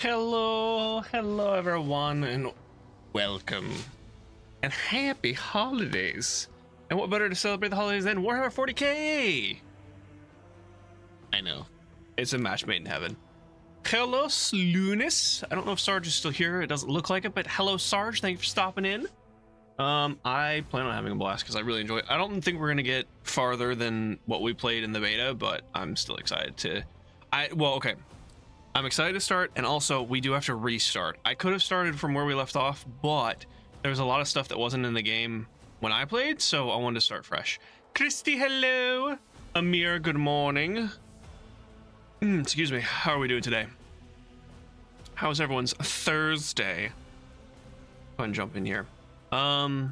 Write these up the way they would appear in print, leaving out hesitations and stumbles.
Hello everyone, and welcome, and happy holidays. And what better to celebrate the holidays than Warhammer 40k? I know, it's a match made in heaven. Hello, Slunis. I don't know if Sarge is still here. It doesn't look like it, but hello, Sarge. Thank you for stopping in. I plan on having a blast because I really enjoy it. I don't think we're gonna get farther than what we played in the beta, but I'm still excited to. Okay. I'm excited to start, and also we do have to restart. I could have started from where we left off, but there was a lot of stuff that wasn't in the game when I played, so I wanted to start fresh. Christy, hello. Amir, good morning. Excuse me. How are we doing today? How's everyone's Thursday? Go ahead and jump in here. Oh,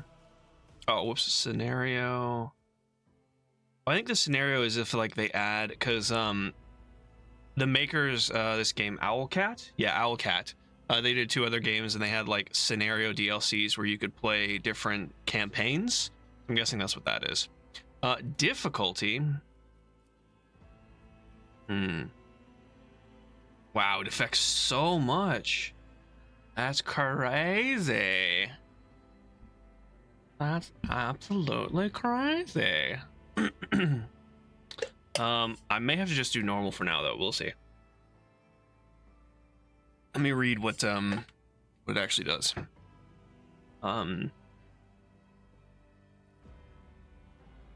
whoops. Scenario. I think the scenario is if like they add, because the makers, this game Owlcat, Owlcat, they did 2 other games, and they had like scenario DLCs where you could play different campaigns. I'm guessing that's what that is. Difficulty. Wow, it affects so much. That's crazy. That's absolutely crazy. I may have to just do normal for now, though. We'll see. Let me read what it actually does.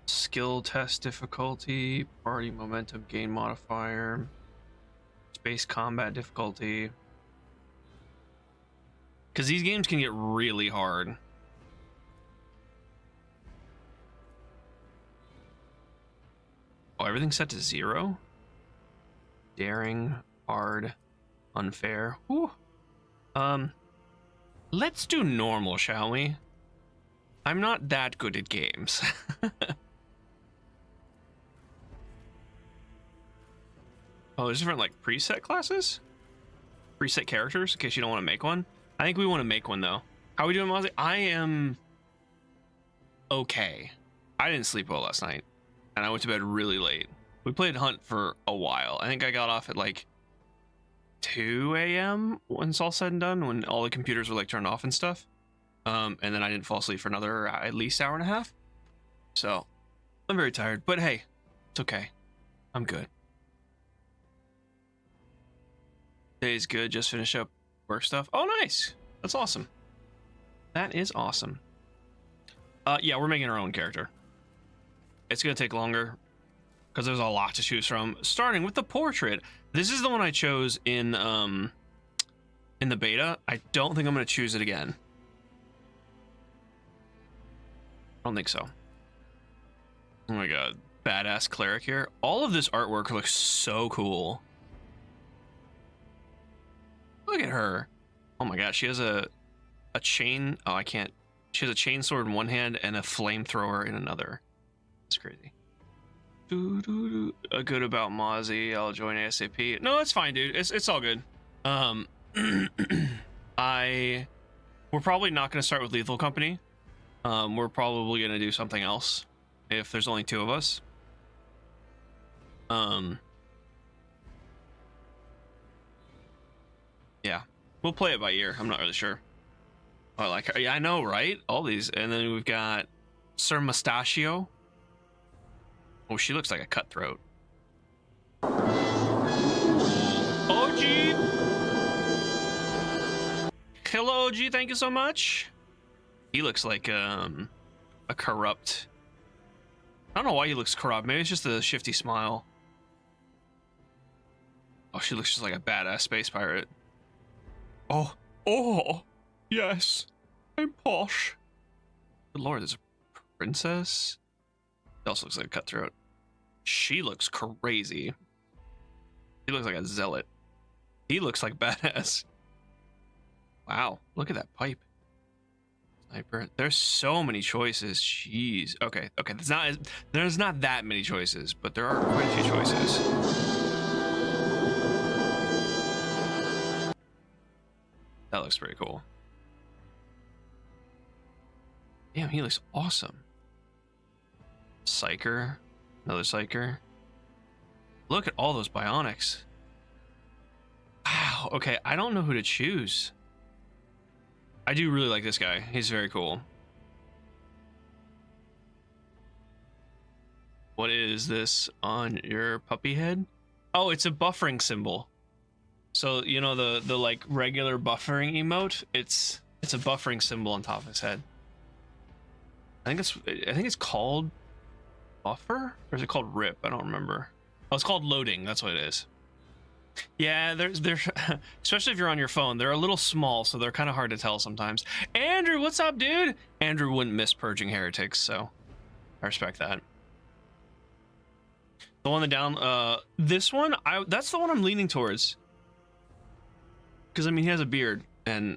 Skill test difficulty, party momentum gain modifier, space combat difficulty. Because these games can get really hard. Oh, everything's set to 0? Daring, hard, unfair. Whew. Let's do normal, shall we? I'm not that good at games. Oh, there's different like preset classes? Preset characters, in case you don't want to make one. I think we want to make one though. How are we doing, Mozzie? I am okay. I didn't sleep well last night. and I went to bed really late. We played Hunt for a while. I think I got off at like 2 a.m. when it's all said and done, when all the computers were like turned off and stuff. And then I didn't fall asleep for another at least hour and a half. So I'm very tired, but hey, it's okay. I'm good. Today's good. Just finished up work stuff. Oh, nice. That's awesome. That is awesome. Yeah, we're making our own character. It's gonna take longer because there's a lot to choose from. Starting with the portrait. This is the one I chose in the beta. I don't think I'm gonna choose it again. I don't think so. Oh my god, badass cleric here. All of this artwork looks so cool. Look at her. Oh my god, she has a chain. Oh, I can't. She has a chainsaw in one hand and a flamethrower in another. That's crazy. A good about Mozzie. I'll join ASAP. No, it's fine, dude. It's all good. We're probably not gonna start with Lethal Company. We're probably gonna do something else if there's only 2 of us. Yeah, we'll play it by ear. I'm not really sure. I like her. Yeah, I know, right? All these, and then we've got Sir Mustachio. Oh, she looks like a cutthroat. OG. Hello, OG. Thank you so much. He looks like a corrupt. I don't know why he looks corrupt. Maybe it's just a shifty smile. Oh, she looks just like a badass space pirate. Oh, yes, I'm posh. Good lord, there's a princess. She also looks like a cutthroat. She looks crazy. He looks like a zealot. He looks like badass. Wow, look at that pipe. Sniper. There's so many choices. Jeez. Okay. There's not that many choices, but there are quite a few choices. That looks pretty cool. Damn, he looks awesome. Psyker. Another Psyker. Look at all those bionics. Wow. Okay, I don't know who to choose. I do really like this guy. He's very cool. What is this on your puppy head? Oh, it's a buffering symbol. So, you know, the like regular buffering emote, it's a buffering symbol on top of his head. I think it's called buffer, or is it called rip? I don't remember. Oh, it's called loading. That's what it is. Yeah, there's especially if you're on your phone, they're a little small, so they're kind of hard to tell sometimes. Andrew, what's up, dude? Andrew wouldn't miss purging heretics, so I respect that. The one down, this one, that's the one I'm leaning towards. Because, I mean, he has a beard, and...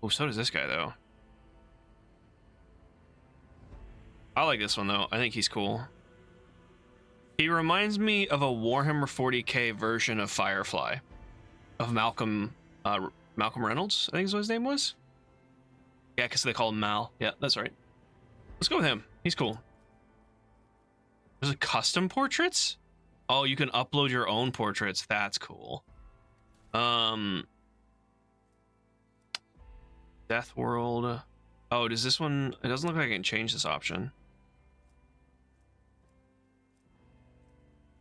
Oh, so does this guy, though. I like this one, though. I think he's cool. He reminds me of a Warhammer 40k version of Firefly. Of Malcolm Reynolds, I think is what his name was. Yeah, because they call him Mal. Yeah, that's right. Let's go with him. He's cool. There's a custom portraits? Oh, you can upload your own portraits. That's cool. Death World. Oh, does this one... It doesn't look like I can change this option.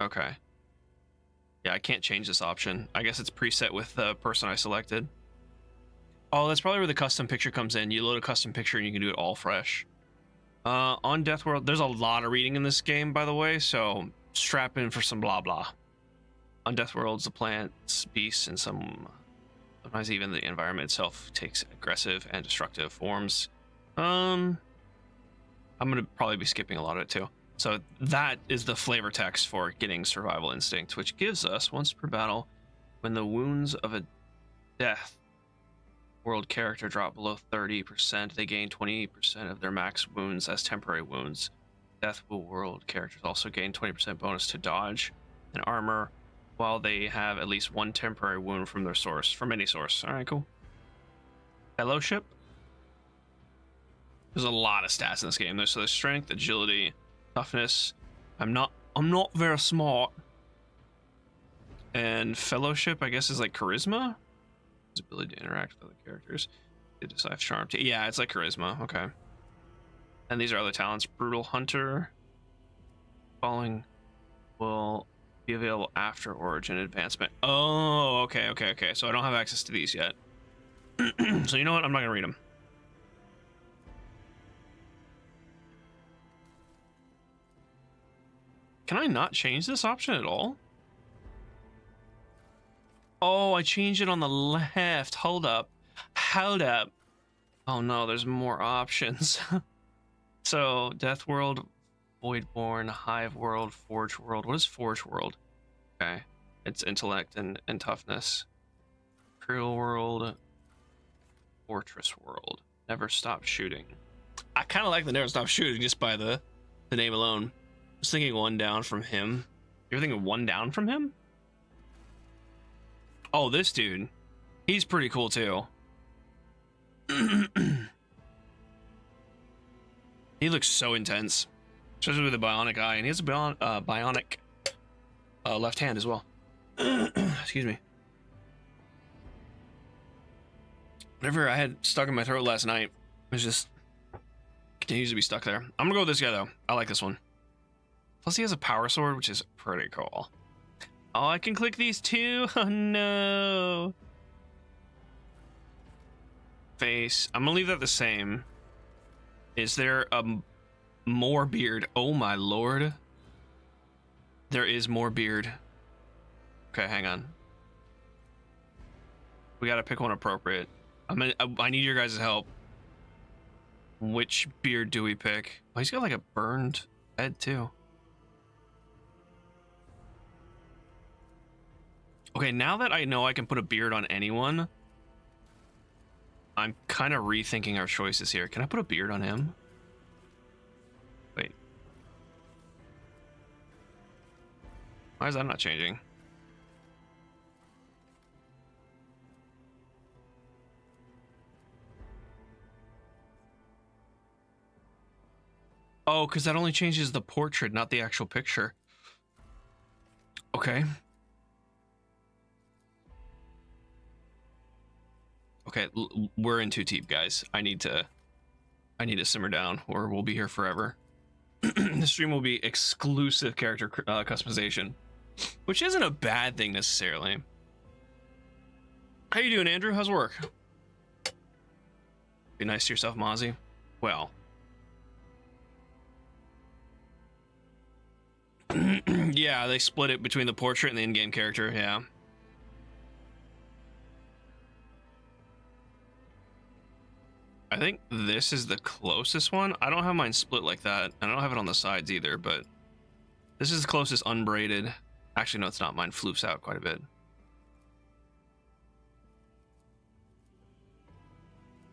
Okay. Yeah, I can't change this option. I guess it's preset with the person I selected. Oh, that's probably where the custom picture comes in. You load a custom picture and you can do it all fresh. On Death World, there's a lot of reading in this game, by the way, so strap in for some blah blah. On Death Worlds, the plants, beasts, and sometimes even the environment itself takes aggressive and destructive forms. I'm gonna probably be skipping a lot of it too. So that is the flavor text for getting Survival Instinct, which gives us, once per battle, when the wounds of a Death World character drop below 30%, they gain 20% of their max wounds as temporary wounds. Death World characters also gain 20% bonus to dodge and armor, while they have at least one temporary wound from their source, from any source. All right, cool. Fellowship. There's a lot of stats in this game. There's strength, agility, toughness, I'm not very smart. And fellowship, I guess, is like charisma. His ability to interact with other characters. They decide charm. Yeah, it's like charisma. Okay. And these are other talents. Brutal hunter. Following will be available after origin advancement. Oh, okay. So I don't have access to these yet. So you know what? I'm not gonna read them. Can I not change this option at all? Oh, I changed it on the left. Hold up. Oh no, there's more options. So, Death World, Voidborn, Hive World, Forge World. What is Forge World? Okay. It's intellect and toughness. Imperial World, Fortress World. Never Stop Shooting. I kind of like the Never Stop Shooting just by the name alone. I was thinking one down from him. You're thinking one down from him? Oh, this dude. He's pretty cool too. He looks so intense, especially with a bionic eye, and he has a bionic left hand as well. Excuse me. Whatever I had stuck in my throat last night, it just continues to be stuck there. I'm gonna go with this guy though. I like this one. Plus he has a power sword, which is pretty cool. Oh, I can click these too. Oh no. Face. I'm gonna leave that the same. Is there more beard? Oh my lord. There is more beard. Okay, hang on. We gotta pick one appropriate. I need your guys' help. Which beard do we pick? Oh, he's got like a burned head too. Okay, now that I know I can put a beard on anyone, I'm kind of rethinking our choices here. Can I put a beard on him? Wait. Why is that not changing? Oh, because that only changes the portrait, not the actual picture. Okay. Okay, we're in too deep, guys. I need to simmer down, or we'll be here forever. The stream will be exclusive character customization, which isn't a bad thing necessarily. How you doing, Andrew? How's work? Be nice to yourself, Mozzie. Well. Yeah, they split it between the portrait and the in-game character, yeah. I think this is the closest one. I don't have mine split like that. I don't have it on the sides either, but this is the closest unbraided. Actually, no, it's not. Mine floofs out quite a bit.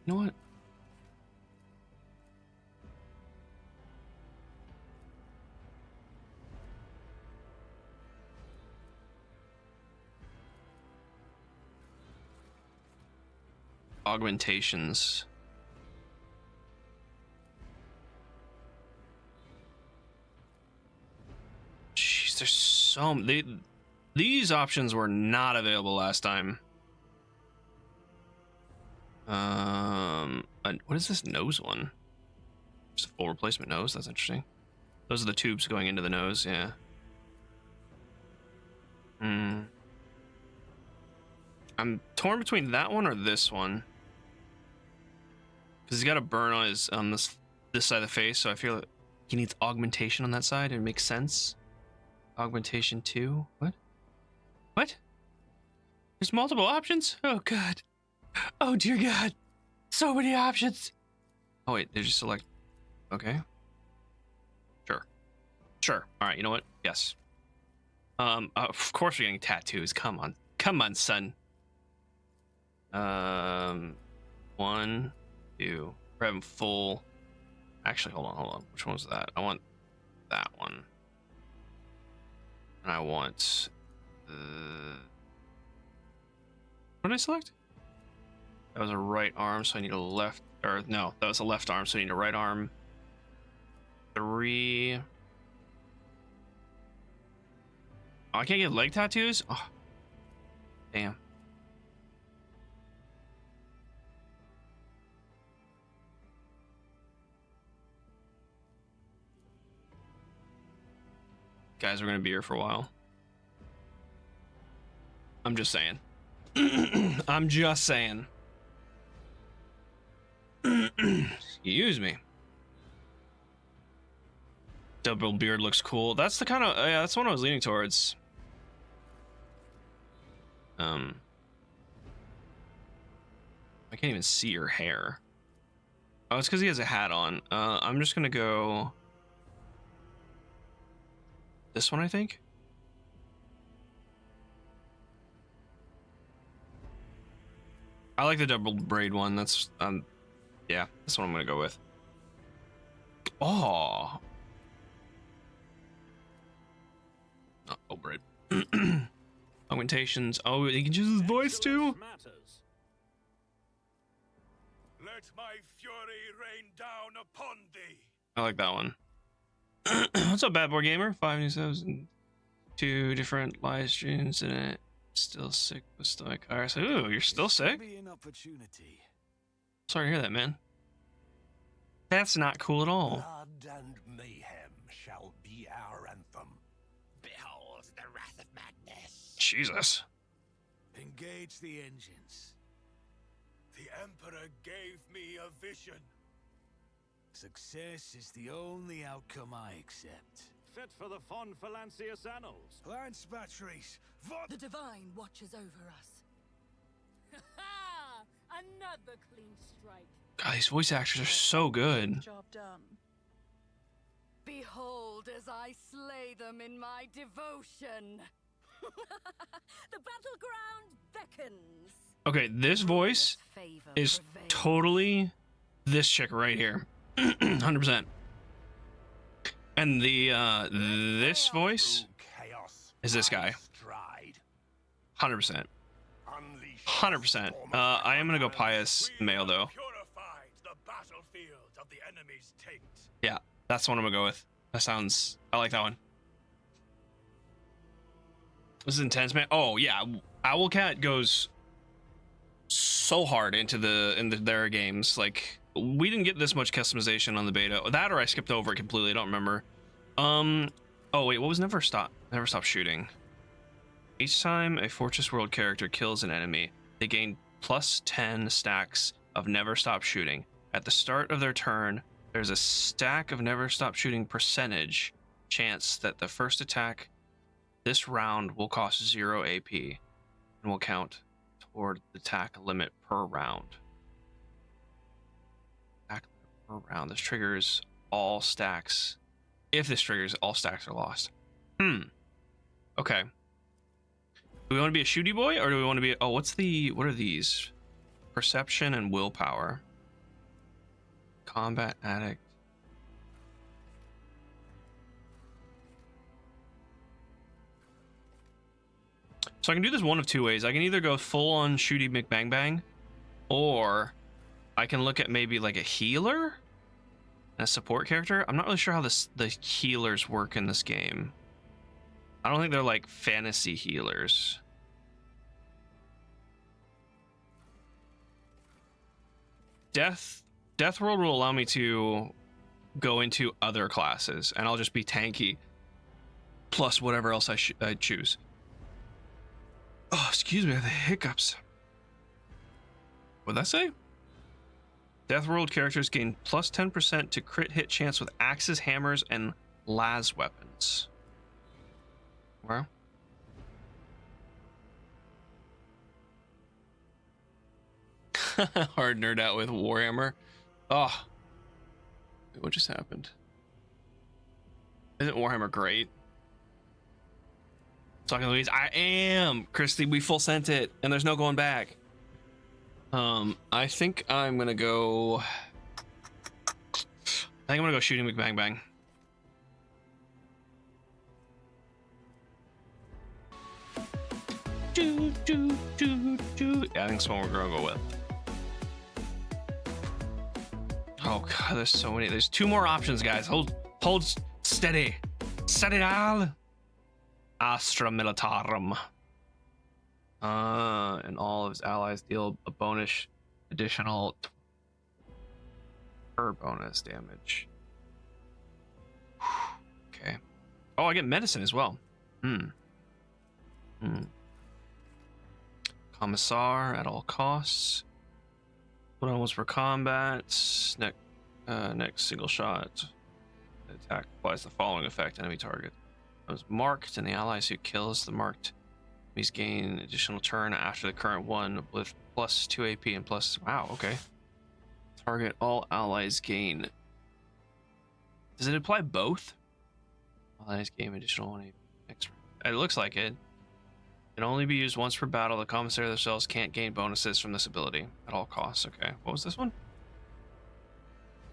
You know what? Augmentations. Jeez, there's so these options were not available last time. What is this nose one? Just a full replacement nose. That's interesting. Those are the tubes going into the nose. Yeah. I'm torn between that one or this one, because he's got a burn on his this side of the face, so I feel like he needs augmentation on that side. It makes sense. Augmentation 2. What? There's multiple options? Oh god. Oh dear god. So many options. Oh wait, did you select? Okay. Sure. All right, you know what? Yes. Of course we're getting tattoos. Come on, son. 1, 2. We're having full. Actually, hold on. Which one was that? I want that one. And I want what did I select? That was a right arm, so I need a left, or no, that was a left arm, so I need a right arm. 3. Oh, I can't get leg tattoos? Oh, damn. Guys, we're gonna be here for a while. I'm just saying. I'm just saying. Excuse me. Double beard looks cool. That's the kind of yeah, that's what I was leaning towards. I can't even see your hair. Oh, it's because he has a hat on. I'm just gonna go this one, I think. I like the double braid one. That's yeah, that's what I'm gonna go with. Oh, oh, braid. Augmentations. Oh, he can choose his voice too. Let my fury rain down upon thee. I like that one. What's up, Bad Boy Gamer? 5 2 different live streams in it. Still sick with stoic. All right, so ooh, you're still sick. Sorry to hear that, man. That's not cool at all. Blood and mayhem shall be our anthem. Behold the wrath of madness. Jesus. Engage the engines. The Emperor gave me a vision. Success is the only outcome I accept. Fit for the fond Phalancius annals. Lance batteries. The Divine watches over us. Another clean strike. God, these voice actors are so good. Job done. Behold as I slay them in my devotion. The battleground beckons. Okay, this voice is totally this chick right here. 100%. And the this voice is this guy. 100%. 100%. I am gonna go pious male though. Yeah, that's the one I'm gonna go with. That sounds. I like that one. This is intense, man. Oh yeah, Owlcat goes so hard into their games. Like, we didn't get this much customization on the beta. That or I skipped over it completely. I don't remember. Oh wait, what was never stop shooting? Each time a Fortress World character kills an enemy, they gain plus 10 stacks of never stop shooting. At the start of their turn, there's a stack of never stop shooting percentage chance that the first attack this round will cost 0 AP and will count toward the attack limit per round. Attack limit per round. This triggers all stacks. If this triggers, all stacks are lost. Okay. Do we want to be a shooty boy or do we want to be? Oh, what are these? Perception and willpower. Combat addict. So I can do this one of two ways. I can either go full on shooty McBang, or I can look at maybe like a healer and a support character. I'm not really sure how the healers work in this game. I don't think they're like fantasy healers. Death World will allow me to go into other classes, and I'll just be tanky plus whatever else I choose. Oh, excuse me, I have the hiccups. What'd that say? Death World characters gain plus 10% to crit hit chance with axes, hammers, and las weapons. Well. Hard nerd out with Warhammer. Oh. What just happened? Isn't Warhammer great? Talking to Louise, I am Christy. We full sent it, and there's no going back. I think I'm gonna go. I'm gonna go shooting McBang. Yeah, I think it's one we're gonna go with. Oh god, there's so many. There's two more options, guys. Hold steady. Steady down. Astra Militarum. And all of his allies deal a bonus additional per bonus damage. Okay. Oh, I get medicine as well. Commissar at all costs. Put on once per combat. Next single shot. The attack applies the following effect: enemy target was marked, and the allies who kills the marked enemies gain additional turn after the current one with plus 2 AP and plus. Wow, okay. Target all allies gain. Does it apply both? Allies gain additional 1 AP extra. It looks like it. Can only be used once per battle. The commissary themselves can't gain bonuses from this ability at all costs. Okay, what was this one?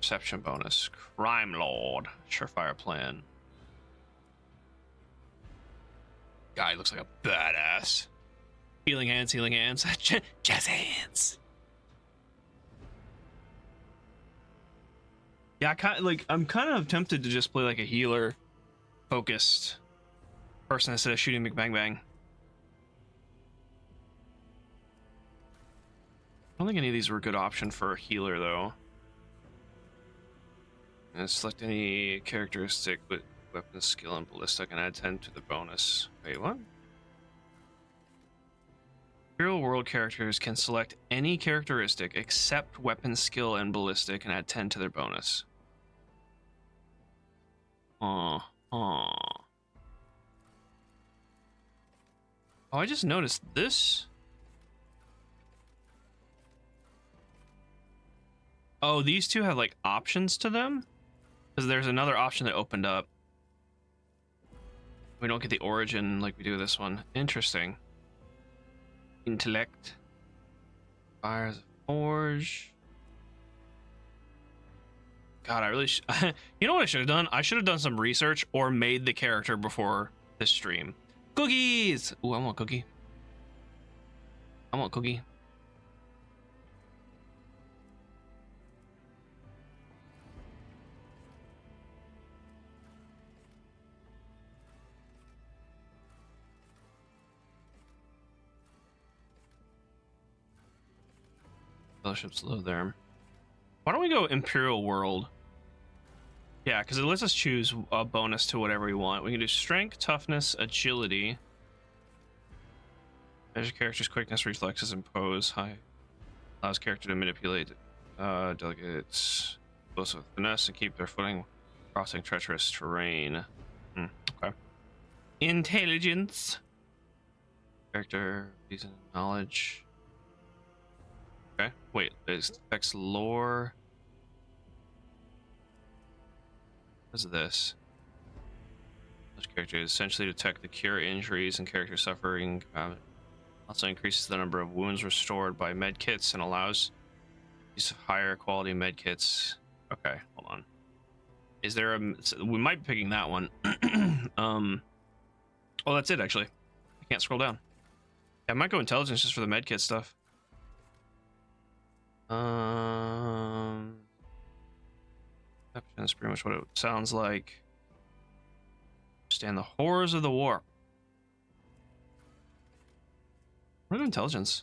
Perception bonus. Crime Lord. Surefire plan. Guy looks like a badass. Healing hands, healing hands. Jazz hands. Yeah, I'm kind of tempted to just play like a healer focused person instead of shooting bang bang. I don't think any of these were a good option for a healer, though. And select any characteristic with weapon skill and ballistic and add 10 to the bonus. Wait, what? Imperial World characters can select any characteristic except weapon skill and ballistic and add 10 to their bonus. Oh, I just noticed this. Oh, these two have like options to them? Because there's another option that opened up. We don't get the origin like we do this one. Interesting. Intellect. Fires a forge. God, I really you know what I should have done? I should have done some research or made the character before this stream. Cookies! Ooh, I want cookie. I want cookie. Fellowship's low there. Why don't we go Imperial World? Yeah, because it lets us choose a bonus to whatever we want. We can do strength, toughness, agility. Measure character's quickness, reflexes, and pose. High. Allows character to manipulate delegates both with finesse and keep their footing crossing treacherous terrain. Okay. Intelligence. Character, reason, knowledge. Okay, wait, it affects lore. What is this? This character essentially detect the cure injuries and character suffering. Also increases the number of wounds restored by medkits and allows use of higher quality medkits. Okay, hold on. Is there a? We might be picking that one. Oh, that's it actually. I can't scroll down. Yeah, I might go intelligence just for the medkit stuff. That's pretty much what it sounds like. Understand the horrors of the war. What are intelligence?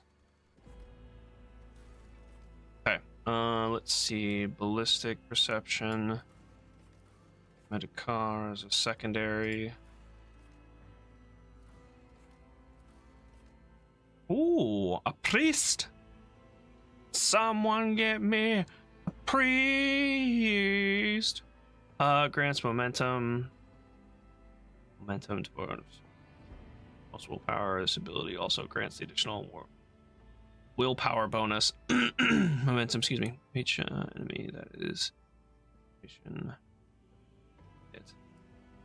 Okay. Let's see. Ballistic perception. Medicar is a secondary. Ooh, a priest. Someone get me a priest. Grants momentum. Momentum towards possible power. This ability also grants the additional willpower bonus. Momentum, excuse me. Each enemy that is.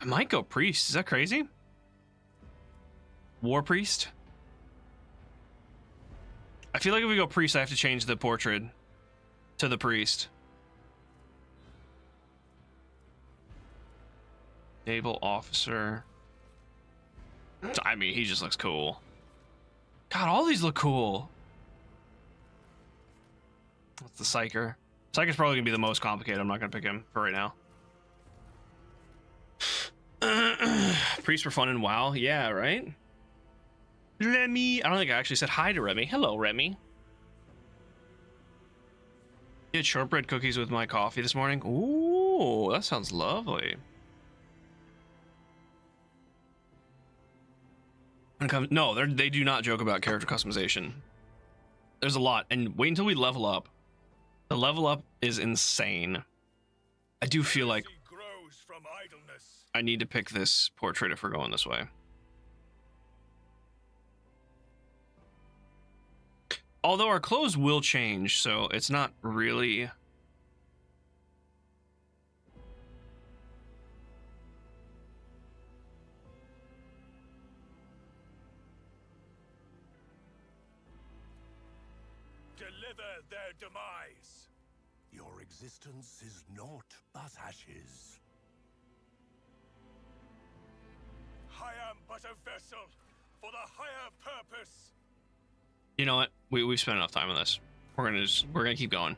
I might go priest. Is that crazy? War priest. I feel like if we go priest, I have to change the portrait to the priest. Naval officer. I mean, he just looks cool. God, all these look cool. That's the Psyker. Psyker's probably gonna be the most complicated. I'm not gonna pick him for right now. priests were fun in WoW. Yeah, right? Remy. I don't think I actually said hi to Remy. Hello, Remy. I had shortbread cookies with my coffee this morning. Ooh, that sounds lovely. No, they do not joke about character customization. There's a lot, and wait until we level up. The level up is insane. I do feel like grows from idleness. I need to pick this portrait if we're going this way. Although our clothes will change, so it's not really... Deliver their demise. Your existence is naught but ashes. I am but a vessel for the higher purpose. You know what? We've spent enough time on this. We're gonna keep going.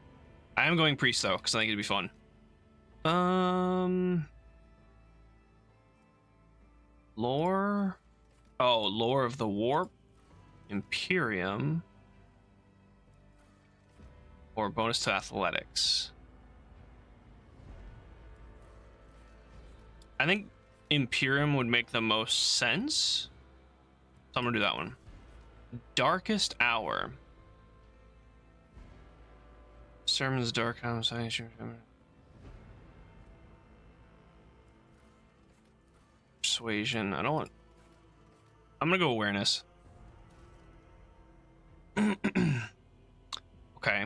I am going priest though, because I think it'd be fun. Lore. Oh, lore of the warp, Imperium, or bonus to athletics. I think Imperium would make the most sense, so I'm gonna do that one. Darkest Hour. Sermon's dark conversation. Persuasion. I don't want. I'm gonna go awareness. Okay. This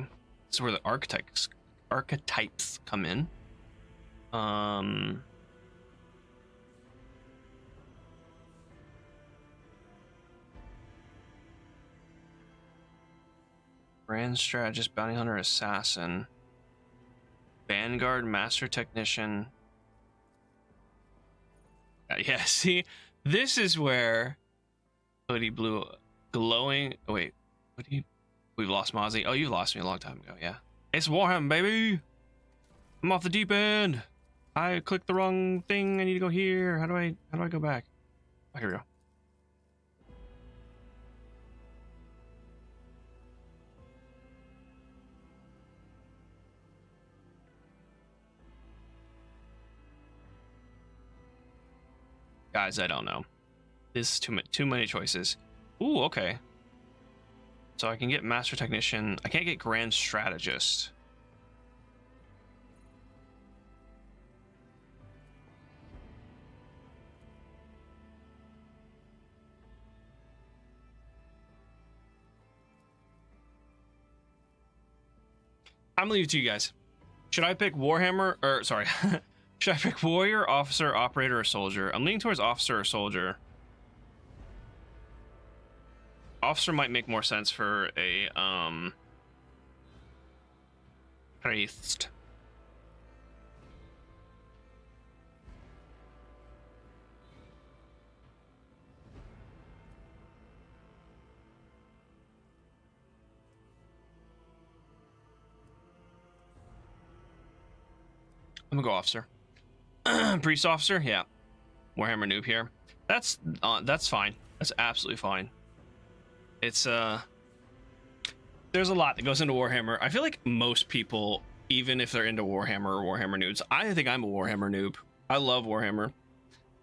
is where the archetypes come in. Grand Strategist, Bounty Hunter, Assassin, Vanguard, Master Technician. Yeah, see, this is where Hoodie Blue, glowing. Oh, wait, Hoodie. We've lost Mozzie. Oh, you lost me a long time ago. Yeah, it's Warhammer, baby. I'm off the deep end. I clicked the wrong thing. I need to go here. How do I go back? Oh, here we go. Guys, I don't know. This is too many choices. Ooh, okay. So I can get Master Technician. I can't get Grand Strategist. I'm leaving it to you guys. Should I pick Warhammer or sorry? Should I pick warrior, officer, operator, or soldier? I'm leaning towards officer or soldier. Officer might make more sense for a priest. I'm gonna go officer. Priest officer, yeah. Warhammer noob here. That's fine. That's absolutely fine. It's there's a lot that goes into Warhammer. I feel like most people, even if they're into Warhammer or Warhammer noobs, I think I'm a Warhammer noob. I love Warhammer,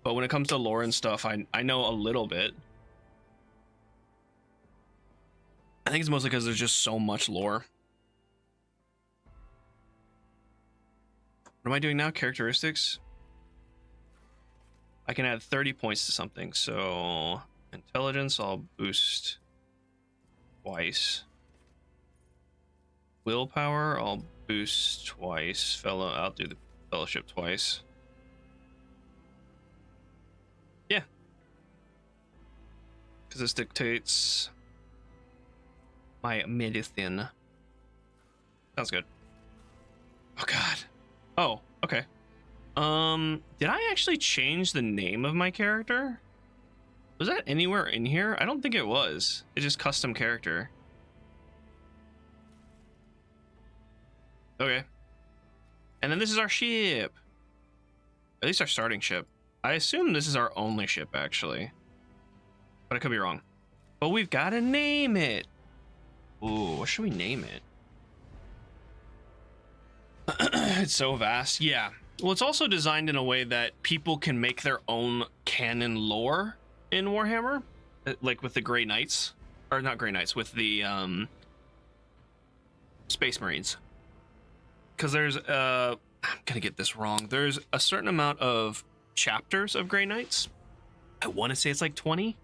but when it comes to lore and stuff, I know a little bit. I think it's mostly because there's just so much lore. What am I doing now? Characteristics. I can add 30 points to something. So intelligence, I'll boost twice. Willpower, I'll boost twice. I'll do the fellowship twice. Yeah. Because this dictates my medicine. Sounds good. Oh God. Oh, okay. Did I actually change the name of my character? Was that anywhere in here? I don't think it was. It's just custom character. Okay. And then this is our ship. At least our starting ship. I assume this is our only ship, actually. But I could be wrong. But we've got to name it. Ooh, what should we name it? It's so vast. Yeah. Well, it's also designed in a way that people can make their own canon lore in Warhammer. Like with the Grey Knights. Or not Grey Knights, with the Space Marines. Because there's, I'm going to get this wrong. There's a certain amount of chapters of Grey Knights. I want to say it's like 20.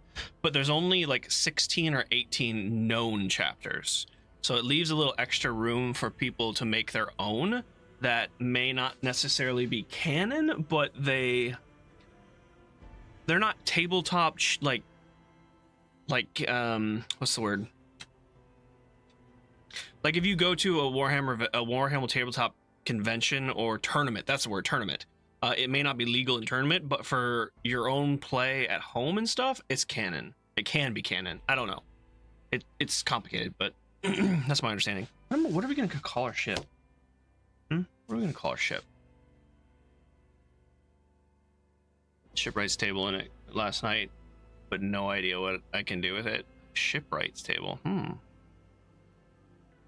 But there's only like 16 or 18 known chapters. So it leaves a little extra room for people to make their own that may not necessarily be canon, but they're not tabletop like what's the word? Like if you go to a Warhammer tabletop convention or tournament, that's the word, tournament. It may not be legal in tournament, but for your own play at home and stuff, it's canon. It can be canon. I don't know. It's complicated, but that's my understanding. What are we going to call our ship? What are we going to call our ship? Shipwright's table in it last night, but no idea what I can do with it. Shipwright's table.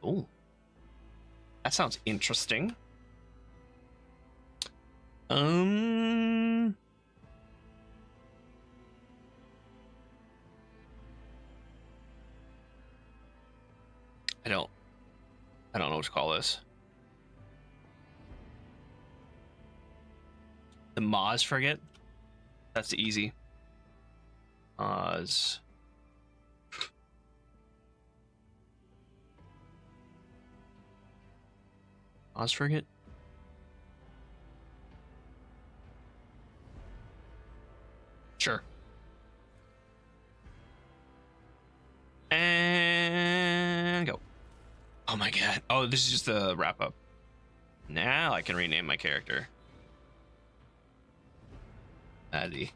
Oh, that sounds interesting. I don't know what to call this. The Maz frigate. That's easy. Maz. Maz frigate. Sure. And go. Oh my god. Oh, this is just the wrap up. Now I can rename my character. Addy.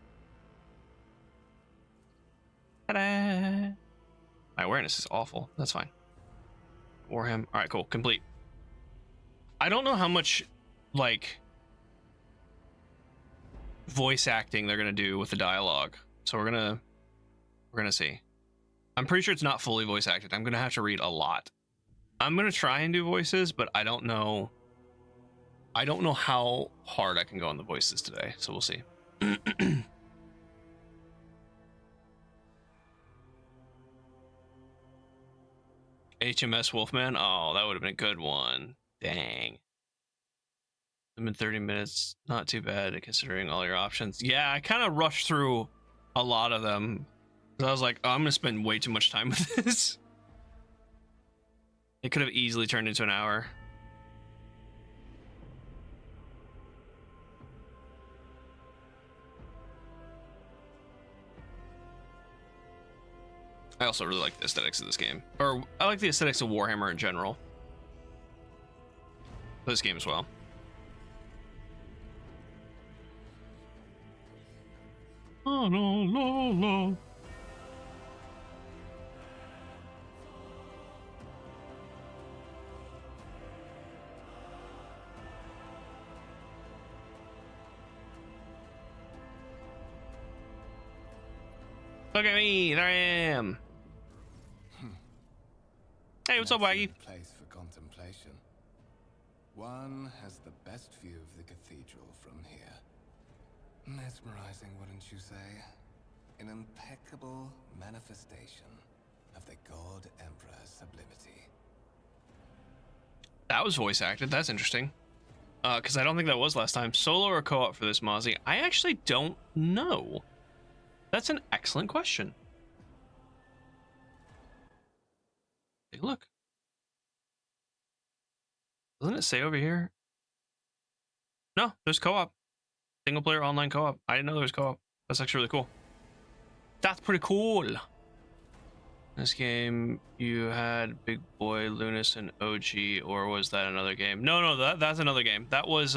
Ta-da! My awareness is awful. That's fine. Warhammer. Alright, cool. Complete. I don't know how much, like, voice acting they're gonna do with the dialogue. So we're gonna see. I'm pretty sure it's not fully voice acted. I'm gonna have to read a lot. I'm gonna try and do voices, but I don't know how hard I can go on the voices today. So we'll see. HMS Wolfman. Oh, that would have been a good one. Dang. I'm in 30 minutes. Not too bad considering all your options. Yeah, I kind of rushed through a lot of them. I was like, oh, I'm going to spend way too much time with this. It could have easily turned into an hour. I also really like the aesthetics of this game. Or, I like the aesthetics of Warhammer in general. This game as well. Oh, no. Look at me, there I am. Hey, what's up, Waggy? Place for contemplation. One has the best view of the cathedral from here. Mesmerizing, wouldn't you say? An impeccable manifestation of the God Emperor's sublimity. That was voice acted. That's interesting. Because I don't think that was last time. Solo or co-op for this Mozzie? I actually don't know. That's an excellent question. Take a look. Doesn't it say over here? No, there's co-op. Single player online co-op. I didn't know there was co-op. That's actually really cool. That's pretty cool. In this game, you had Big Boy, Lunas, and OG, or was that another game? No, that's another game. That was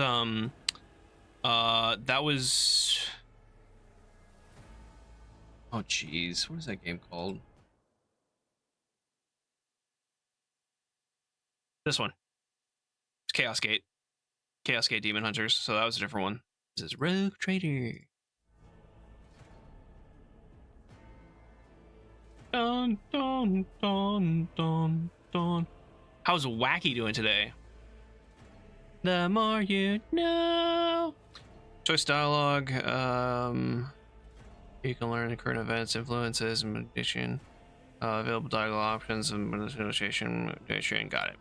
oh geez, what is that game called? This one. It's Chaos Gate. Chaos Gate Demon Hunters. So that was a different one. This is Rogue Trader. Dun, dun, dun, dun, dun. How's Wacky doing today? The more you know. Choice dialogue. You can learn the current events, influences, and addition. Available dialogue options and negotiation. Got it.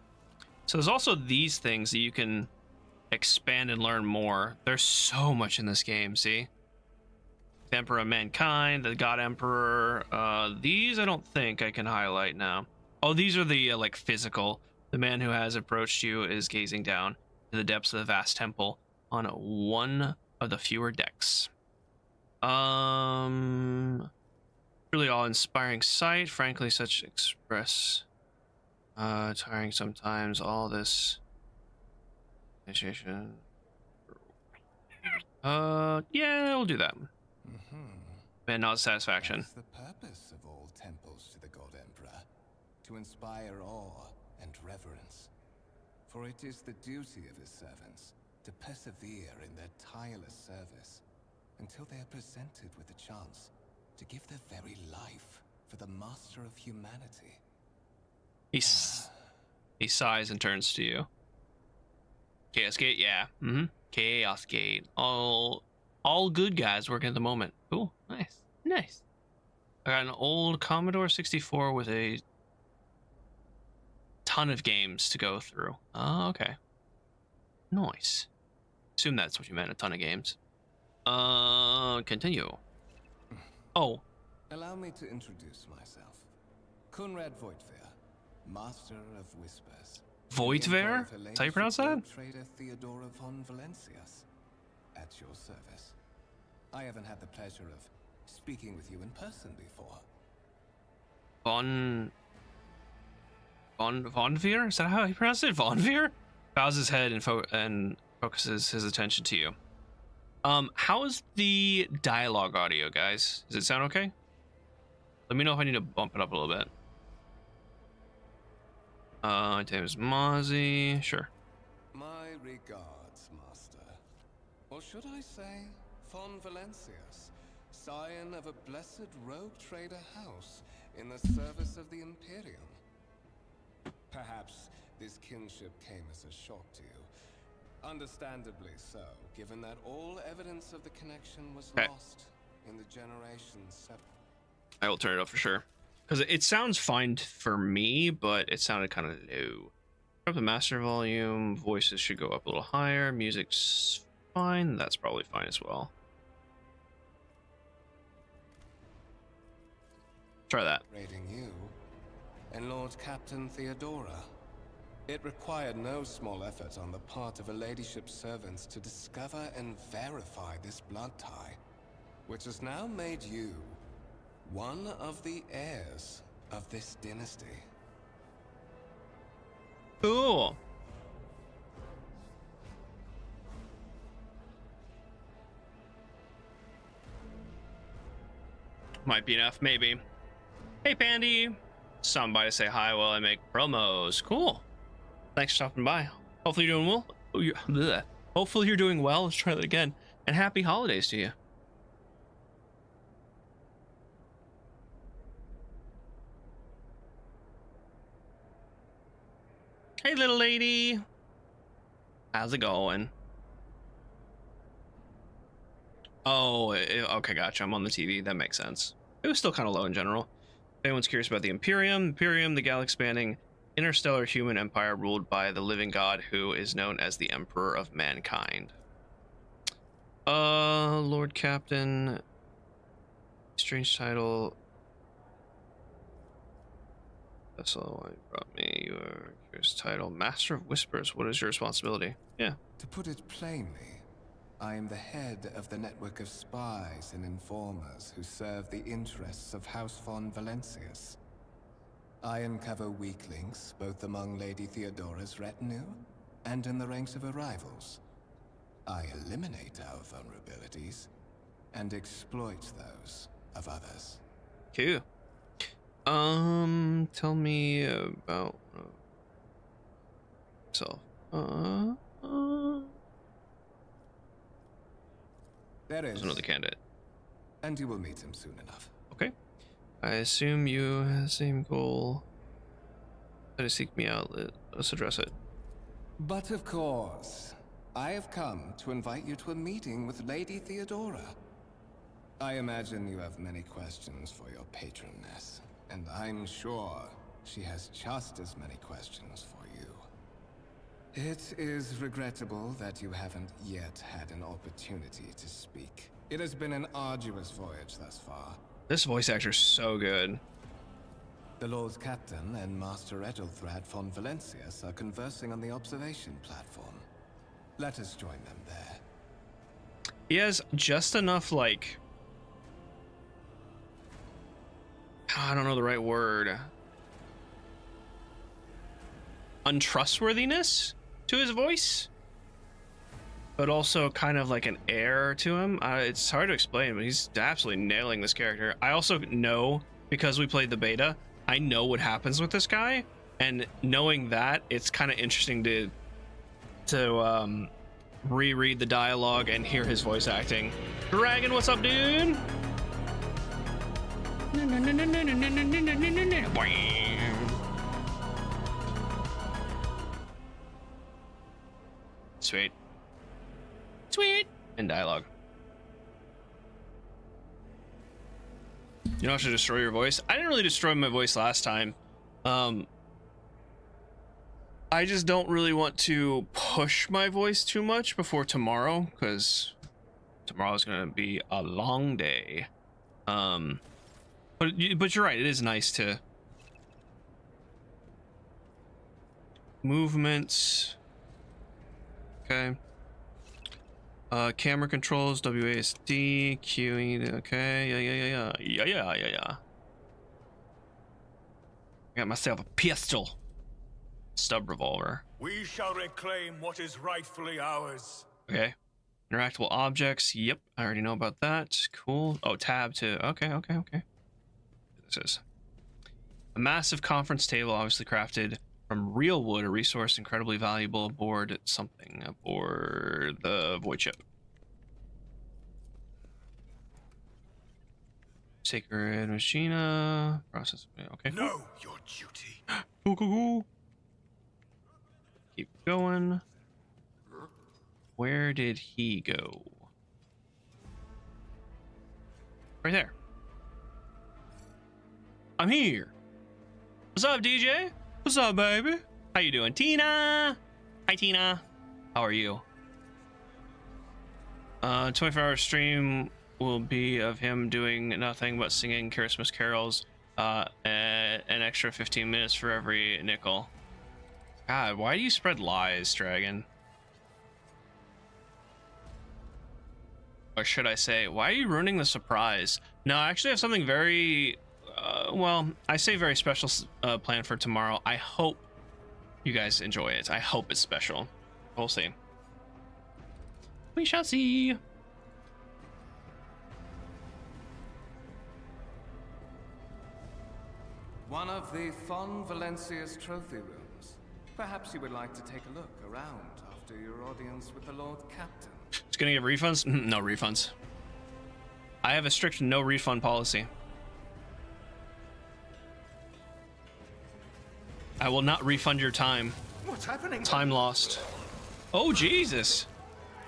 So there's also these things that you can expand and learn more. There's so much in this game. See, the Emperor of Mankind, the God Emperor. These I don't think I can highlight now. Oh, these are the like physical. The man who has approached you is gazing down to the depths of the vast temple on one of the fewer decks. Truly awe-inspiring sight. Frankly, such express. Tiring sometimes. All this initiation. Yeah, we'll do that. Man, not satisfaction. That's the purpose of all temples to the God Emperor, to inspire awe and reverence. For it is the duty of his servants to persevere in their tireless service until they are presented with a chance to give their very life for the master of humanity. He sighs and turns to you. Chaos Gate, yeah. Chaos Gate. All good guys working at the moment. Cool. Nice. I got an old Commodore 64 with a ton of games to go through. Oh, okay. Nice. Assume that's what you meant, a ton of games. Continue. Oh. Allow me to introduce myself. Conrad Voigtver, Master of Whispers. Voigtver? That's how you pronounce that? Trader Theodora von Valencias. At your service. I haven't had the pleasure of speaking with you in person before. Vonveer? Is that how you pronounce it? Vonveer? Bows his head and focuses his attention to you. How's the dialogue audio, guys? Does it sound okay? Let me know if I need to bump it up a little bit. My name is Mozzie. Sure. My regards, Master. Or should I say, von Valencias, scion of a blessed rogue trader house in the service of the Imperium. Perhaps this kinship came as a shock to you. Understandably so, given that all evidence of the connection was lost in the generations. I will turn it up for sure. Because it sounds fine for me, but it sounded kind of low. Up the master volume, voices should go up a little higher. Music's fine. That's probably fine as well. Try that. Raiding you and Lord Captain Theodora. It required no small effort on the part of her ladyship's servants to discover and verify this blood tie, which has now made you one of the heirs of this dynasty. Cool. Might be enough, maybe. Hey, Pandy. Somebody to say hi while I make promos. Cool. Thanks for stopping by. Hopefully you're doing well. Hopefully you're doing well. Let's try that again. And happy holidays to you. Hey, little lady. How's it going? Oh, okay, gotcha. I'm on the TV. That makes sense. It was still kind of low in general. If anyone's curious about the Imperium, the galaxy-spanning interstellar human empire ruled by the living god who is known as the Emperor of Mankind. Lord Captain. Strange title. That's all you brought me. Your curious title. Master of Whispers. What is your responsibility? Yeah. To put it plainly, I am the head of the network of spies and informers who serve the interests of House von Valencias. I uncover weak links both among Lady Theodora's retinue and in the ranks of her rivals. I eliminate our vulnerabilities and exploit those of others. Cool. Tell me about yourself. There is There's another candidate. and you will meet him soon enough. Okay. I assume you have the same goal. Try to seek me out. Let's address it. But of course, I have come to invite you to a meeting with Lady Theodora. I imagine you have many questions for your patroness, and I'm sure she has just as many questions for you. It is regrettable that you haven't yet had an opportunity to speak. It has been an arduous voyage thus far. This voice actor's so good. The Lord Captain and Master Ethelthrad von Valencius are conversing on the observation platform. Let us join them there. He has just enough, like, I don't know the right word, untrustworthiness to his voice, but also kind of like an air to him. It's hard to explain, but he's absolutely nailing this character. I also know, because we played the beta, I know what happens with this guy, and knowing that, it's kind of interesting to reread the dialogue and hear his voice acting. Dragon, what's up, dude? Sweet. Sweet. And dialogue. You don't have to destroy your voice. I didn't really destroy my voice last time. I just don't really want to push my voice too much before tomorrow, because tomorrow's gonna be a long day. But you're right, it is nice to movements. Okay. Camera controls, WASD, queuing. Okay, yeah. I got myself a pistol. Stub revolver. We shall reclaim what is rightfully ours. Okay. Interactable objects. Yep, I already know about that. Cool. Oh, tab to. Okay. This is a massive conference table, obviously crafted from real wood, a resource incredibly valuable aboard something, aboard the void ship. Sacred machina. Process. Okay. Know your duty. Cool. Keep going. Where did he go? Right there. I'm here. What's up, DJ? What's up, baby? How you doing, Tina? Hi, Tina. How are you? 24-hour stream will be of him doing nothing but singing Christmas carols. An extra 15 minutes for every nickel. God, why do you spread lies, Dragon? Or should I say, why are you ruining the surprise? No, I actually have something very, well, I say very special planned for tomorrow. I hope you guys enjoy it. I hope it's special. We'll see. We shall see. One of the Von Valencius trophy rooms. Perhaps you would like to take a look around after your audience with the Lord Captain. It's gonna give refunds? No refunds. I have a strict no refund policy. I will not refund your time. What's happening? Time lost. Oh, Jesus.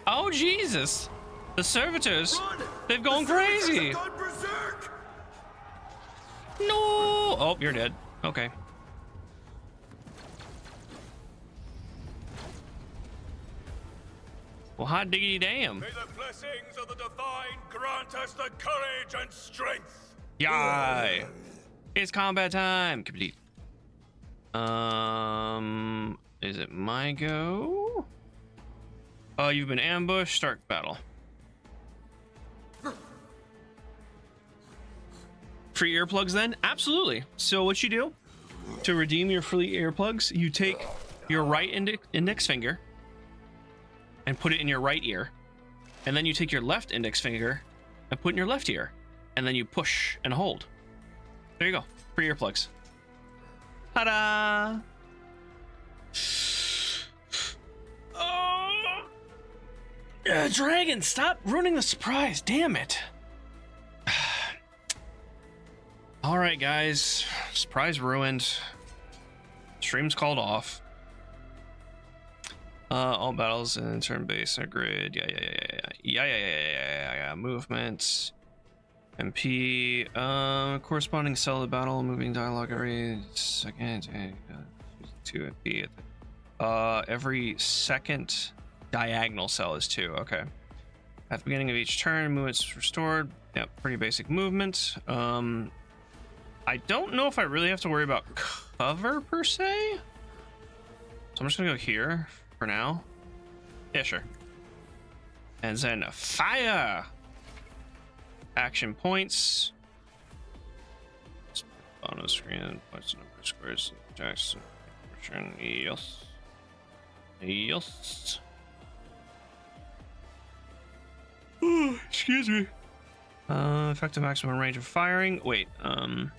Oh, Jesus. The servitors, Run! they've gone crazy. Gone berserk! No. Oh, you're dead. Okay. Well, hot diggity damn. May the blessings of the divine grant us the courage and strength. Yay. It's combat time. Complete. Is it my go? Oh, you've been ambushed. Start battle. Free earplugs then? Absolutely. So what you do to redeem your free earplugs, you take your right index finger and put it in your right ear. And then you take your left index finger and put it in your left ear. And then you push and hold. There you go. Free earplugs. Ta-da! Oh. Dragon, stop ruining the surprise. Damn it. All right, guys. Surprise ruined. Stream's called off. All battles in turn-based are grid. Yeah. Movements. MP. Corresponding cell of the battle. Moving dialogue every second. 2 MP. Every second diagonal cell is 2. Okay. At the beginning of each turn, movement's restored. Yep, pretty basic movement. I don't know if I really have to worry about cover per se. So I'm just gonna go here for now. Yeah, sure. And then fire. Action points. On the screen, points number squares. Jackson. Yes. Yes. Excuse me. Effective maximum range of firing. Wait, okay.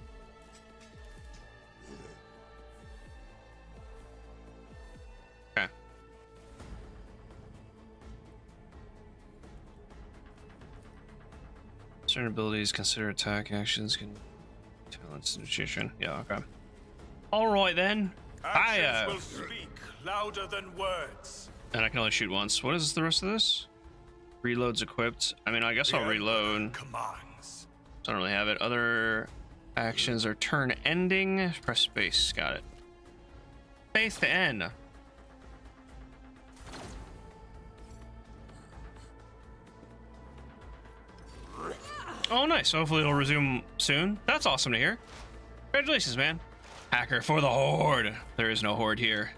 Certain abilities consider attack actions can talents nutrition. Yeah, okay. Alright then. Fire! Actions will speak louder than words. And I can only shoot once. What is the rest of this? Reloads equipped. I mean, I guess I'll reload. Commands. Don't really have it. Other actions are turn ending. Press space. Got it. Space to end. Oh, nice. Hopefully it'll resume soon. That's awesome to hear. Congratulations, man. Hacker for the Horde. There is no Horde here.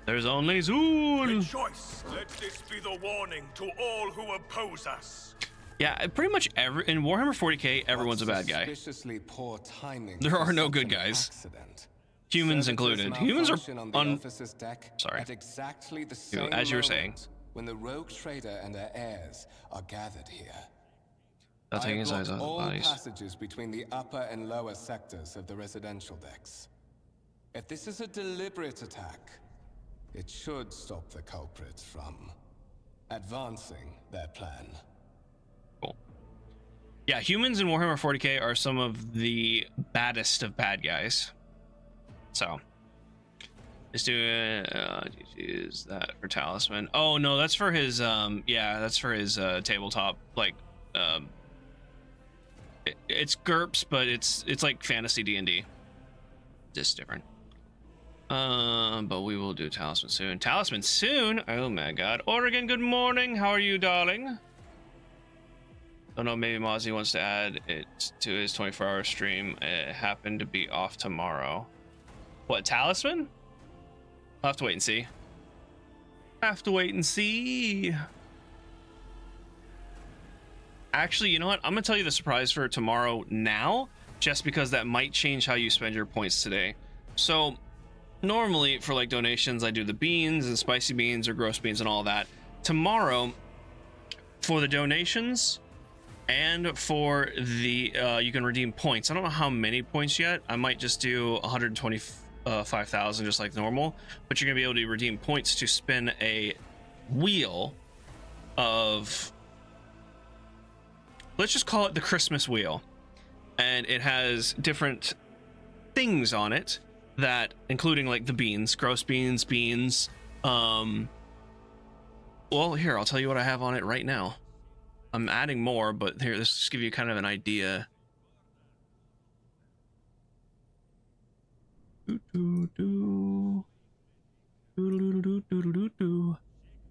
There's only Zool. Rejoice. Let this be the warning to all who oppose us. Yeah, pretty much in Warhammer 40k, everyone's a bad guy. Suspiciously poor timing. There are no for good such an guys. accident. Humans Servitors included. Humans are malfunction on the officer's deck Sorry. at exactly the same As you were saying. moment when the rogue trader and her heirs are gathered here. Without taking I his have eyes off blocked the all bodies. passages between the upper and lower sectors of the residential decks. If this is a deliberate attack, it should stop the culprits from advancing their plan. Cool. Yeah, humans in Warhammer 40k are some of the baddest of bad guys. So, let's do use that for talisman. Oh no, that's for his yeah, that's for his tabletop. Like it's GURPS, but it's like fantasy D&D. Just different. But we will do talisman soon. Talisman soon? Oh my god. Oregon, good morning. How are you, darling? Don't know, maybe Mozzie wants to add it to his 24-hour stream. It happened to be off tomorrow. What, talisman? I'll have to wait and see. Have to wait and see. Actually, you know what? I'm gonna tell you the surprise for tomorrow now, just because that might change how you spend your points today. So, normally for like donations, I do the beans and spicy beans or gross beans and all that. Tomorrow, for the donations and for the you can redeem points. I don't know how many points yet. I might just do 125,000 just like normal, but you're gonna be able to redeem points to spin a wheel of, let's just call it the Christmas wheel, and it has different things on it that, including like the beans, gross beans, well, here, I'll tell you what I have on it right now. I'm adding more, but here, let's just give you kind of an idea.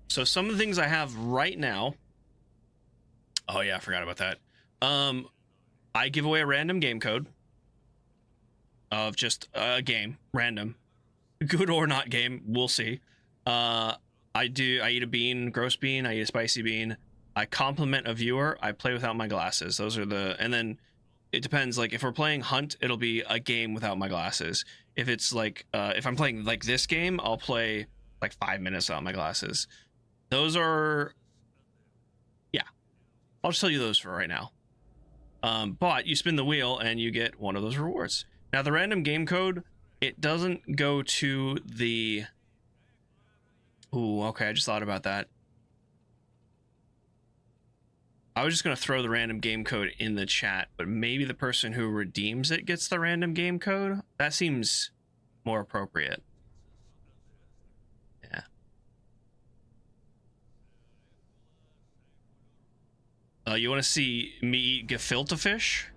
So some of the things I have right now. Oh yeah, I forgot about that. I give away a random game code of just a game, random, good or not game, we'll see. I eat a bean, gross bean, I eat a spicy bean, I compliment a viewer, I play without my glasses. Those are and then it depends, like if we're playing Hunt, it'll be a game without my glasses. If it's like, if I'm playing like this game, I'll play like 5 minutes without my glasses. Those are, yeah, I'll just tell you those for right now. But you spin the wheel and you get one of those rewards. Now the random game code, it doesn't go to the, ooh, okay, I just thought about that. I was just going to throw the random game code in the chat, but maybe the person who redeems it gets the random game code. That seems more appropriate. Yeah. You want to see me eat gefilte fish?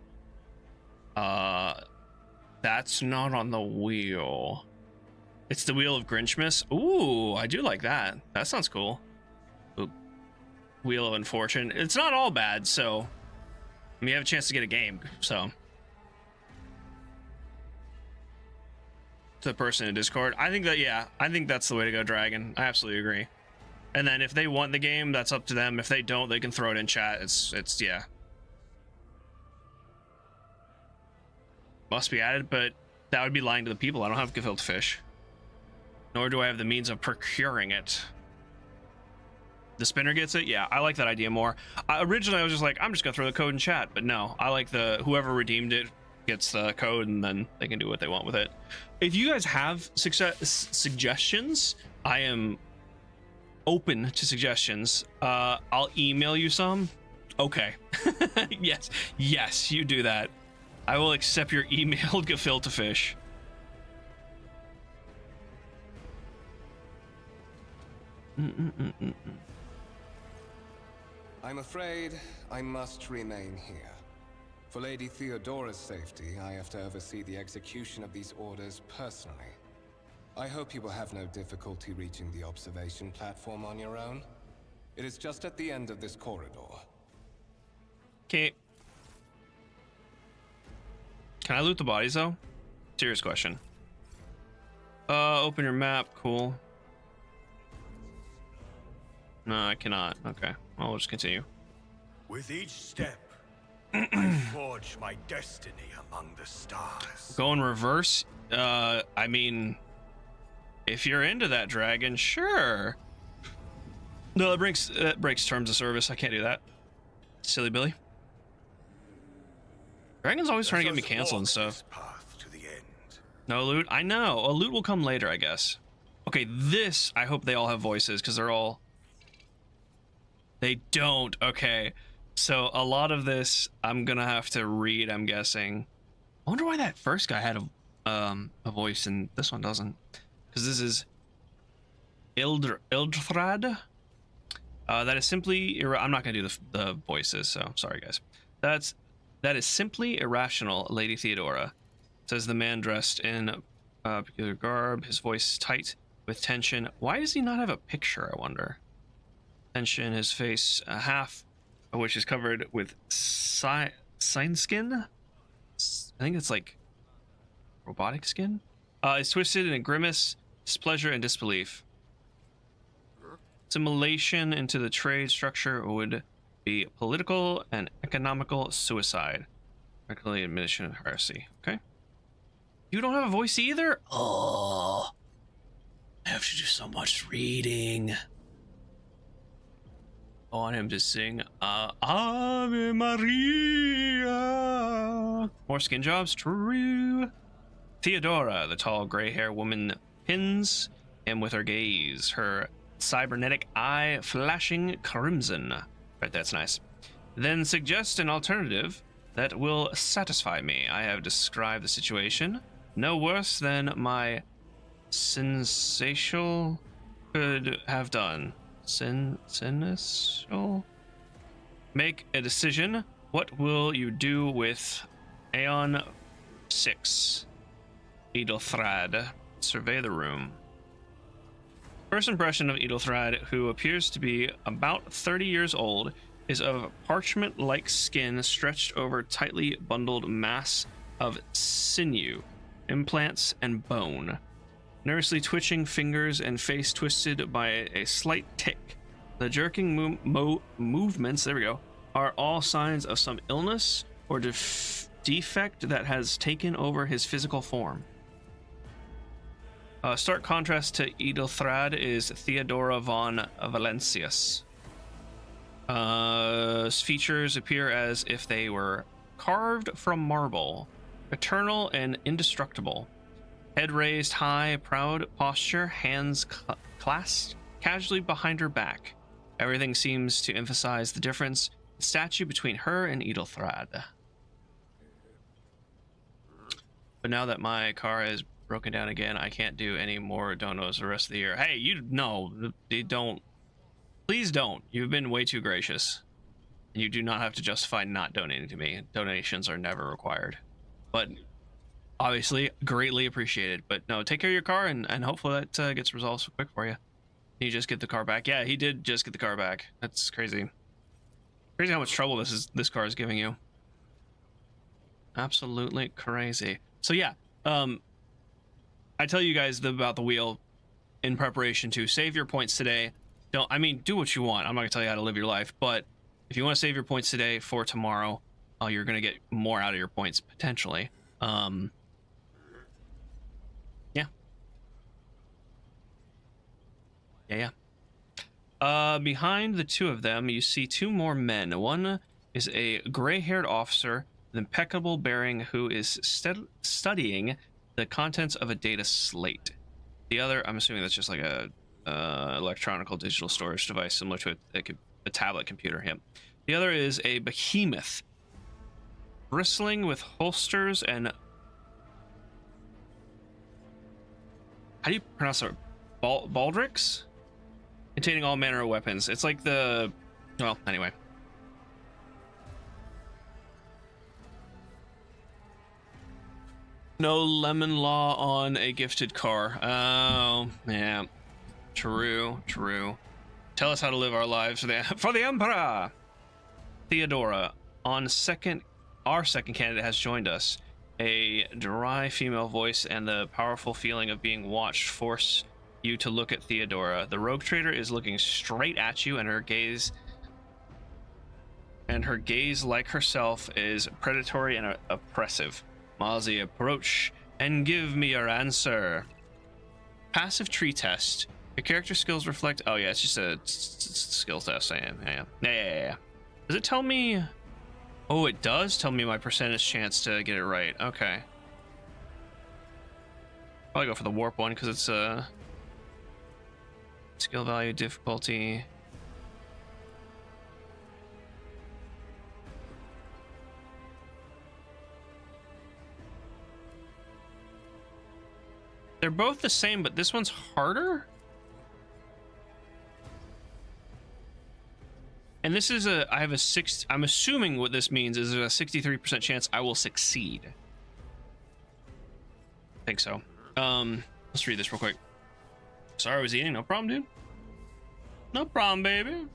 That's not on the wheel. It's the Wheel of Grinchmas. Ooh, I do like that. That sounds cool. Ooh. Wheel of Unfortune. It's not all bad, so I mean, you have a chance to get a game, so. To the person in Discord, I think that, yeah, I think that's the way to go, Dragon. I absolutely agree. And then if they want the game, that's up to them. If they don't, they can throw it in chat. It's yeah. Must be added, but that would be lying to the people. I don't have gefilte fish. Nor do I have the means of procuring it. The spinner gets it? Yeah, I like that idea more. Originally, I was just like, I'm just gonna throw the code in chat, but no, I like the whoever redeemed it gets the code, and then they can do what they want with it. If you guys have suggestions, I am open to suggestions. I'll email you some. Okay. yes, you do that. I will accept your emailed gefilte fish. I'm afraid I must remain here. For Lady Theodora's safety, I have to oversee the execution of these orders personally. I hope you will have no difficulty reaching the observation platform on your own. It is just at the end of this corridor. Okay. Can I loot the bodies, though? Serious question. Open your map. Cool. No, I cannot. Okay. Well, we'll just continue. With each step, I forge my destiny among the stars. Go in reverse? I mean, if you're into that, Dragon, sure. No, that breaks terms of service. I can't do that. Silly Billy. Dragon's always trying to get me canceled and stuff. Path to the end. No loot? I know. A loot will come later, I guess. Okay, this, I hope they all have voices, because they're all... They don't. Okay. So a lot of this, I'm going to have to read, I'm guessing. I wonder why that first guy had a voice and this one doesn't. Because this is... Ildthrad. That is simply... I'm not going to do the voices, so sorry, guys. That is simply irrational, Lady Theodora, says the man dressed in peculiar garb, his voice tight with tension. Why does he not have a picture, I wonder? Tension, his face, half of which is covered with sign skin? I think it's like robotic skin? Is twisted in a grimace, displeasure, and disbelief. Assimilation into the trade structure would be political and economical suicide. Regularly admission of heresy. Okay. You don't have a voice either? Oh, I have to do so much reading. I want him to sing Ave Maria. More skin jobs? True. Theodora, the tall gray-haired woman, pins him with her gaze, her cybernetic eye flashing crimson. Right, that's nice. Then suggest an alternative that will satisfy me. I have described the situation. No worse than my sensational could have done. Sensational? Make a decision. What will you do with Aeon 6? Edelthrad. Survey the room. First impression of Edelthrad, who appears to be about 30 years old, is of parchment-like skin stretched over tightly bundled mass of sinew, implants, and bone. Nervously twitching fingers and face twisted by a slight tick. The jerking movements, there we go, are all signs of some illness or defect that has taken over his physical form. Stark contrast to Edelthrad is Theodora von Valencius. Features appear as if they were carved from marble, eternal and indestructible. Head raised high, proud posture, hands clasped casually behind her back. Everything seems to emphasize the difference statue between her and Edelthrad. But now that my car is broken down again, I can't do any more donos the rest of the year. Hey, don't. Please don't. You've been way too gracious. You do not have to justify not donating to me. Donations are never required. But obviously, greatly appreciated. But no, take care of your car, and hopefully that gets resolved so quick for you. Can you just get the car back? Yeah, he did just get the car back. That's crazy. Crazy how much trouble this car is giving you. Absolutely crazy. So yeah, I tell you guys about the wheel in preparation to save your points today. Do what you want. I'm not gonna tell you how to live your life, but if you want to save your points today for tomorrow, you're gonna get more out of your points potentially. Yeah. Behind the two of them, you see two more men. One is a gray-haired officer with impeccable bearing who is studying the contents of a data slate. The other, I'm assuming that's just like a electronical digital storage device similar to a tablet computer. Yep. The other is a behemoth, bristling with holsters and... How do you pronounce it? Baldricks? Containing all manner of weapons. It's like the... Well, anyway. No lemon law on a gifted car. Oh, yeah. True. Tell us how to live our lives for the Emperor! Theodora, our second candidate has joined us. A dry female voice and the powerful feeling of being watched force you to look at Theodora. The rogue trader is looking straight at you, and her gaze, like herself, is predatory and oppressive. Malzi, approach and give me your answer. Passive tree test. Your character skills reflect... Oh yeah, it's just a skill test. Yeah. Does it tell me... Oh, it does tell me my percentage chance to get it right. Okay. Probably go for the warp one because it's skill value, difficulty. They're both the same, but this one's harder? And this is I'm assuming what this means is there's a 63% chance I will succeed. I think so. Let's read this real quick. Sorry I was eating, no problem, dude. No problem, baby. It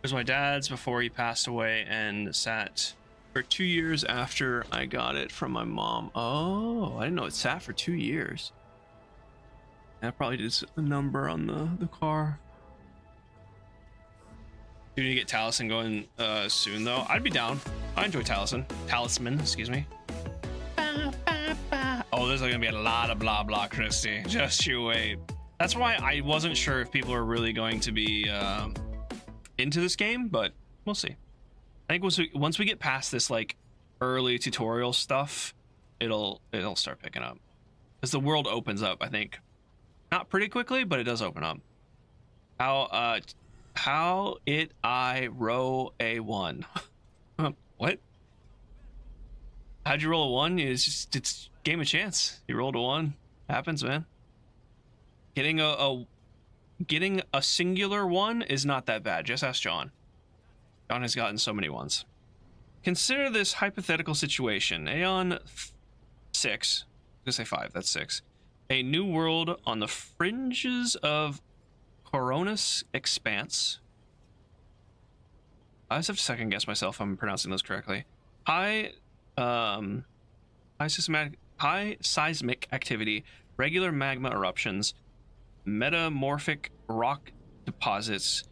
was my dad's before he passed away and sat for 2 years after I got it from my mom. Oh, I didn't know it sat for 2 years. That probably did a number on the car. Do you need to get Talisman going soon, though? I'd be down. I enjoy Talisman, excuse me. Oh, there's gonna be a lot of blah blah, Christy. Just you wait. That's why I wasn't sure if people are really going to be into this game, but we'll see. I think once we get past this like early tutorial stuff, it'll start picking up. Because the world opens up, I think. Not pretty quickly, but it does open up. How I roll a 1? What? How'd you roll a 1? It's game of chance. You rolled a 1. Happens, man. Getting a singular 1 is not that bad. Just ask John. John has gotten so many 1s. Consider this hypothetical situation. Aeon 6. I'm gonna say 5. That's 6. A new world on the fringes of Coronis Expanse. I just have to second guess myself if I'm pronouncing those correctly. High seismic activity, regular magma eruptions, metamorphic rock deposits,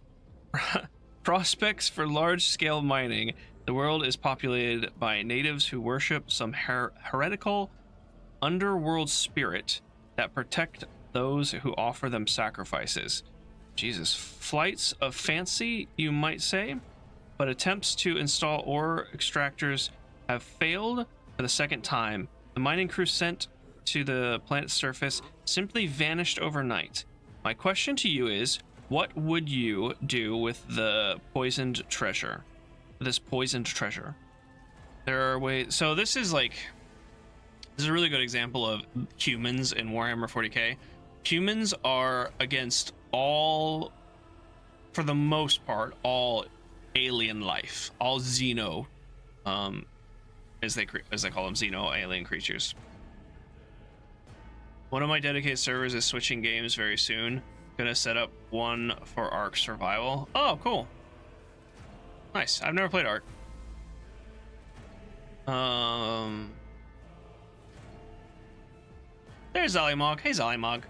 prospects for large-scale mining. The world is populated by natives who worship some heretical underworld spirit that protect those who offer them sacrifices. Jesus. Flights of fancy, you might say, but attempts to install ore extractors have failed for the second time. The mining crew sent to the planet's surface simply vanished overnight. My question to you is, what would you do with the poisoned treasure? this poisoned treasure. There are ways. So this is a really good example of humans in Warhammer 40k. Humans are against all, for the most part, all alien life, all xeno, as they call them, xeno alien creatures. One of my dedicated servers is switching games very soon. Gonna set up one for Ark Survival. Oh, cool. Nice. I've never played Ark. There's Zolymog. Hey, Zolymog.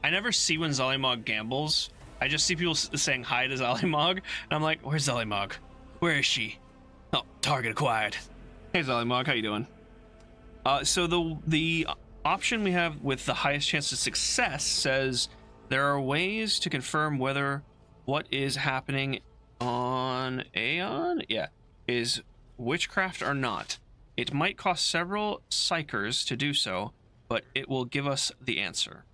I never see when Zolymog gambles. I just see people saying hi to Zolymog, and I'm like, where's Zolymog? Where is she? Oh, target acquired. Hey, Zolymog, how you doing? So the option we have with the highest chance of success says there are ways to confirm whether what is happening on Aeon, is witchcraft or not. It might cost several psychers to do so, but it will give us the answer.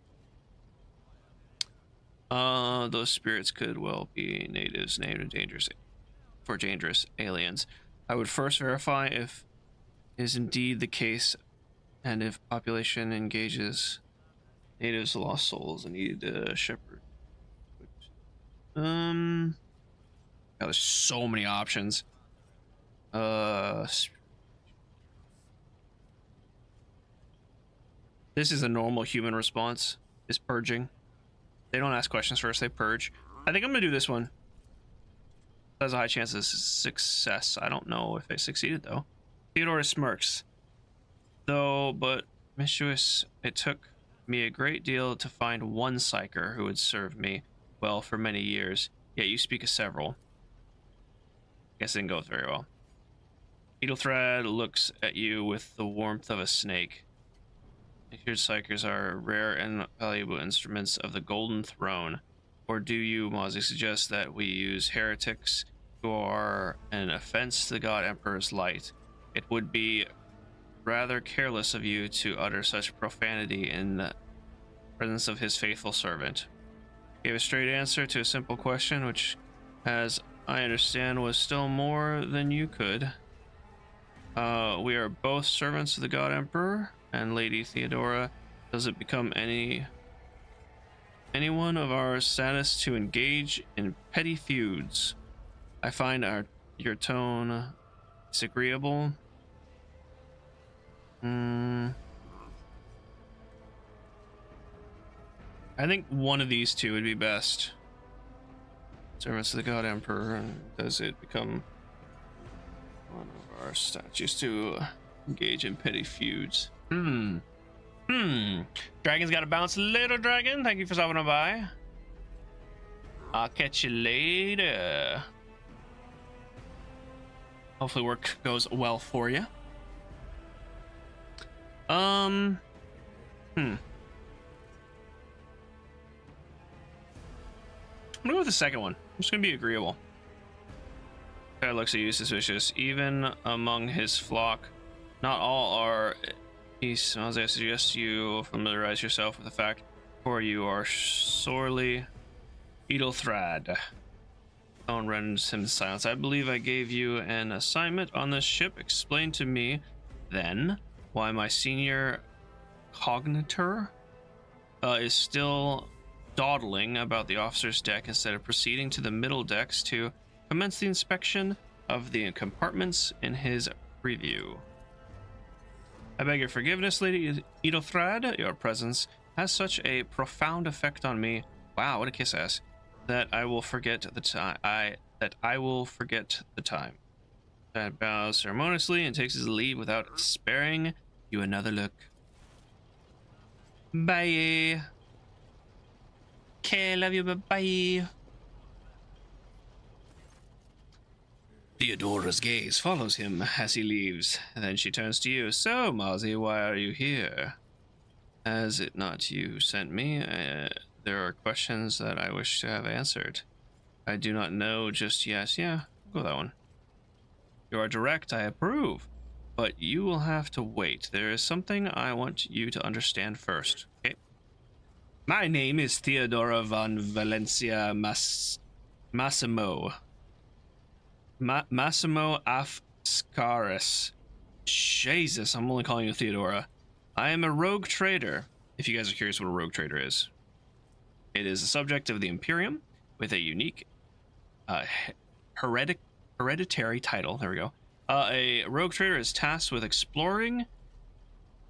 Those spirits could well be natives named dangerous aliens. I would first verify if is indeed the case, and if population engages natives, lost souls, and need a shepherd. God, there's so many options. This is a normal human response, is purging. They don't ask questions first, they purge. I think I'm gonna do this one. There's a high chance of success. I don't know if I succeeded though. Theodora smirks. Though, but mischievous, it took me a great deal to find one psyker who would serve me well for many years. Yet you speak of several. Guess it didn't go very well. Needlethread looks at you with the warmth of a snake. Secured psychers are rare and valuable instruments of the Golden Throne. Or do you, Mozzie, suggest that we use heretics who are an offense to the God Emperor's light? It would be rather careless of you to utter such profanity in the presence of his faithful servant. Gave a straight answer to a simple question, which, as I understand, was still more than you could. We are both servants of the God Emperor, and Lady Theodora, does it become anyone of our status to engage in petty feuds? I find your tone disagreeable. I think one of these two would be best. Servants of the God Emperor, and does it become one of our statutes to engage in petty feuds? Dragon's got to bounce. Little dragon, thank you for stopping by. I'll catch you later. Hopefully work goes well for you. I'm gonna go with the second one. I'm just gonna be agreeable. That looks at you suspicious. Even among his flock, not all are. I suggest you familiarize yourself with the fact, for you are sorely Edelthrad. Owen rends him silence. I believe I gave you an assignment on this ship. Explain to me, then, why my senior cognitor is still dawdling about the officer's deck instead of proceeding to the middle decks to commence the inspection of the compartments in his review. I beg your forgiveness, Lady Edelthrad. Your presence has such a profound effect on me. Wow, what a kiss ass. That I will forget the time. I will forget the time. Dad bows ceremoniously and takes his leave without sparing you another look. Bye. Okay, love you. Bye. Theodora's gaze follows him as he leaves. Then she turns to you. So, Mozzie, why are you here? Has it not you sent me? There are questions that I wish to have answered. I do not know just yet. Yeah, go that one. You are direct, I approve. But you will have to wait. There is something I want you to understand first. Okay. My name is Theodora von Valencia Massimo. Massimo Afscaris. Jesus, I'm only calling you Theodora. I am a rogue trader. If you guys are curious what a rogue trader is, it is a subject of the Imperium with a unique hereditary title. There we go. A rogue trader is tasked with exploring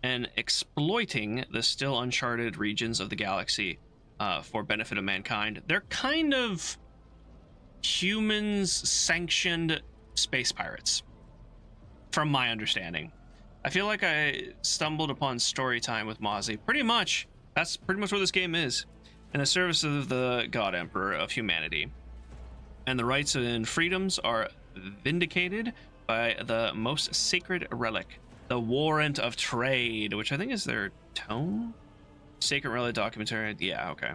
and exploiting the still uncharted regions of the galaxy for benefit of mankind. They're kind of humans-sanctioned space pirates, from my understanding. I feel like I stumbled upon story time with Mozzie. Pretty much. That's pretty much what this game is. In the service of the God Emperor of humanity. And the rights and freedoms are vindicated by the most sacred relic, the Warrant of Trade, which I think is their tome? Sacred relic documentary. Yeah, okay.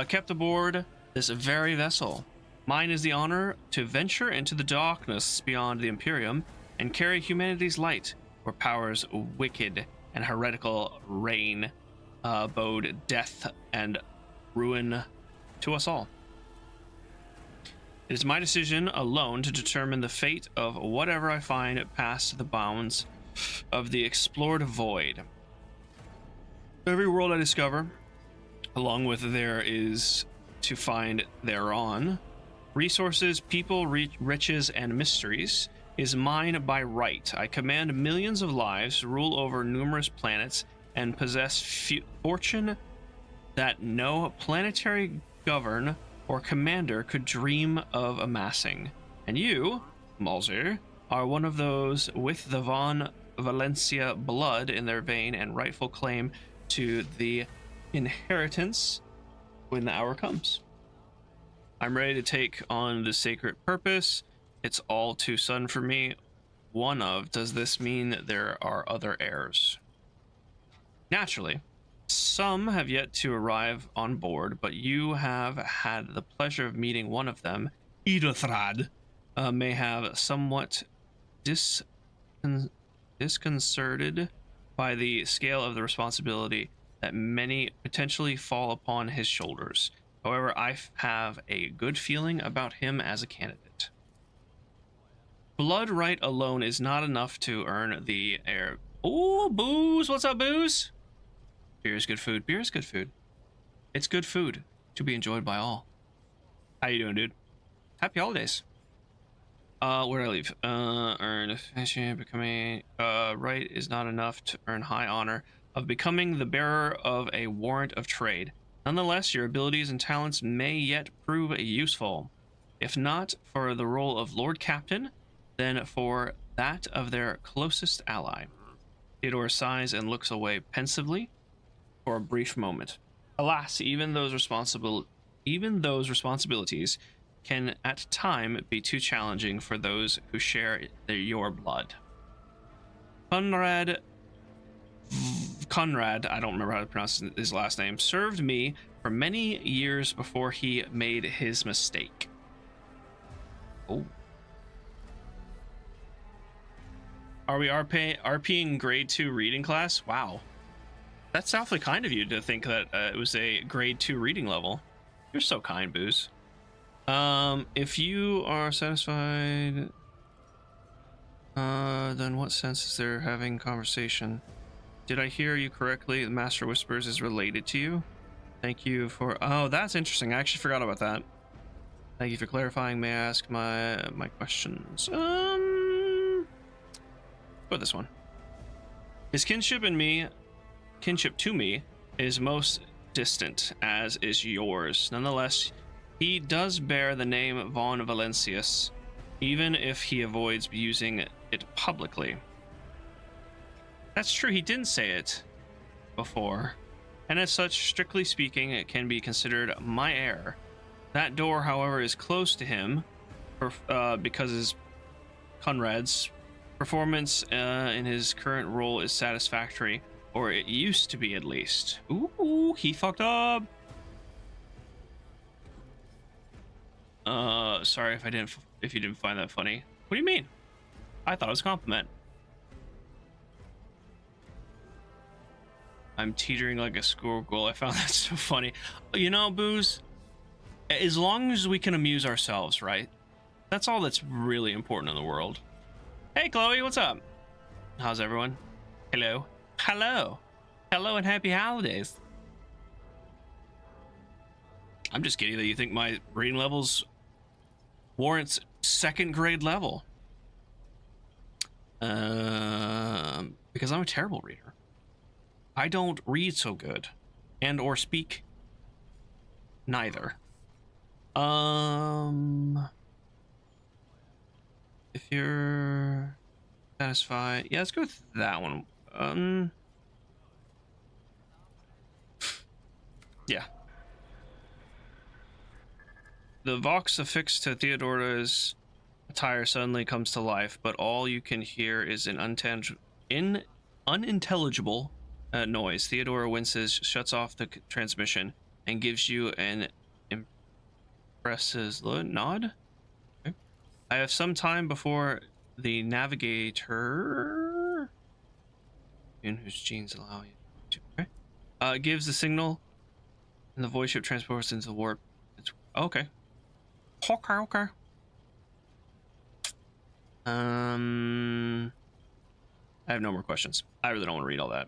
Kept aboard this very vessel. Mine is the honor to venture into the darkness beyond the Imperium and carry humanity's light where powers wicked and heretical reign, bode death and ruin to us all. It is my decision alone to determine the fate of whatever I find past the bounds of the explored void. Every world I discover, along with there is to find thereon, resources, people, riches, and mysteries, is mine by right. I command millions of lives, rule over numerous planets, and possess fortune that no planetary govern or commander could dream of amassing. And you, Malzer, are one of those with the Von Valencia blood in their vein and rightful claim to the inheritance when the hour comes. I'm ready to take on the sacred purpose. It's all too sudden for me. One of, does this mean that there are other heirs? Naturally. Some have yet to arrive on board, but you have had the pleasure of meeting one of them. Edothrad may have somewhat disconcerted by the scale of the responsibility that many potentially fall upon his shoulders. However, I have a good feeling about him as a candidate. Blood right alone is not enough to earn the heir. Ooh, Booze! What's up, Booze? Beer is good food. Beer is good food. It's good food to be enjoyed by all. How you doing, dude? Happy holidays. Where do I leave? Earn efficient becoming right is not enough to earn high honor of becoming the bearer of a warrant of trade. Nonetheless, your abilities and talents may yet prove useful. If not for the role of Lord Captain, then for that of their closest ally. Theodore sighs and looks away pensively for a brief moment. Alas, even those responsibilities can at time be too challenging for those who share your blood. Conrad, I don't remember how to pronounce his last name, served me for many years before he made his mistake. Oh. Are we RPing grade 2 reading class? Wow. That's awfully kind of you to think that it was a grade 2 reading level. You're so kind, Booze. If you are satisfied, then what sense is there having conversation? Did I hear you correctly? The Master Whispers is related to you? Thank you for... Oh, that's interesting. I actually forgot about that. Thank you for clarifying. May I ask my questions? Go with this one. His kinship to me is most distant, as is yours. Nonetheless, he does bear the name Von Valencius, even if he avoids using it publicly. That's true, he didn't say it before, and as such, strictly speaking, it can be considered my heir. That door, however, is closed to him because his Conrad's performance in his current role is satisfactory, or it used to be at least. Ooh, he fucked up. Sorry if you didn't find that funny. What do you mean? I thought it was a compliment. I'm teetering like a squirrel. I found that so funny. You know, Booze, as long as we can amuse ourselves, right? That's all that's really important in the world. Hey, Chloe, what's up? How's everyone? Hello. Hello. Hello and happy holidays. I'm just kidding that you think my reading levels warrants 2nd grade level. Because I'm a terrible reader. I don't read so good and or speak neither. If you're satisfied, yeah, let's go with that one. Yeah. The vox affixed to Theodora's attire suddenly comes to life, but all you can hear is an unintelligible noise. Theodora winces, shuts off the transmission, and gives you an impressive nod. Okay. I have some time before the navigator, in whose genes allow you to. Okay. Gives the signal, and the voice ship transports into the warp. It's okay. Okay. I have no more questions. I really don't want to read all that.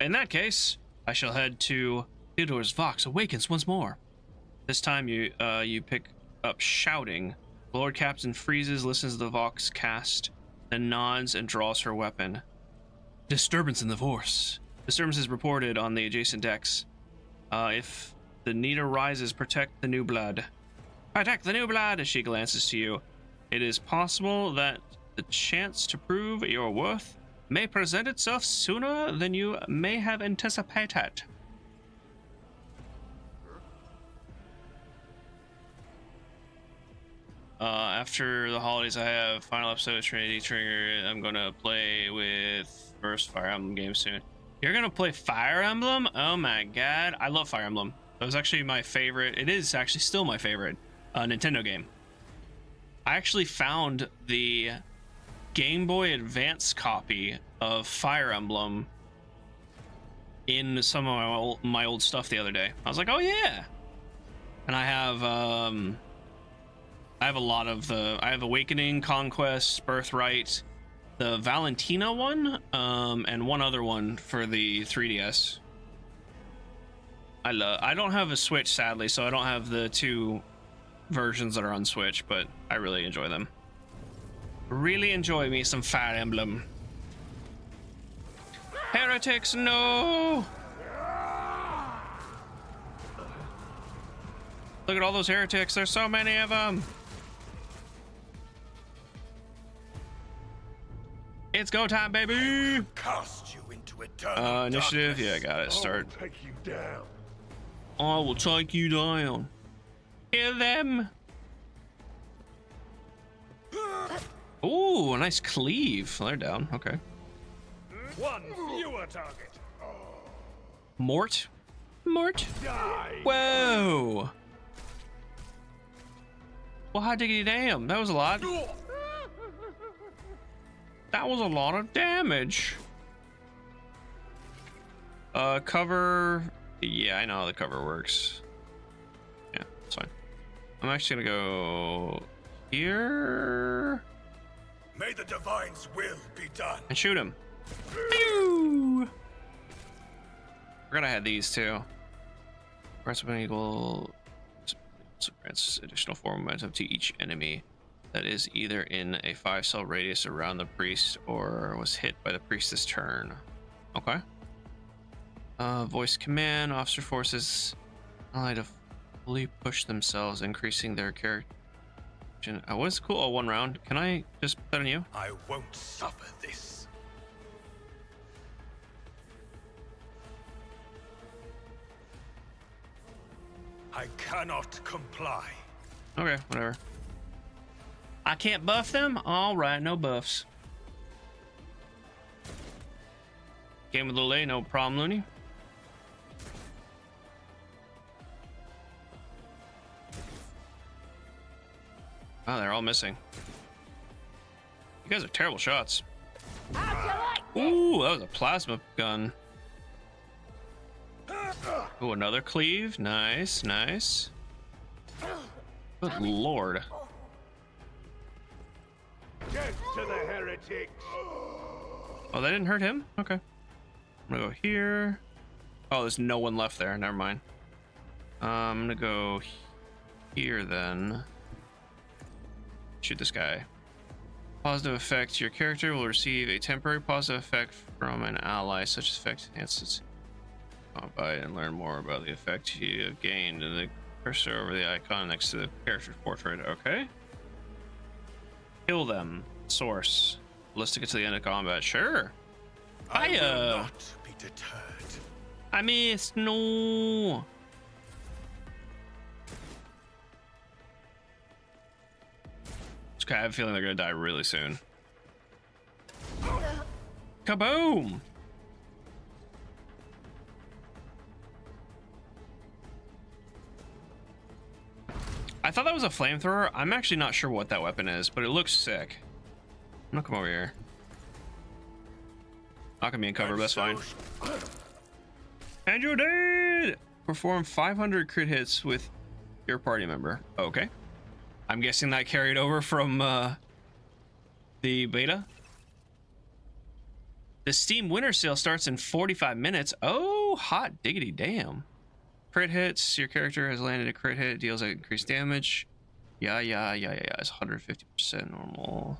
In that case, I shall head to Theodora's Vox awakens once more. This time you pick up shouting. Lord Captain freezes, listens to the Vox cast, then nods and draws her weapon. Disturbance in the Force. Disturbance is reported on the adjacent decks. If the need arises, protect the new blood. Protect the new blood as she glances to you. It is possible that the chance to prove your worth may present itself sooner than you may have anticipated. After the holidays, I have final episode of Trinity Trigger. I'm gonna play with first Fire Emblem game soon. You're gonna play Fire Emblem? Oh my god, I love Fire Emblem. That was actually my favorite. It is actually still my favorite Nintendo game. I actually found the Game Boy Advance copy of Fire Emblem in some of my old stuff the other day. I was like, oh yeah. And I have a lot of I have Awakening, Conquest, Birthright, the Valentina one, and one other one for the 3DS. I don't have a Switch, sadly, so I don't have the 2 versions that are on Switch, but I really enjoy them. Really enjoy me some Fire Emblem. Heretics, no! Look at all those heretics, there's so many of them! It's go time, baby! Cast you into eternal initiative? darkness. Yeah, got it. Start. Take you down. I will take you down. Kill them! Ooh, a nice cleave. They're down, okay. One fewer target. Mort? Mort? Die. Whoa! Well, hot diggity damn, that was a lot. That was a lot of damage. Cover. Yeah, I know how the cover works. Yeah, that's fine. I'm actually gonna go here. May the divine's will be done. And shoot him. Pew! Forgot I had these too. Press when equal grants additional 4 momentum to each enemy that is either in a 5-cell radius around the priest or was hit by the priest this turn. Okay. Voice command. Officer forces ally to fully push themselves, increasing their character. What's cool? Oh, 1 round. Can I just put on you? I won't suffer this. I cannot comply. Okay, whatever. I can't buff them? Alright, no buffs. Game with a delay, no problem, Looney. Oh, they're all missing. You guys are terrible shots. Ooh, that was a plasma gun. Ooh, another cleave. Nice, nice. Good lord. Death to the heretics! Oh, that didn't hurt him? Okay. I'm gonna go here. Oh, there's no one left there. Never mind. I'm gonna go here then. Shoot this guy. Positive effect. Your character will receive a temporary positive effect from an ally. Such effect enhances combat and learn more about the effect you have gained in the cursor over the icon next to the character's portrait. Okay. Kill them. Source. Ballistic until the end of combat. Sure. I will not be deterred. I missed. No. Okay, I have a feeling they're gonna die really soon. Kaboom! I thought that was a flamethrower. I'm actually not sure what that weapon is, but it looks sick. I'm gonna come over here. Not gonna be in cover, but that's fine. And you did! Perform 500 crit hits with your party member. Okay. I'm guessing that carried over from the beta. The Steam Winter Sale starts in 45 minutes. Oh, hot diggity damn. Crit hits. Your character has landed a crit hit. Deals increased damage. Yeah. It's 150% normal.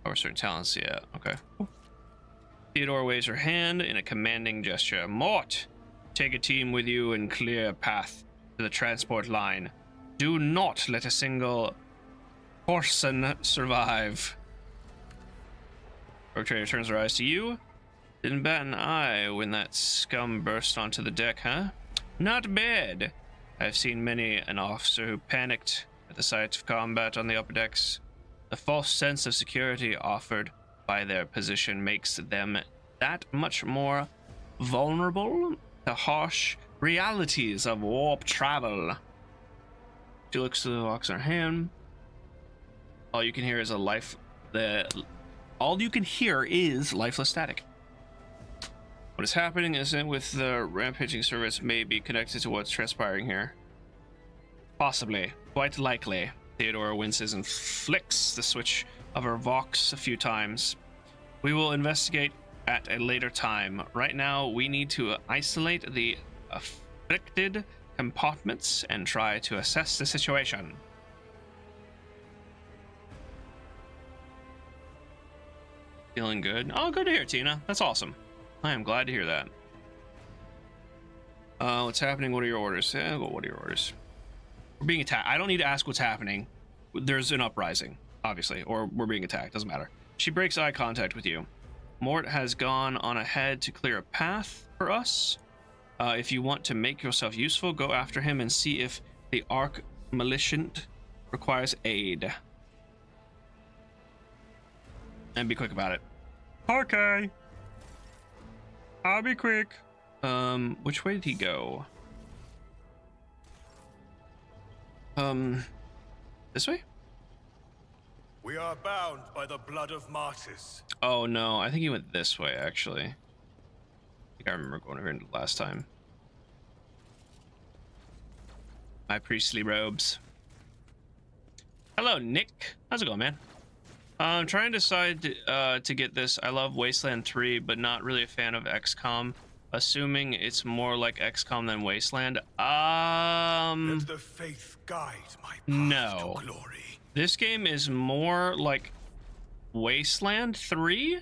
Or certain talents. Yeah, okay. Theodore waves her hand in a commanding gesture. Mort, take a team with you and clear a path to the transport line. Do not let a single person survive. Rogue Trader turns her eyes to you. Didn't bat an eye when that scum burst onto the deck, huh? Not bad. I've seen many an officer who panicked at the sight of combat on the upper decks. The false sense of security offered by their position makes them that much more vulnerable to harsh realities of warp travel. She looks to the box in her hand. All you can hear is lifeless static. What is happening isn't with the rampaging service may be connected to what's transpiring here. Possibly, quite likely. Theodora winces and flicks the switch of her Vox a few times. We will investigate at a later time. Right now, we need to isolate the afflicted compartments and try to assess the situation. Feeling good? Oh, good to hear, Tina. That's awesome. I am glad to hear that. What's happening? What are your orders? What are your orders? We're being attacked. I don't need to ask what's happening. There's an uprising, obviously, or we're being attacked. Doesn't matter. She breaks eye contact with you. Mort has gone on ahead to clear a path for us. If you want to make yourself useful, go after him and see if the Arc Militant requires aid. And be quick about it. Okay. I'll be quick. Which way did he go? This way? We are bound by the blood of martyrs. Oh no, I think he went this way actually. I think I remember going over here last time. My priestly robes. Hello, Nick. How's it going, man? I'm trying to decide to get this. I love Wasteland 3, but not really a fan of XCOM. Assuming it's more like XCOM than Wasteland. Let the faith guide my path no. to glory. This game is more like Wasteland 3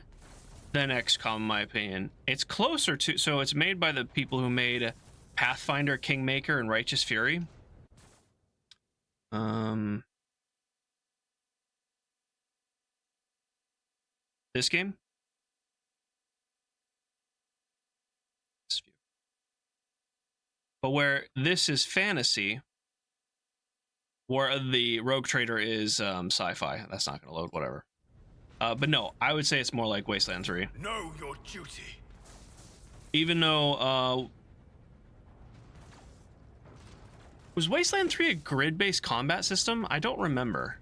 than XCOM, in my opinion. It's closer to, so it's made by the people who made Pathfinder, Kingmaker, and Righteous Fury. This game. But where this is fantasy, where the Rogue Trader is sci-fi. That's not going to load, whatever. But no, I would say it's more like Wasteland 3. Know your duty. Even though, was Wasteland 3 a grid-based combat system? I don't remember.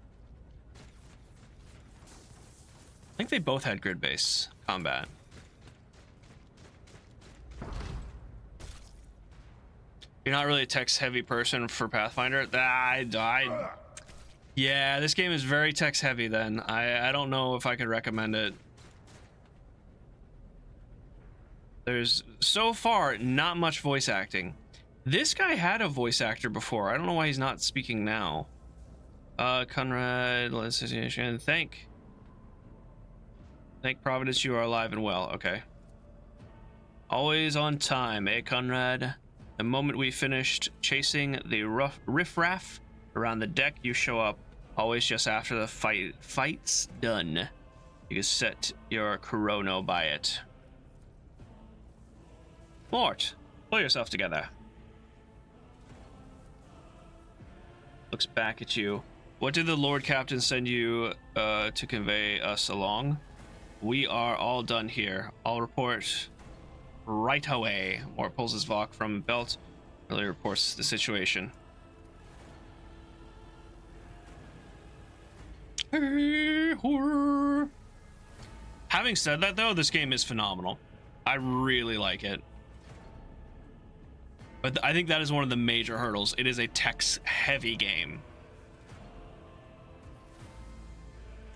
I think they both had grid-based combat. You're not really a text-heavy person for Pathfinder. Yeah, this game is very text heavy then. I don't know if I could recommend it. There's so far not much voice acting. This guy had a voice actor before. I don't know why he's not speaking now. Conrad, Association, thank Providence you are alive and well. Okay. Always on time, eh, Conrad? The moment we finished chasing the riffraff around the deck, you show up. Always just after the fight's done. You can set your chrono by it. Mort, pull yourself together. Looks back at you. What did the Lord Captain send you to convey us along? We are all done here. I'll report right away. Mort pulls his Vok from belt. Really reports the situation. Hey, horror. Having said that, though, this game is phenomenal. I really like it. But I think that is one of the major hurdles. It is a text-heavy game.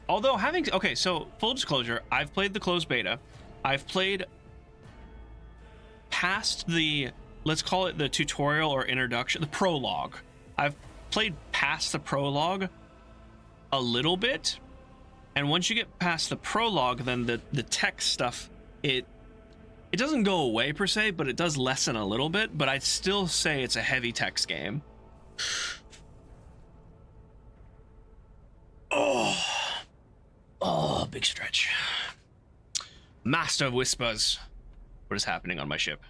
Although okay, so full disclosure, I've played the closed beta. I've played past the, let's call it the tutorial or introduction, the prologue. I've played past the prologue a little bit. And once you get past the prologue, then the text stuff, it doesn't go away per se, but it does lessen a little bit. But I'd still say it's a heavy text game. Oh, big stretch. Master of Whispers. What is happening on my ship?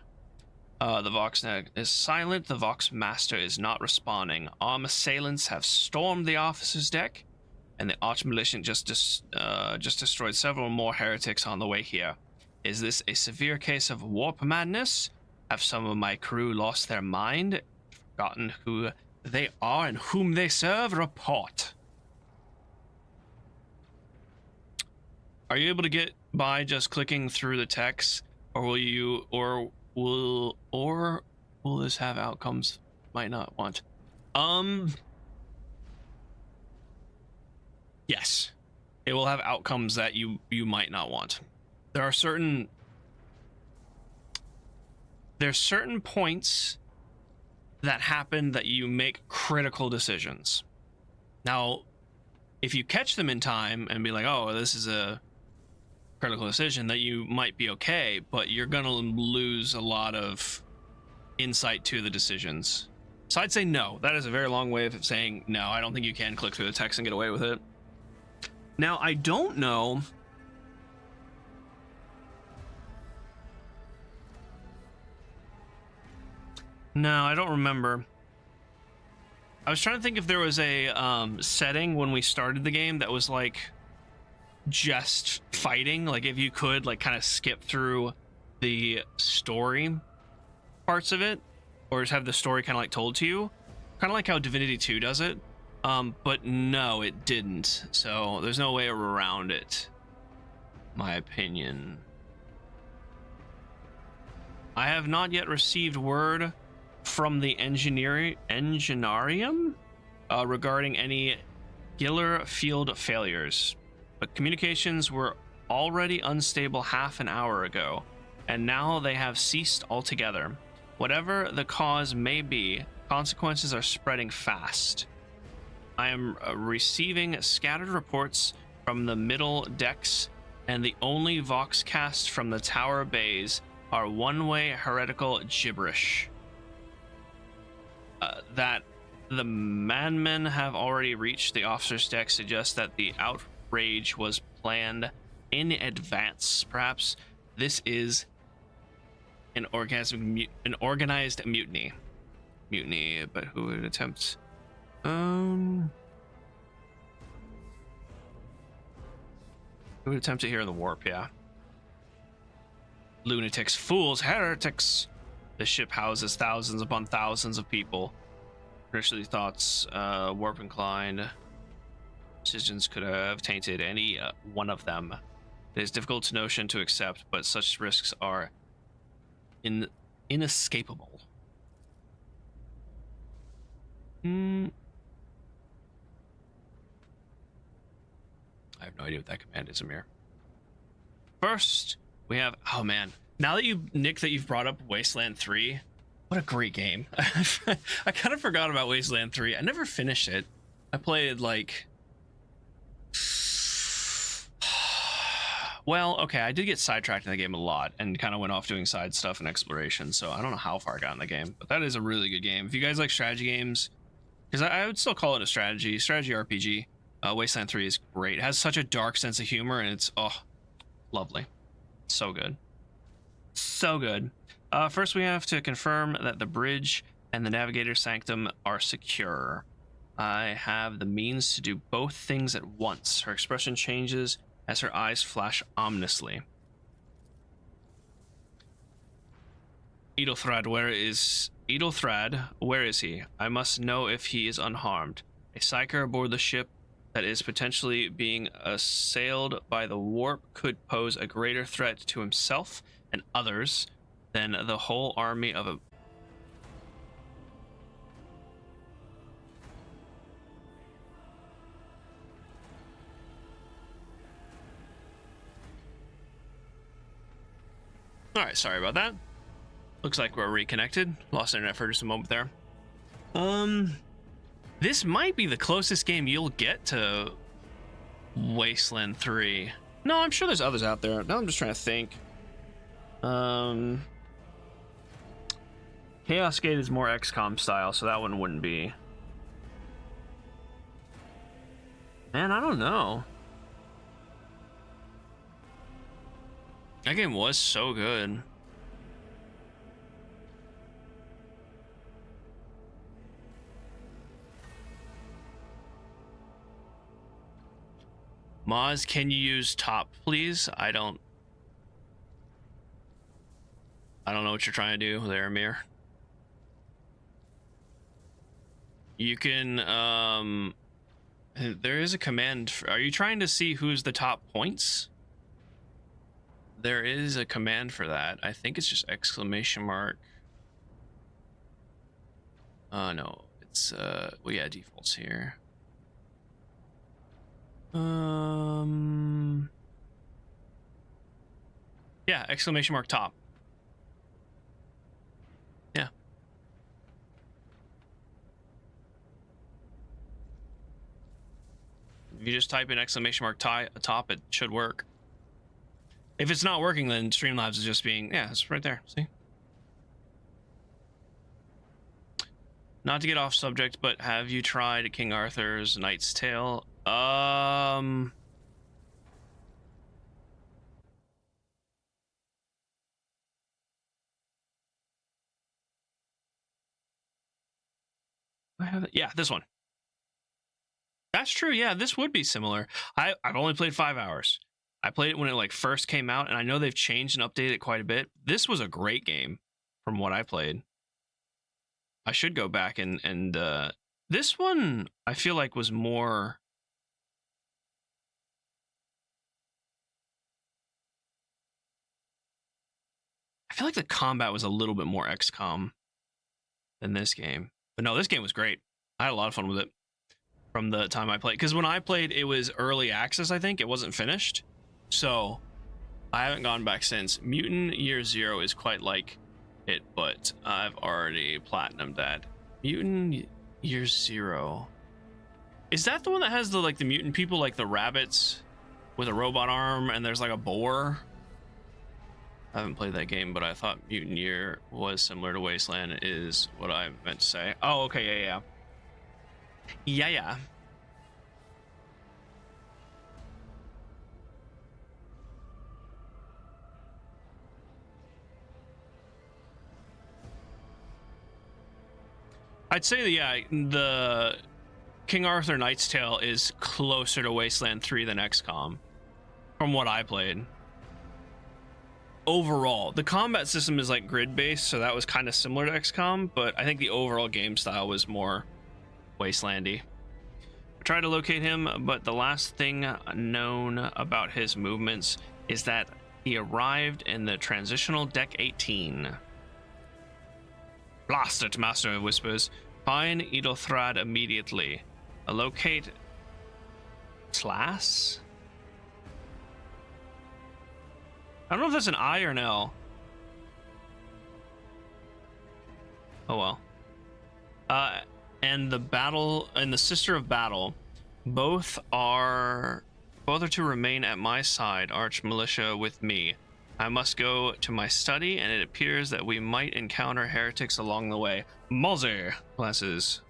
The Vox is silent. The Vox Master is not responding. Armed assailants have stormed the officer's deck, and the Arch-Militant just destroyed several more heretics on the way here. Is this a severe case of warp madness? Have some of my crew lost their mind? Forgotten who they are and whom they serve? Report. Are you able to get by just clicking through the text, or will this have outcomes might not want? Yes, it will have outcomes that you might not want. There's certain points that happen that you make critical decisions. Now, if you catch them in time and be like, oh, this is a critical decision, that you might be okay, but you're gonna lose a lot of insight to the decisions. So I'd say no. That is a very long way of saying no. I don't think you can click through the text and get away with it. Now, I don't know. No, I don't remember. I was trying to think if there was a setting when we started the game that was like just fighting, like if you could like kind of skip through the story parts of it, or just have the story kind of like told to you, kind of like how Divinity 2 does it. But no, it didn't, so there's no way around it, my opinion. I have not yet received word from the engineerium regarding any Giller field failures, but communications were already unstable half an hour ago, and now they have ceased altogether. Whatever the cause may be, consequences are spreading fast. I am receiving scattered reports from the middle decks, and the only voxcast from the tower bays are one-way heretical gibberish. That the madmen have already reached the officer's deck suggests that the outrage was planned in advance. Perhaps this is an organized mutiny. But who would attempt? Who would attempt to hear the warp? Yeah. Lunatics, fools, heretics. The ship houses thousands upon thousands of people. Initially thoughts, warp inclined. Decisions could have tainted any one of them. It is difficult notion to accept, but such risks are inescapable. I have no idea what that command is, Amir. First, we have, oh man, now that Nick, that you've brought up Wasteland 3, what a great game. I kind of forgot about Wasteland 3. I never finished it. I played like, well, okay, I did get sidetracked in the game a lot and kind of went off doing side stuff and exploration, so I don't know how far I got in the game, but that is a really good game. If you guys like strategy games, because I would still call it a strategy RPG, Wasteland 3 is great. It has such a dark sense of humor, and it's, oh, lovely. So good. So good. First, we have to confirm that the bridge and the navigator sanctum are secure. I have the means to do both things at once. Her expression changes as her eyes flash ominously. Edelthrad, where is he? I must know if he is unharmed. A psyker aboard the ship that is potentially being assailed by the warp could pose a greater threat to himself and others than the whole army of a... Alright, sorry about that. Looks like we're reconnected. Lost internet for just a moment there. This might be the closest game you'll get to Wasteland 3. No, I'm sure there's others out there. Now I'm just trying to think. Chaos Gate is more XCOM style, so that one wouldn't be. Man, I don't know. That game was so good. Moz, can you use top, please? I don't know what you're trying to do there, Amir. You can, there is a command. Are you trying to see who's the top points? There is a command for that. I think it's just exclamation mark. No, it's, well, yeah, defaults here. Yeah, exclamation mark top. Yeah. If you just type in exclamation mark top, it should work. If it's not working, then Streamlabs is just being, yeah, it's right there. See? Not to get off subject, but have you tried King Arthur's Knight's Tale? I have it. Yeah, this one. That's true. Yeah, this would be similar. I've only played 5 hours. I played it when it like first came out, and I know they've changed and updated it quite a bit. This was a great game from what I played. I should go back and this one I feel like was more. I feel like the combat was a little bit more XCOM than this game. But no, this game was great. I had a lot of fun with it from the time I played. Because when I played, it was early access, I think. It wasn't finished. So I haven't gone back since. Mutant Year Zero is quite like it, but I've already platinumed that. Mutant Year Zero. Is that the one that has the like the mutant people, like the rabbits with a robot arm, and there's like a boar? I haven't played that game, but I thought Mutant Year was similar to Wasteland, is what I meant to say. Oh, okay, yeah. I'd say that, yeah, the King Arthur Knight's Tale is closer to Wasteland 3 than XCOM, from what I played. Overall, the combat system is like grid-based, so that was kind of similar to XCOM, but I think the overall game style was more Wastelandy. I tried to locate him, but the last thing known about his movements is that he arrived in the transitional deck 18. Blast it, Master whispers. Find Edelthrad immediately. Locate class? I don't know if that's an I or an L. Oh well. And the battle and the Sister of Battle, both are to remain at my side, Arch Militia with me. I must go to my study, and it appears that we might encounter heretics along the way. Mozzie glances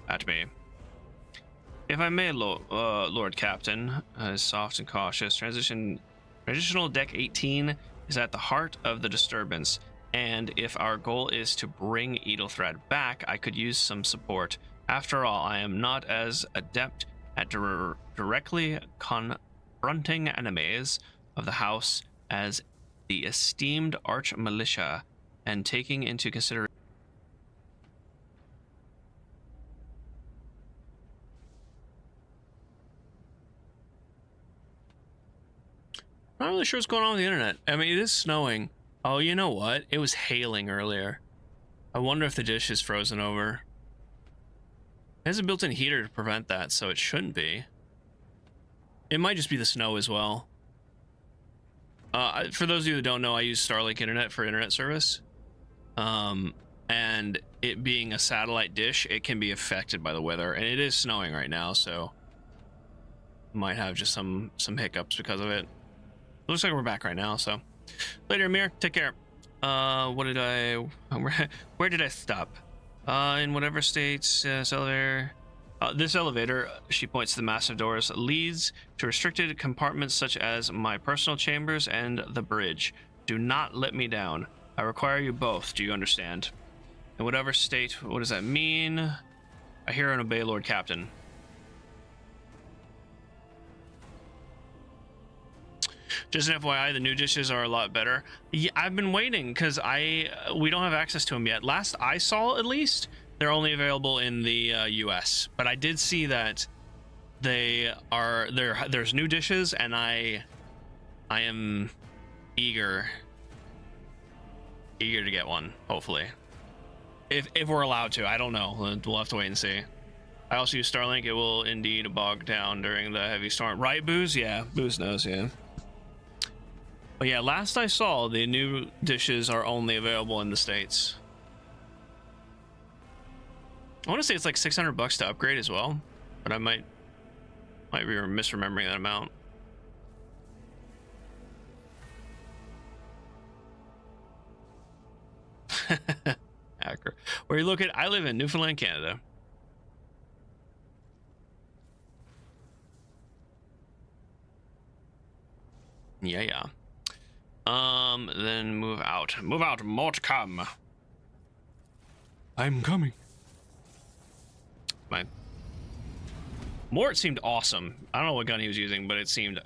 at me. If I may, Lord Captain, soft and cautious, transitional deck 18 is at the heart of the disturbance, and if our goal is to bring Edelthrad back, I could use some support. After all, I am not as adept at directly confronting enemies of the house as the esteemed Arch Militia, and taking into consideration not really sure what's going on with the internet. I mean, it is snowing. Oh, you know what? It was hailing earlier. I wonder if the dish is frozen over. It has a built-in heater to prevent that, so it shouldn't be. It might just be the snow as well. For those of you that don't know, I use Starlink internet for internet service. And it being a satellite dish, it can be affected by the weather, and it is snowing right now, so might have just some hiccups because of it. Looks like we're back right now, so later, Amir, take care. Where did I stop? In whatever states, this elevator, she points to the massive doors, leads to restricted compartments such as my personal chambers and the bridge. Do not let me down. I require you both. Do you understand? In whatever state, what does that mean? I hear and obey, Lord Captain. Just an FYI, the new dishes are a lot better. Yeah, I've been waiting because we don't have access to them yet. Last I saw, at least, they're only available in the US. But I did see that there's new dishes, and I am eager to get one. Hopefully, if we're allowed to. I don't know. We'll have to wait and see. I also use Starlink. It will indeed bog down during the heavy storm. Right, Booze? Yeah, Booze knows. Yeah. But yeah, last I saw, the new dishes are only available in the States. I want to say it's like $600 to upgrade as well, but I might be misremembering that amount. Hacker. Where you located? I live in Newfoundland, Canada. Yeah. Then move out. Move out, more to come. I'm coming. Mort seemed awesome. I don't know what gun he was using, but it seemed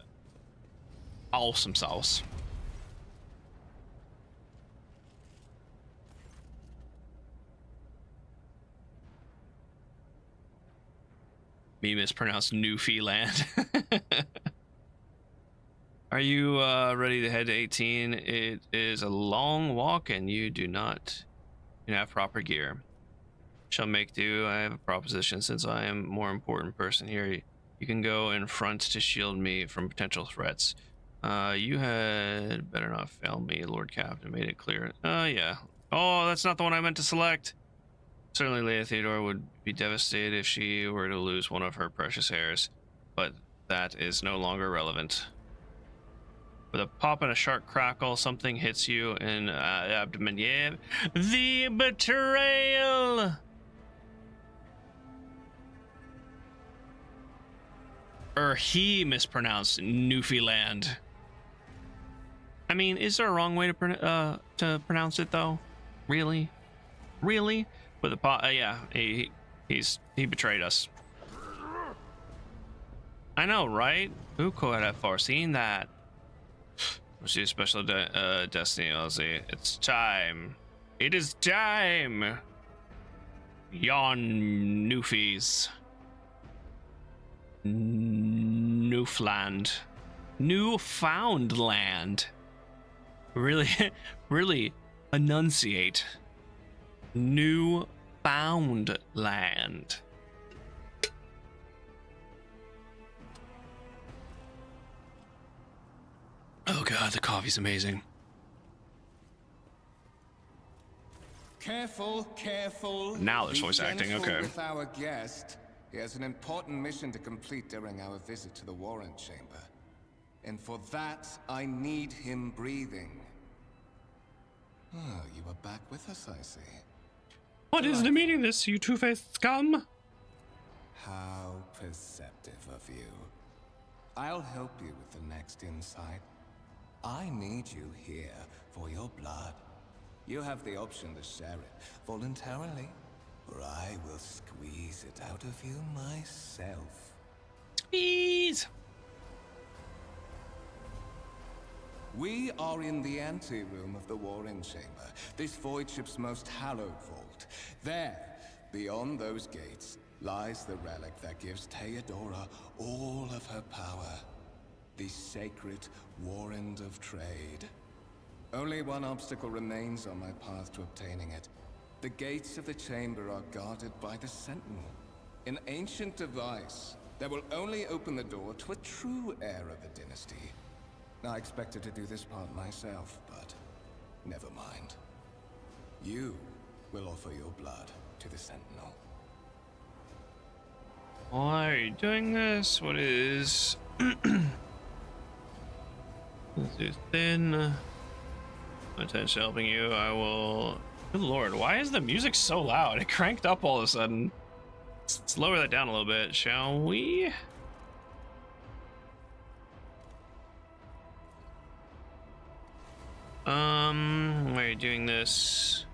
awesome sauce. Me mispronounced Newfoundland. Are you ready to head to 18? It is a long walk, and you do not have proper gear. Shall make do. I have a proposition. Since I am a more important person here, you can go in front to shield me from potential threats. You had better not fail me, Lord Captain. Made it clear. Yeah. Oh, that's not the one I meant to select. Certainly Lady Theodore would be devastated if she were to lose one of her precious heirs, but that is no longer relevant. With a pop and a sharp crackle, something hits you in the abdomen. Yeah, the betrayal. He mispronounced Newfoundland. I mean, is there a wrong way to pronounce it though? Really? With a pop, yeah, he betrayed us. I know, right? Who could have foreseen that? See a special destiny, Ozzy. It's time. It is time. Yon Newfies. Newfoundland. Really enunciate. Newfoundland. Oh god, the coffee's amazing. Careful, careful. Now there's Be voice acting, gentle okay. with our guest. He has an important mission to complete during our visit to the Warren Chamber. And for that, I need him breathing. Oh, you are back with us, I see. What is the meaning of this, you two-faced scum? How perceptive of you. I'll help you with the next insight. I need you here for your blood. You have the option to share it voluntarily, or I will squeeze it out of you myself. Please. We are in the anteroom of the Warren Chamber, this void ship's most hallowed vault. There, beyond those gates, lies the relic that gives Theodora all of her power. The sacred Warrant of Trade. Only one obstacle remains on my path to obtaining it. The gates of the chamber are guarded by the Sentinel. An ancient device that will only open the door to a true heir of the dynasty. I expected to do this part myself, but never mind. You will offer your blood to the Sentinel. Why are you doing this? What is... Let's do thin. Attention helping you. I will... Good lord, why is the music so loud? It cranked up all of a sudden. Let's lower that down a little bit, shall we? Why are you doing this?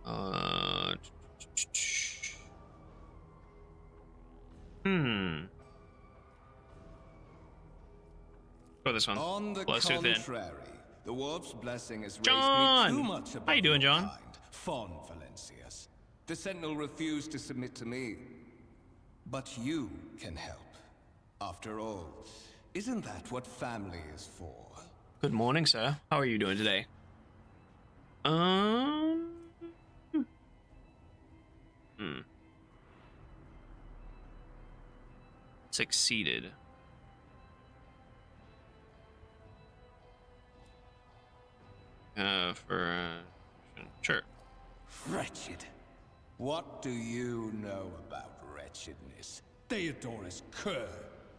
Go this one. On the Let's do thin. contrary, the warp's blessing has raised John! me too much above How you doing, your John? kind, Fon Valencius. The Sentinel refused to submit to me. But you can help. After all, isn't that what family is for? Good morning, sir. How are you doing today? Succeeded. Sure. Wretched. What do you know about wretchedness? Theodora's cur.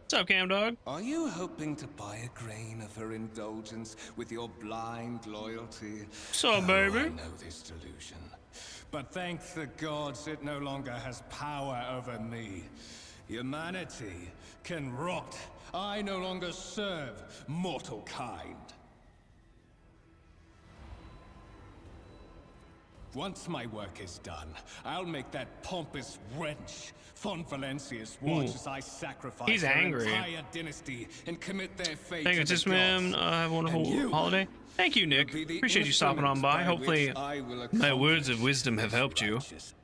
What's up, Cam Dog? Are you hoping to buy a grain of her indulgence with your blind loyalty? So, baby. I know this delusion. But thank the gods it no longer has power over me. Humanity can rot. I no longer serve mortal kind. Once my work is done, I'll make that pompous wench, Fon Valencius, watch as I sacrifice He's her angry. entire dynasty and commit their fate Thank you, to the this man. gods. Have a wonderful And you holiday. Thank you, Nick. will be the Appreciate you stopping on by. instrument Hopefully, which I will my words of accomplish wisdom have this helped you. righteous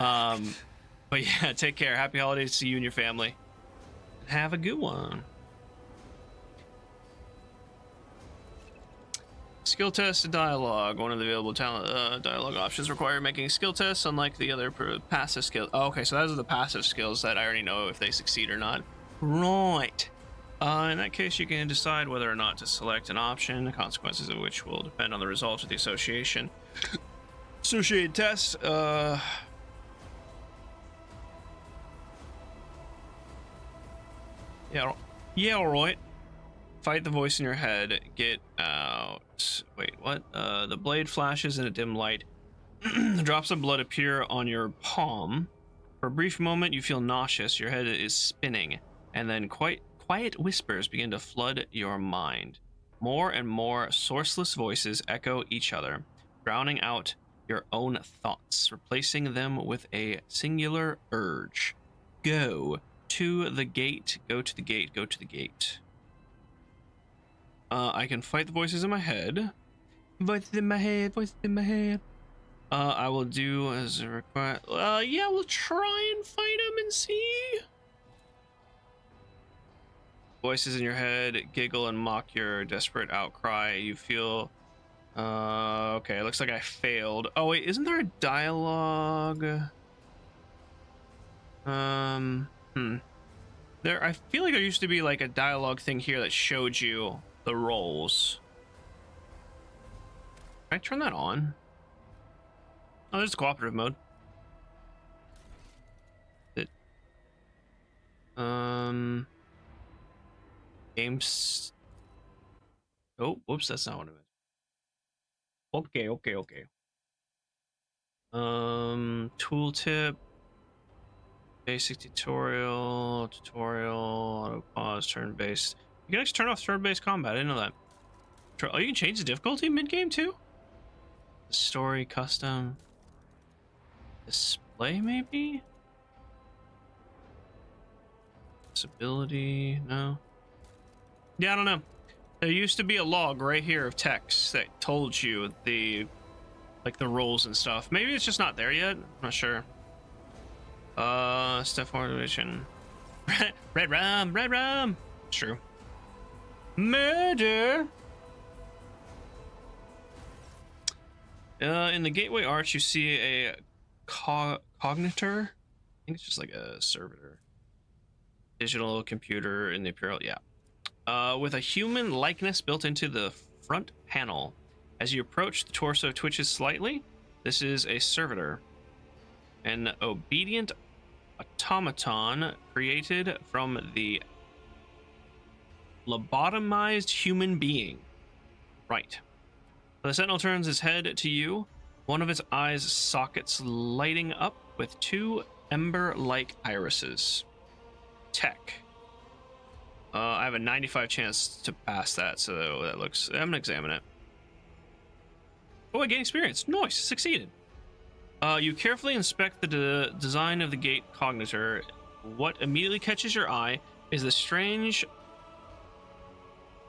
But yeah, take care. Happy holidays to you and your family. Have a good one. Skill test dialogue. One of the available talent dialogue options require making skill tests, unlike the other passive skills. Oh, okay, so those are the passive skills that I already know if they succeed or not. Right. In that case, you can decide whether or not to select an option, the consequences of which will depend on the results of the association. Associated test. Yeah, alright. Fight the voice in your head. Get out. Wait, what? The blade flashes in a dim light. Drops of blood appear on your palm. For a brief moment, you feel nauseous. Your head is spinning. And then quiet whispers begin to flood your mind. More and more sourceless voices echo each other, drowning out your own thoughts, replacing them with a singular urge. Go to the gate. Go to the gate. Go to the gate. I can fight the voices in my head. Voices in my head, voices in my head. I will do as a request. Yeah, we'll try and fight them and see. Voices in your head giggle and mock your desperate outcry. You feel... okay, it looks like I failed. Oh, wait, isn't there a dialogue? There, I feel like there used to be like a dialogue thing here that showed you the rolls. Can I turn that on? Oh, there's cooperative mode. Games. Oh, whoops, that's not what I meant. Okay. Tooltip, basic tutorial, auto pause, turn-based. You can actually turn off turn-based combat. I didn't know that. Oh, you can change the difficulty mid-game too? Story, custom, display maybe? Disability, no. Yeah, I don't know. There used to be a log right here of text that told you the roles and stuff. Maybe it's just not there yet. I'm not sure. Step motivation. Red rum. It's true. Murder. In the gateway arch, you see a cognitor. I think it's just like a servitor. Digital computer in the Imperial, yeah. With a human likeness built into the front panel. As you approach, the torso twitches slightly. This is a servitor. An obedient automaton created from the lobotomized human being. Right. The sentinel turns his head to you. One of its eyes sockets lighting up with two ember-like irises. Tech. I have a 95 chance to pass that, so that looks... I'm gonna examine it. Oh, I gain experience. Nice, succeeded. You carefully inspect the design of the gate cognitor. What immediately catches your eye is the strange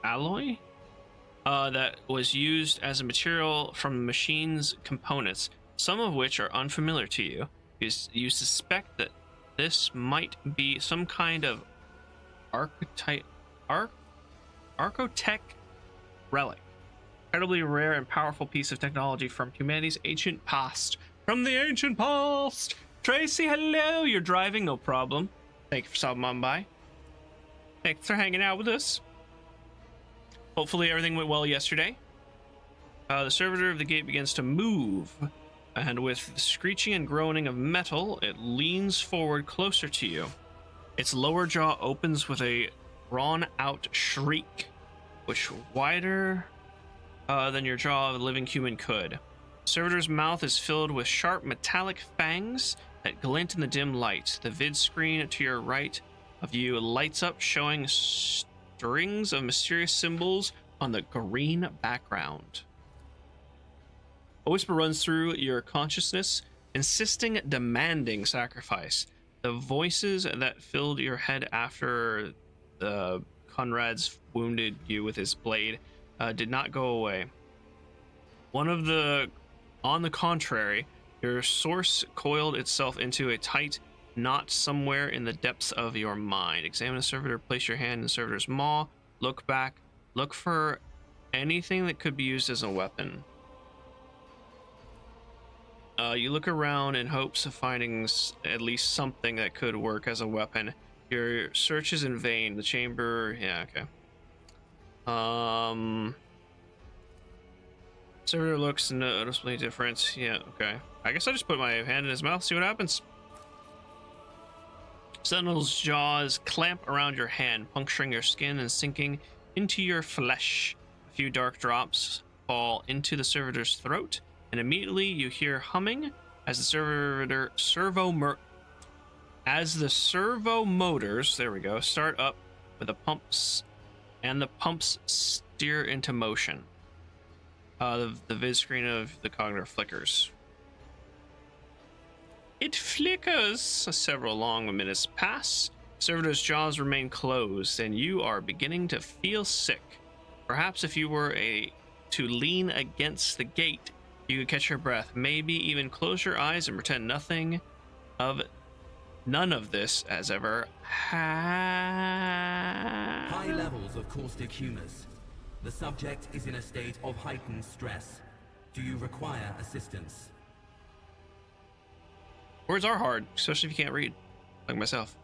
alloy that was used as a material from the machine's components, some of which are unfamiliar to you. You suspect that this might be some kind of architect relic. Incredibly rare and powerful piece of technology from humanity's ancient past. From the ancient past! Tracy, hello! You're driving, no problem. Thank you for stopping on by. Thanks for hanging out with us. Hopefully everything went well yesterday. The servitor of the gate begins to move, and with the screeching and groaning of metal, it leans forward closer to you. Its lower jaw opens with a drawn-out shriek, which wider than your jaw of a living human could. The servitor's mouth is filled with sharp metallic fangs that glint in the dim light. The vid screen to your right of you lights up, showing strings of mysterious symbols on the green background. A whisper runs through your consciousness, insisting, demanding sacrifice. The voices that filled your head after Conrad's wounded you with his blade did not go away. On the contrary, your source coiled itself into a tight knot somewhere in the depths of your mind. Examine the servitor, place your hand in the servitor's maw, look back, look for anything that could be used as a weapon. You look around in hopes of finding at least something that could work as a weapon. Your search is in vain. The chamber... Yeah, okay. Servitor looks noticeably different. Yeah, okay. I guess I'll just put my hand in his mouth, see what happens. Sentinel's jaws clamp around your hand, puncturing your skin and sinking into your flesh. A few dark drops fall into the servitor's throat, and immediately you hear humming as the servo motors, there we go, start up with the pumps, and the pumps steer into motion. The vid screen of the cognitor flickers. It flickers. Several long minutes pass. Servitor's jaws remain closed, and you are beginning to feel sick. Perhaps if you were to lean against the gate, you could catch your breath. Maybe even close your eyes and pretend none of this has ever happened. High levels of caustic humors. The subject is in a state of heightened stress. Do you require assistance? Words are hard, especially if you can't read, like myself.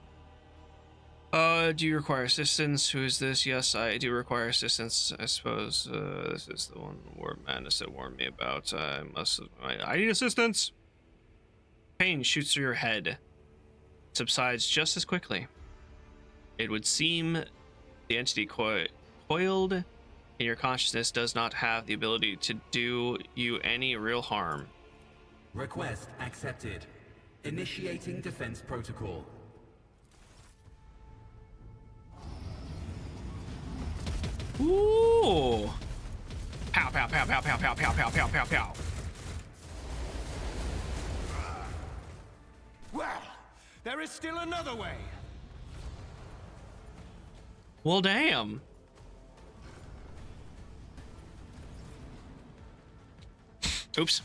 Do you require assistance? Who is this? Yes, I do require assistance. I suppose this is the one War Madness that warned me about. I need assistance. Pain shoots through your head. Subsides just as quickly. It would seem the entity coiled in your consciousness does not have the ability to do you any real harm. Request accepted. Initiating defense protocol. Ooh! Pow, pow, pow, pow, pow, pow, pow, pow, pow, pow, pow. Well, there is still another way. Well, damn. Oops.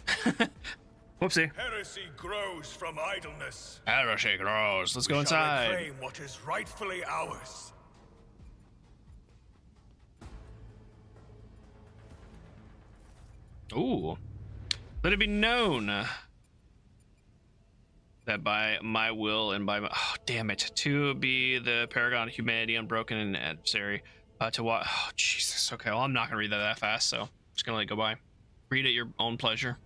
Whoopsie. Heresy grows from idleness. Heresy grows. Let's go Shall inside. reclaim what is rightfully ours. Ooh. Let it be known that by my will and by my... Oh, damn it. To be the paragon of humanity, unbroken and adversary. To what... Oh, Jesus. Okay, well, I'm not going to read that fast, so I'm just going to let it go by. Read at your own pleasure.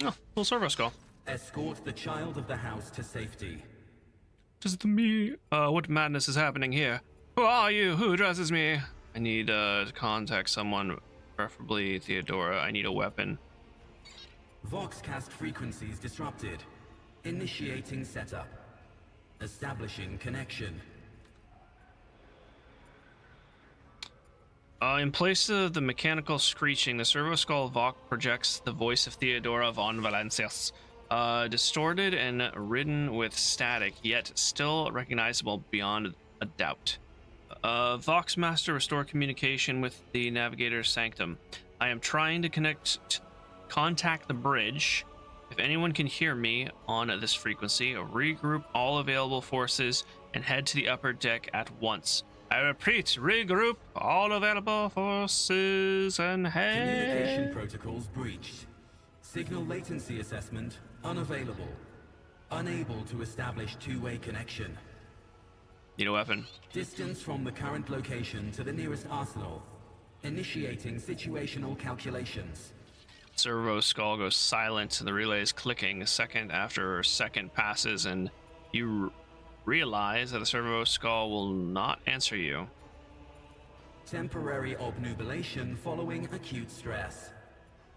Oh, little servo skull. Escort the child of the house to safety. Just me. What madness is happening here? Who are you? Who addresses me? I need to contact someone, preferably Theodora. I need a weapon. Voxcast frequencies disrupted. Initiating setup. Establishing connection. In place of the mechanical screeching, the servo skull Vox projects the voice of Theodora von Valencias. Distorted and ridden with static, yet still recognizable beyond a doubt. Vox Master, restore communication with the Navigator's Sanctum. I am trying to contact the bridge. If anyone can hear me on this frequency, regroup all available forces and head to the upper deck at once. I repeat, regroup all available forces and head... Communication protocols breached. Signal latency assessment unavailable. Unable to establish two-way connection. Need a weapon. Distance from the current location to the nearest arsenal. Initiating situational calculations. Servo skull goes silent and the relay is clicking second after second passes, and you realize that the servo skull will not answer you. Temporary obnubilation following acute stress.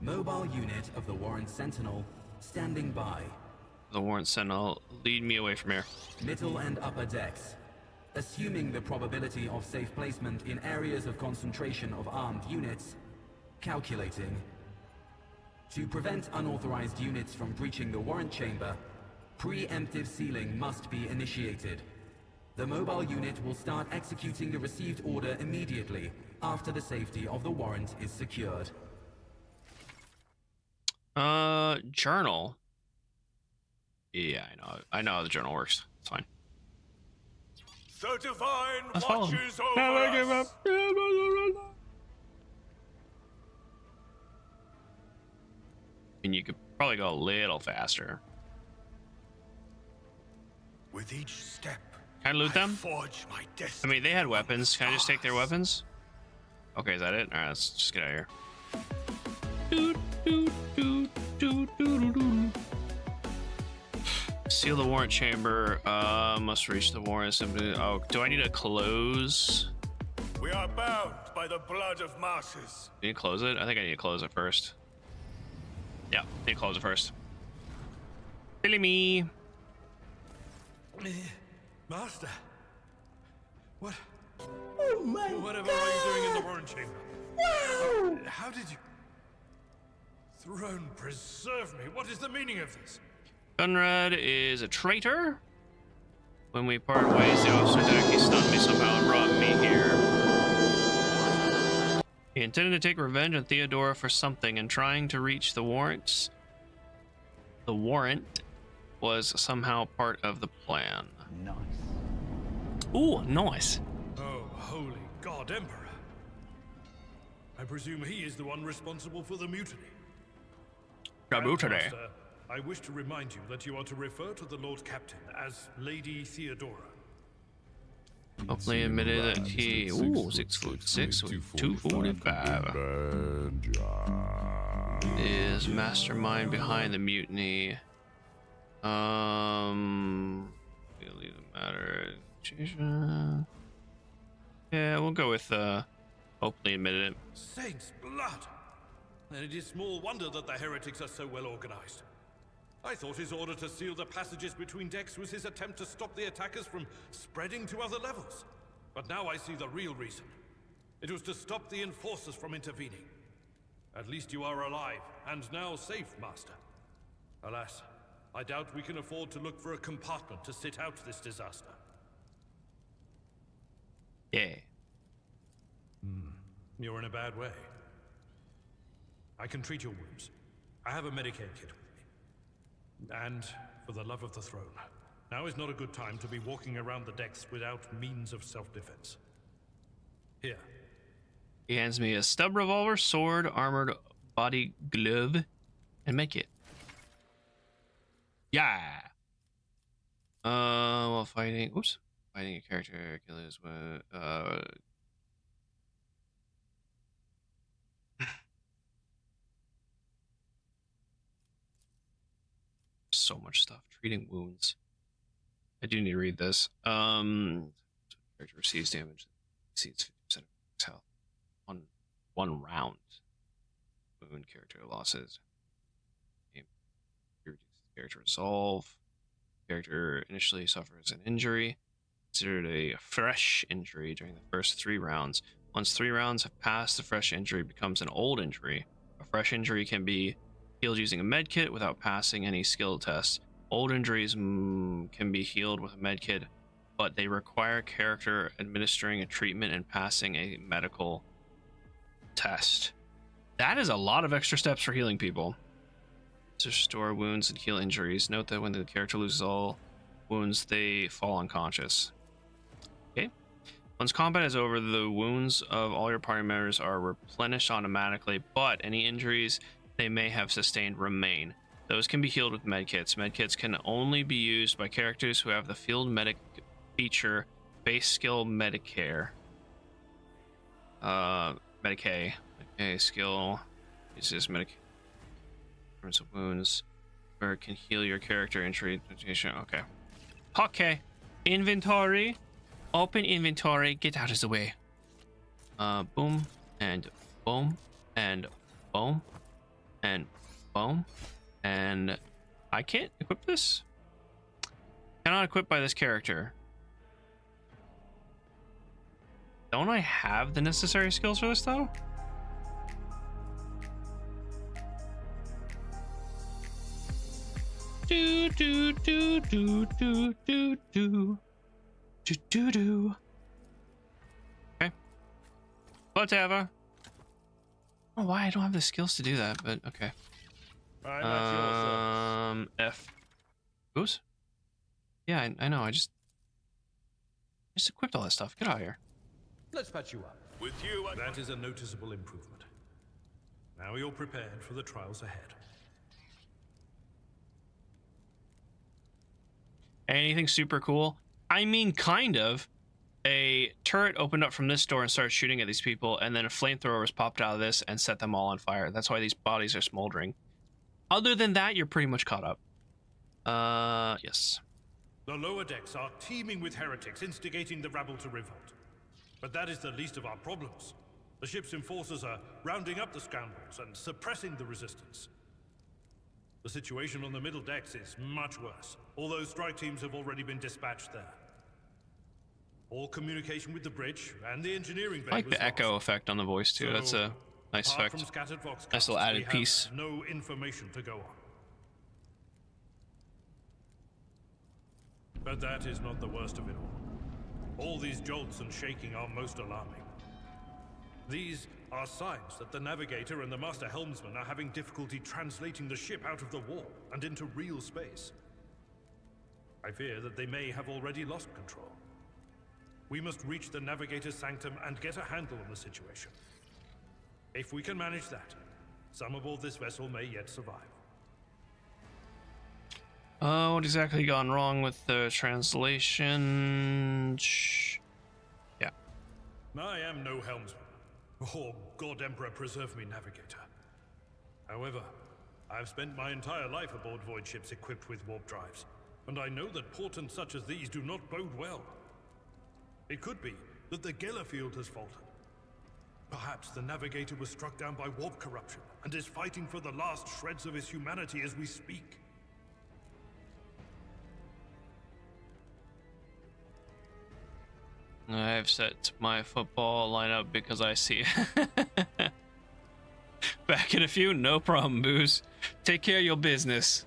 Mobile unit of the Warrant Sentinel standing by. The Warrant Sentinel, lead me away from here. Middle and upper decks. Assuming the probability of safe placement in areas of concentration of armed units. Calculating. To prevent unauthorized units from breaching the warrant chamber, preemptive sealing must be initiated. The mobile unit will start executing the received order immediately after the safety of the warrant is secured. Journal. Yeah, I know how the journal works. It's fine. The divine Let's follow him. watches over us. And you could probably go a little faster. With each step, Can I loot them? forge my I destiny. mean, they had weapons. Can I just take their weapons? Okay, is that it? Alright, let's just get out of here. Seal the warrant chamber. Must reach the warrant. Simply. Oh, do I need to close? We are bound by the blood of masses. Need to close it? I think I need to close it first. Yeah, need to close it first. Silly me. Master. What? Oh my Whatever are you doing in the warrant chamber? Wow! How did you... Throne preserve me. What is the meaning of this? Gunrad is a traitor. When we parted ways, the officer deck, he stunned me somehow and brought me here. He intended to take revenge on Theodora for something, and trying to reach the warrants. The warrant was somehow part of the plan. Nice. Ooh, nice. Oh, holy God, Emperor. I presume he is the one responsible for the mutiny. The mutiny. Grandmaster, I wish to remind you that you are to refer to the Lord Captain as Lady Theodora. Hopefully admitted that he 6'6" with 245 is mastermind behind the mutiny. We'll leave the matter. Yeah, we'll go with hopefully admitted it. Saints' blood! Then it is small wonder that the heretics are so well organized. I thought his order to seal the passages between decks was his attempt to stop the attackers from spreading to other levels. But now I see the real reason. It was to stop the enforcers from intervening. At least you are alive, and now safe, Master. Alas, I doubt we can afford to look for a compartment to sit out this disaster. Yeah. You're in a bad way. I can treat your wounds. I have a Medicaid kit with me. And, for the love of the throne, now is not a good time to be walking around the decks without means of self-defense. Here. He hands me a stub revolver, sword, armored body glove, and medkit. Yeah. While fighting a character, killers so much stuff. Treating wounds. I do need to read this. Character receives damage exceeds 50% of its health. One round. Wound character losses. Character resolve. Character initially suffers an injury. Considered a fresh injury during the first 3 rounds. Once 3 rounds have passed, the fresh injury becomes an old injury. A fresh injury can be healed using a medkit without passing any skill tests. Old injuries can be healed with a medkit, but they require character administering a treatment and passing a medical test. That is a lot of extra steps for healing people. To restore wounds and heal injuries. Note that when the character loses all wounds, they fall unconscious. Okay. Once combat is over, the wounds of all your party members are replenished automatically, but any injuries they may have sustained remain. Those can be healed with medkits. Medkits can only be used by characters who have the field medic feature base skill Medicare. Medicaid. Okay, skill uses Medicaid. Of wounds, or can heal your character injury. Okay. Okay. Inventory. Open inventory. Get out of the way. Boom and boom and boom and boom. And I can't equip this. Cannot equip by this character. Don't I have the necessary skills for this though? Do do do do do do do do do do. Okay. Whatever. Oh, why I don't have the skills to do that, but okay. F. Goose? Yeah, I know. I just equipped all that stuff. Get out of here. Let's patch you up. With you, That is a noticeable improvement. Now you're prepared for the trials ahead. Anything super cool? I mean, kind of. A turret opened up from this door and started shooting at these people, and then a flamethrower was popped out of this and set them all on fire. That's why these bodies are smoldering. Other than that, you're pretty much caught up. Yes. The lower decks are teeming with heretics instigating the rabble to revolt. But that is the least of our problems. The ship's enforcers are rounding up the scoundrels and suppressing the resistance. The situation on the middle decks is much worse, although strike teams have already been dispatched there. All communication with the bridge and the engineering bay I like was the echo lost. effect on the voice too. So, That's a nice apart effect. from scattered vox Nice little casts, added we have piece. no information to go on. But that is not the worst of it all. All these jolts and shaking are most alarming. These are signs that the navigator and the master helmsman are having difficulty translating the ship out of the warp and into real space. I fear that they may have already lost control. We must reach the navigator's sanctum and get a handle on the situation. If we can manage that, some aboard this vessel may yet survive. What exactly gone wrong with the translation? Yeah. I am no helmsman. Oh, God Emperor preserve me, navigator. However, I've spent my entire life aboard void ships equipped with warp drives, and I know that portents such as these do not bode well. It could be that the Geller field has faltered. Perhaps the navigator was struck down by warp corruption and is fighting for the last shreds of his humanity as we speak. I've set my football lineup because I see back in a few. No problem, Booze. Take care of your business.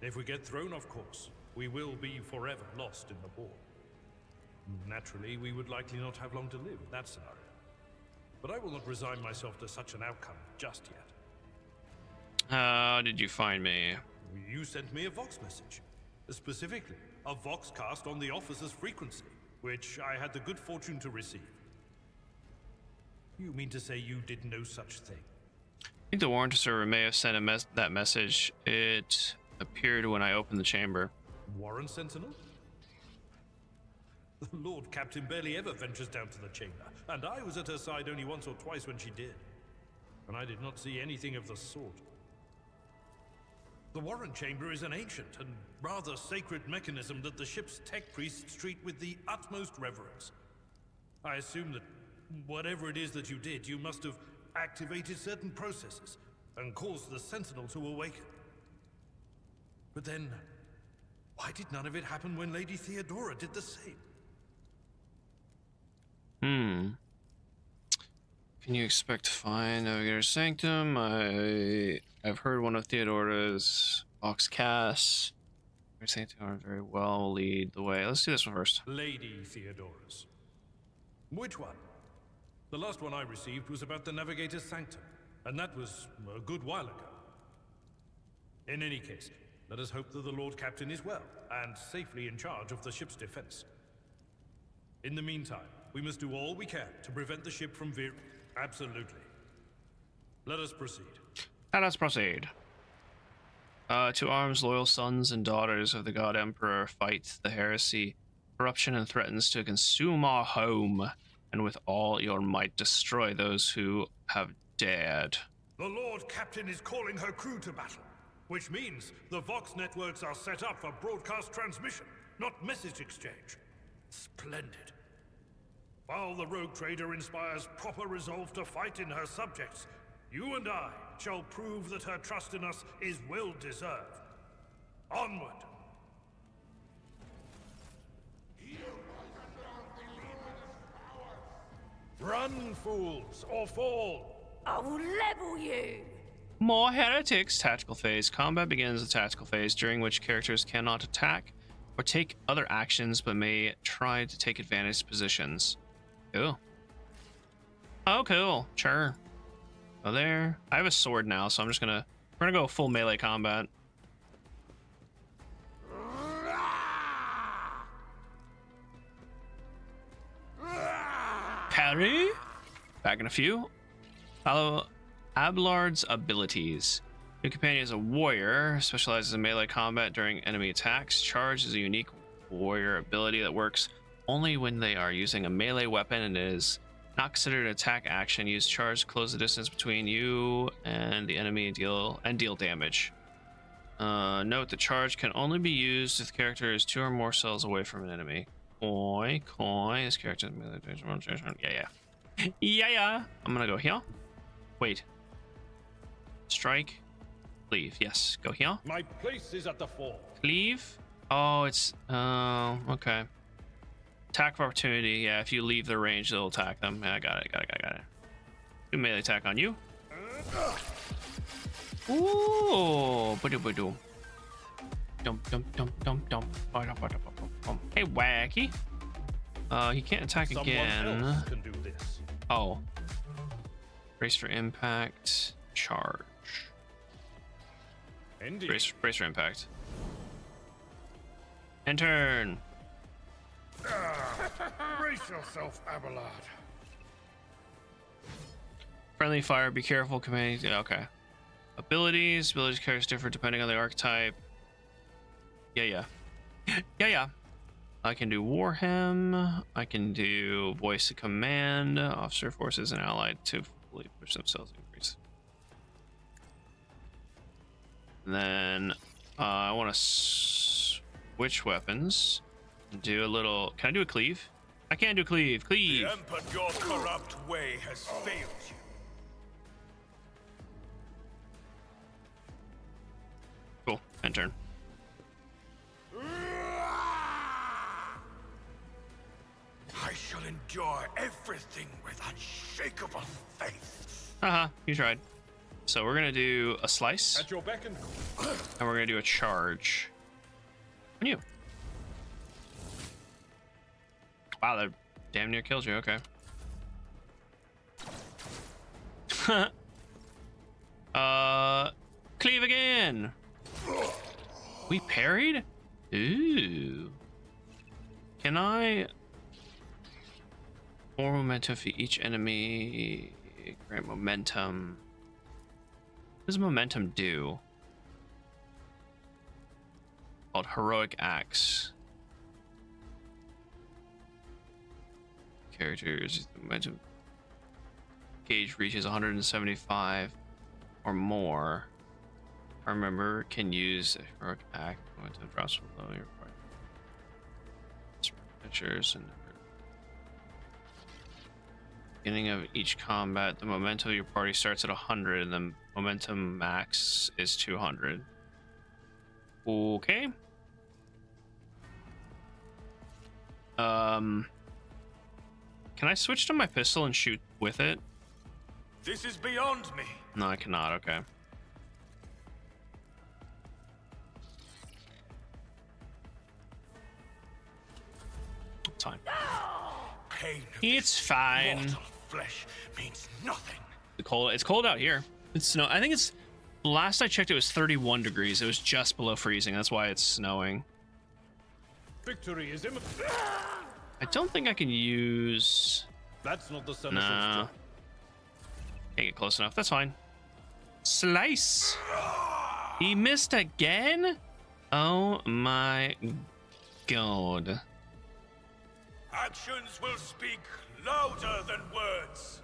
If we get thrown off course, we will be forever lost in the war. Naturally, we would likely not have long to live in that scenario. But I will not resign myself to such an outcome just yet. How did you find me? You sent me a Vox message. Specifically, a Vox cast on the officer's frequency, which I had the good fortune to receive. You mean to say you did no such thing? I think the warrant server may have sent that message. It appeared when I opened the chamber. Warren Sentinel? The Lord Captain barely ever ventures down to the chamber, and I was at her side only once or twice when she did. And I did not see anything of the sort. The Warren Chamber is an ancient and rather sacred mechanism that the ship's tech priests treat with the utmost reverence. I assume that whatever it is that you did, you must have activated certain processes and caused the Sentinel to awaken. But then, why did none of it happen when Lady Theodora did the same? Can you expect to find Navigator's Sanctum? I've heard one of Theodora's Vox casts. Sanctum very well will lead the way. Let's do this one first. Lady Theodora's. Which one? The last one I received was about the Navigator's Sanctum, and that was a good while ago. In any case, let us hope that the Lord Captain is well, and safely in charge of the ship's defense. In the meantime, we must do all we can to prevent the ship from veering. Absolutely. Let us proceed. Let us proceed. To arms, loyal sons and daughters of the God Emperor fight the heresy, corruption, and threatens to consume our home, and with all your might destroy those who have dared. The Lord Captain is calling her crew to battle, which means the Vox networks are set up for broadcast transmission, not message exchange. Splendid. While the rogue trader inspires proper resolve to fight in her subjects, you and I shall prove that her trust in us is well deserved. Onward! Run, fools, or fall! I will level you! More heretics. Tactical phase. Combat begins the tactical phase, during which characters cannot attack or take other actions, but may try to take advantage positions. Cool. Oh, cool. Sure. Go there. I have a sword now, so we're gonna go full melee combat. Parry. Back in a few. Follow Abelard's abilities. Your companion is a warrior, specializes in melee combat during enemy attacks. Charge is a unique warrior ability that works only when they are using a melee weapon and is not considered an attack action. Use charge to close the distance between you and the enemy and deal damage. Note the charge can only be used if the character is 2 or more cells away from an enemy. Koi. This character. Yeah. I'm gonna go here. Wait. Strike. Cleave. Yes. Go here. My place is at the fore. Cleave. Oh, it's. Oh, okay. Attack of opportunity. Yeah, if you leave the range, it'll attack them. Yeah, I got it. Do melee attack on you. Ooh. Ba-do. Dump. Hey, wacky. He can't attack again. Someone else can do this. Oh. Brace for impact. Charge. Indeed. Brace for impact. And turn. Brace yourself, Abelard. Friendly fire. Be careful. Command. Okay. Abilities. Abilities carries differ depending on the archetype. Yeah. Yeah. I can do Warhammer. I can do Voice of Command. Officer forces and allied to fully push themselves increase. And then I want to switch weapons. Do a little. Can I do a cleave? I can't do cleave. Cleave. But your corrupt way has failed you. Cool. End turn. I shall endure everything with unshakable faith. Haha, you tried. So we're gonna do a slice, At your beck and call. and we're gonna do a charge. On you. Wow, that damn near killed you. Okay. Cleave again. We parried? Ooh. Can I? More momentum for each enemy. Grant momentum. What does momentum do? Called heroic acts. Characters. Momentum gauge reaches 175 or more. I remember can use a heroic act. Momentum drops below your party. Pictures and beginning of each combat, the momentum of your party starts at 100 and the momentum max is 200. Okay. Can I switch to my pistol and shoot with it? This is beyond me. No, I cannot. Okay. It's fine. Pain of It's fine. mortal flesh means nothing. It's cold out here. It's snow. I think it's last I checked it was 31 degrees. It was just below freezing. That's why it's snowing. Victory is imminent. I don't think I can use. That's not the Nah. senator's job. Can't get close enough. That's fine. Slice. He missed again. Oh my god. Actions will speak louder than words.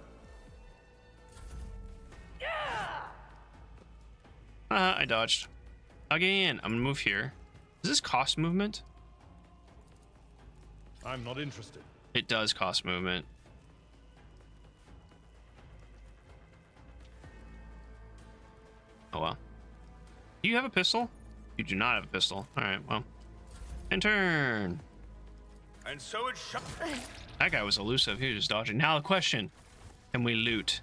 I dodged. Again. I'm gonna move here. Does this cost movement? I'm not interested. It does cost movement. Oh well. Do you have a pistol? You do not have a pistol. Alright, well. And turn. And so it shall. That guy was elusive. He was just dodging. Now the question. Can we loot?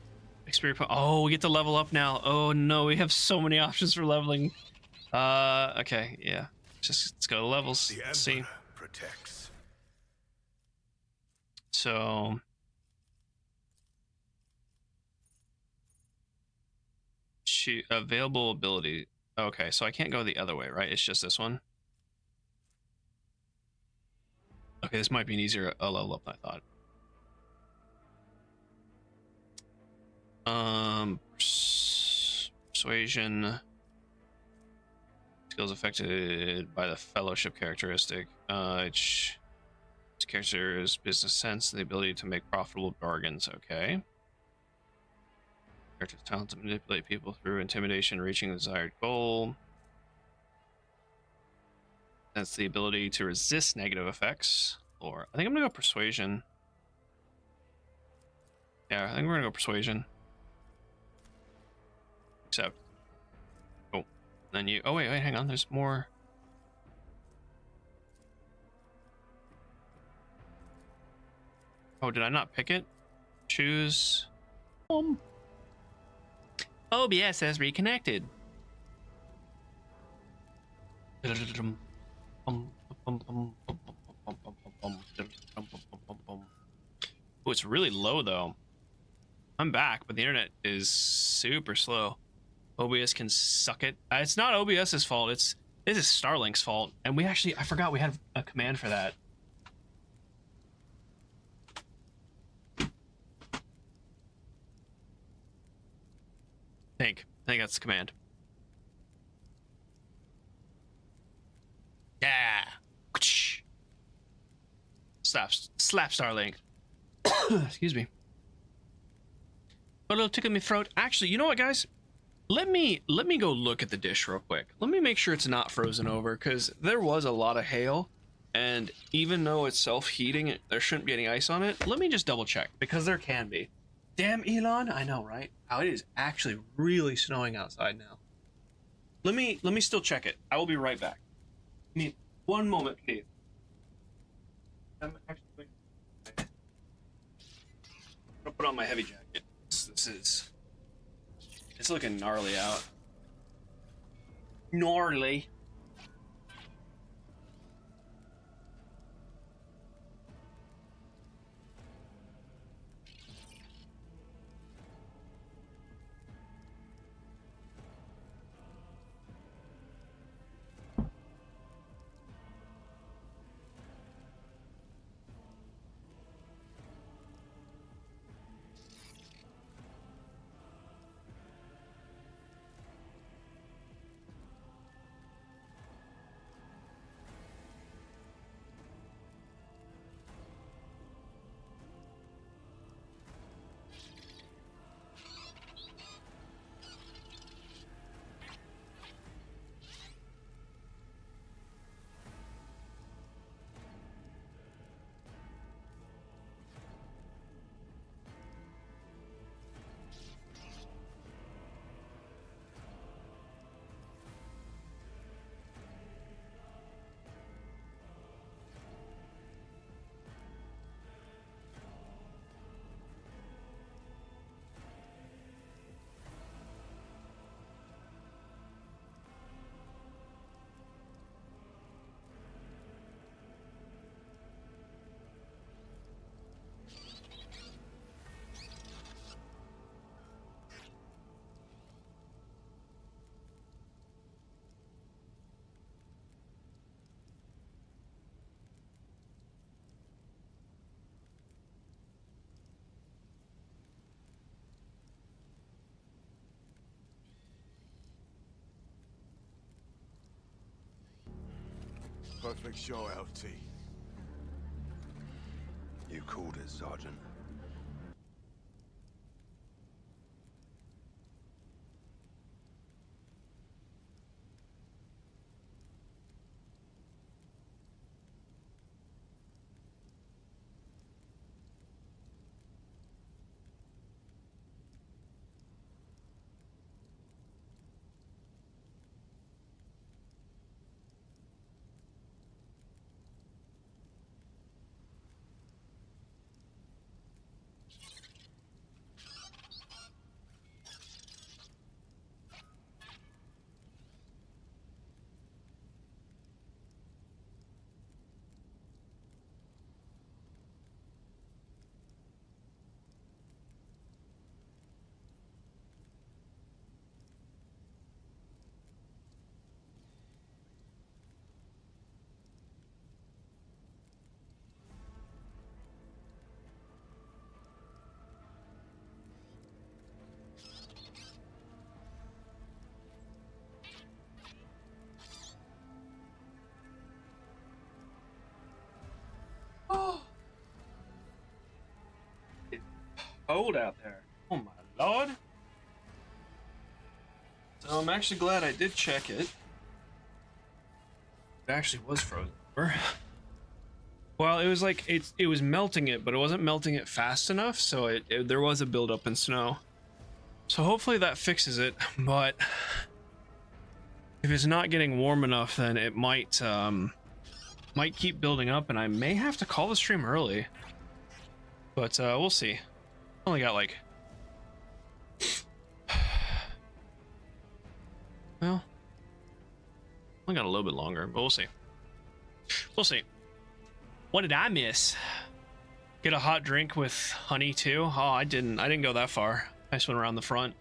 Experience point. Oh, we get to level up now. Oh no, we have so many options for leveling. Okay, yeah. Let's go to levels. The Let's see. Emperor protects. So available ability. Okay, so I can't go the other way, right? It's just this one. Okay, this might be an easier level up than I thought. Persuasion. Skills affected by the fellowship characteristic. Each character's business sense, the ability to make profitable bargains. Okay. Character's talent to manipulate people through intimidation, reaching the desired goal. That's the ability to resist negative effects. Or I think I'm gonna go persuasion. Yeah, I think we're gonna go persuasion. Except, oh, then you. Oh wait, hang on. There's more. Oh, did I not pick it? Choose. OBS has reconnected. Oh, it's really low though. I'm back, but the internet is super slow. OBS can suck it. It's not OBS's fault. This is Starlink's fault. And we actually, I forgot we had a command for that. I think that's the command. slap Starlink. Excuse me. Got a little tickle in my throat. Actually, you know what, guys? Let me go look at the dish real quick. Let me make sure it's not frozen over, because there was a lot of hail, and even though it's self-heating, there shouldn't be any ice on it. Let me just double check, because there can be. Damn, Elon, I know, right? How it is actually really snowing outside now. Let me still check it. I will be right back. Give me one moment, please. I'm actually gonna put on my heavy jacket. It's looking gnarly out. Gnarly. Perfect show, LT. You called it, Sergeant. Cold out there. Oh my lord. So I'm actually glad I did check it. It actually was frozen. Well, it was like it was melting it, but it wasn't melting it fast enough, so there was a buildup in snow. So hopefully that fixes it, but if it's not getting warm enough, then it might keep building up, and I may have to call the stream early. But we'll see. Only got like, well, only got a little bit longer, but we'll see. We'll see. What did I miss? Get a hot drink with honey too? Oh, I didn't go that far. I just went around the front.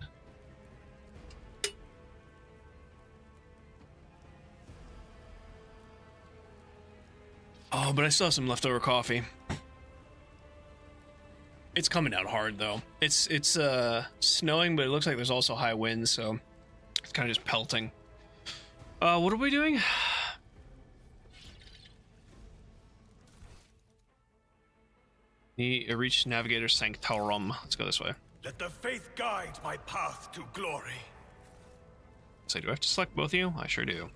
Oh, but I still have some leftover coffee. It's coming down hard though. It's snowing, but it looks like there's also high winds, so it's kind of just pelting. What are we doing? You reach Navigator Sanctorum. Let's go this way. Let the faith guide my path to glory. So do I have to select both of you? I sure do.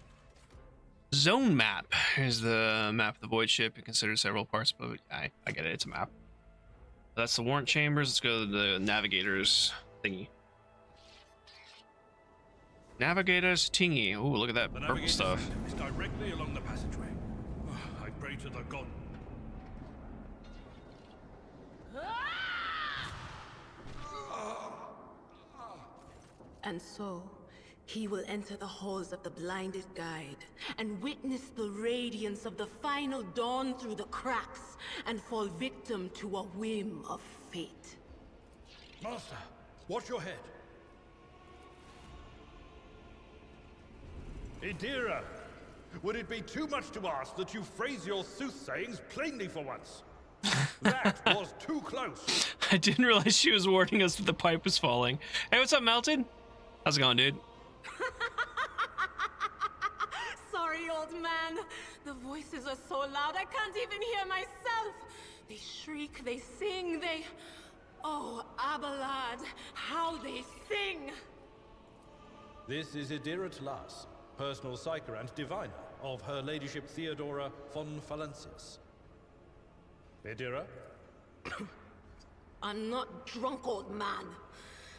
Zone map. Here's the map of the void ship. It considers several parts, but I get it. It's a map. That's the warrant chambers. Let's go to the navigators thingy. Navigators tingy. Ooh, look at that The purple navigator's stuff. center is directly along the passageway. I pray to the god. And so, he will enter the halls of the blinded guide and witness the radiance of the final dawn through the cracks and fall victim to a whim of fate. Master, watch your head. Idira, would it be too much to ask that you phrase your soothsayings plainly for once? That was too close. I didn't realize she was warning us that the pipe was falling. Hey, what's up, Melted? How's it going, dude? Sorry, old man. The voices are so loud I can't even hear myself. They shriek, they sing, they... Oh, Abelard, how they sing! This is Idira Tlas, personal psyker and diviner of Her Ladyship Theodora von Falensis. Idira? I'm not drunk, old man.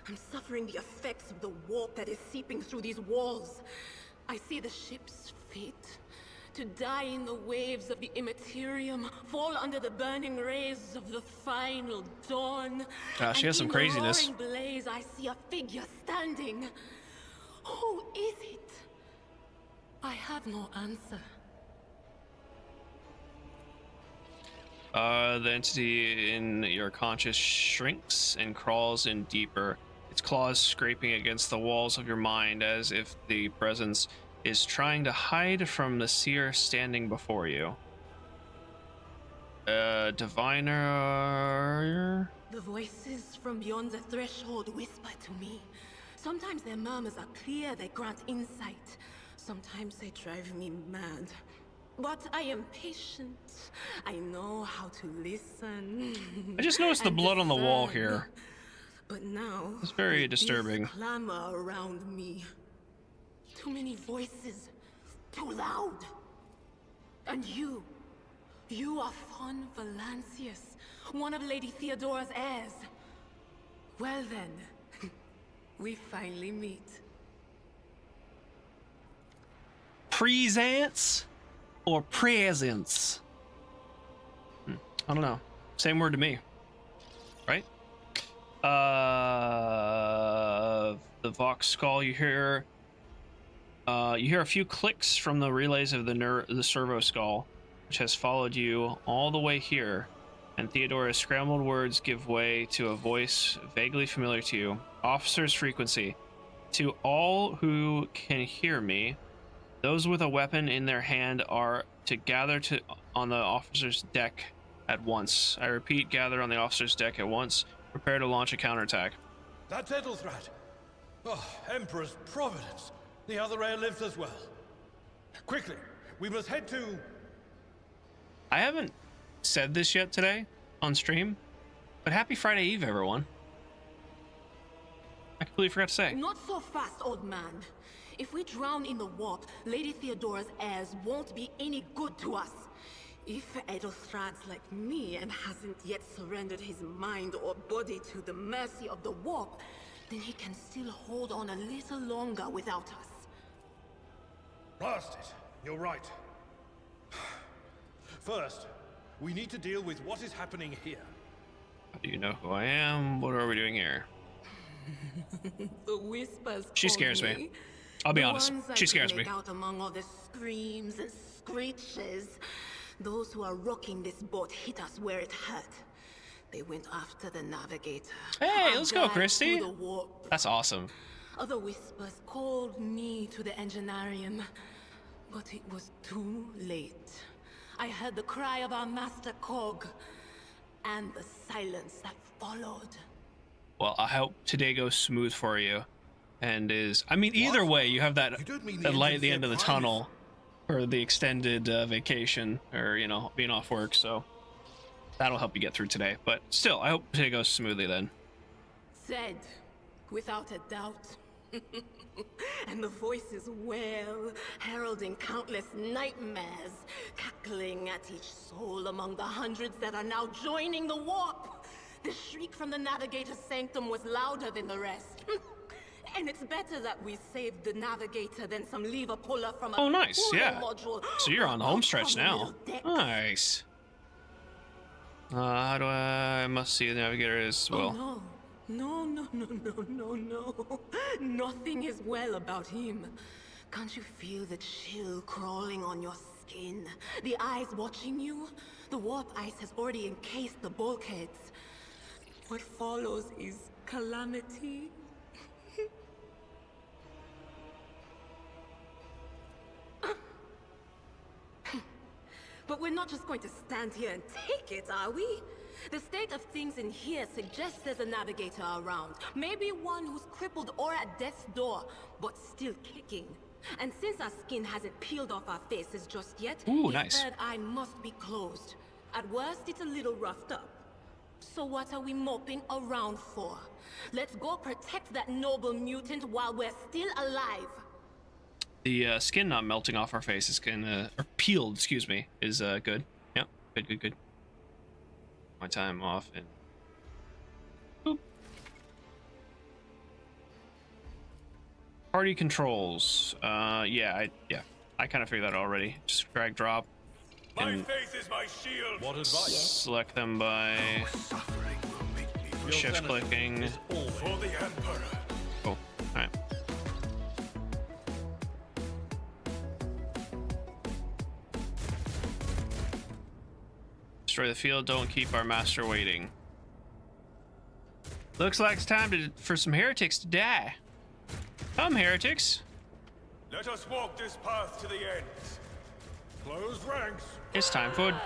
I'm suffering the effects of the warp that is seeping through these walls. I see the ship's fate. To die in the waves of the immaterium, fall under the burning rays of the final dawn. She has some craziness. In the roaring blaze, I see a figure standing. Who is it? I have no answer. The entity in your conscious shrinks and crawls in deeper, its claws scraping against the walls of your mind as if the presence is trying to hide from the seer standing before you. Diviner... The voices from beyond the threshold whisper to me. Sometimes their murmurs are clear, they grant insight. Sometimes they drive me mad. But I am patient. I know how to listen. I just noticed the blood on the wall discern. here. But now... It's very with this disturbing. clamor around me. Too many voices. Too loud. And you are Von Valancius, one of Lady Theodora's heirs. Well then, we finally meet. Presents or presents? I don't know. Same word to me, right? The Vox skull. You hear a few clicks from the relays of the servo skull, which has followed you all the way here. And Theodora's scrambled words give way to a voice vaguely familiar to you. Officer's frequency. To all who can hear me, those with a weapon in their hand are to gather on the officer's deck at once. I repeat, gather on the officer's deck at once. Prepare to launch a counterattack. That's Edelthrat. Oh, Emperor's Providence. The other heir lives as well. Quickly, we must head to... I haven't said this yet today on stream, but happy Friday Eve, everyone. I completely forgot to say. Not so fast, old man. If we drown in the warp, Lady Theodora's heirs won't be any good to us. If Edelthrad's like me and hasn't yet surrendered his mind or body to the mercy of the warp, then he can still hold on a little longer without us. Blast it. You're right. First, we need to deal with what is happening here. Do you know who I am? What are we doing here? The whispers. She call scares me. I'll be honest. ones I She scares can me. make out among all the screams and screeches. Those who are rocking this boat hit us where it hurt. They went after the navigator. Hey, Our let's go, guide Christy. through the warp. That's awesome. Other whispers called me to the enginarium, but it was too late. I heard the cry of our master Cog, and the silence that followed. Well, I hope today goes smooth for you. And I mean, either way, you have that, You don't mean the that light at the engine end of the said tunnel for the extended vacation or, being off work. So that'll help you get through today. But still, I hope today goes smoothly then. Said, without a doubt. And the voices wail, heralding countless nightmares, cackling at each soul among the hundreds that are now joining the warp. The shriek from the Navigator's sanctum was louder than the rest. And it's better that we saved the Navigator than some lever puller from a Oh, nice, yeah. module. So you're on the home stretch From now. middle deck. Nice. How do I must see the Navigator as well? Oh, no. No. Nothing is well about him. Can't you feel the chill crawling on your skin? The eyes watching you? The warp ice has already encased the bulkheads. What follows is calamity. But we're not just going to stand here and take it, are we? The state of things in here suggests there's a navigator around. Maybe one who's crippled or at death's door, but still kicking. And since our skin hasn't peeled off our faces just yet, Ooh, his nice. third eye must be closed. At worst, it's a little roughed up. So what are we moping around for? Let's go protect that noble mutant while we're still alive. The skin not melting off our face is gonna, or peeled, excuse me, is good. Yep, good. My time off and boop. Party controls. I kind of figured that already. Just drag drop. And faith is my shield. What advice? select them by Suffering will make me Your shift benefit clicking. is always for the Emperor. Oh, all right. Destroy the field. Don't keep our master waiting. Looks like it's time for some heretics to die. Come, heretics. Let us walk this path to the end. closed ranks. It's time for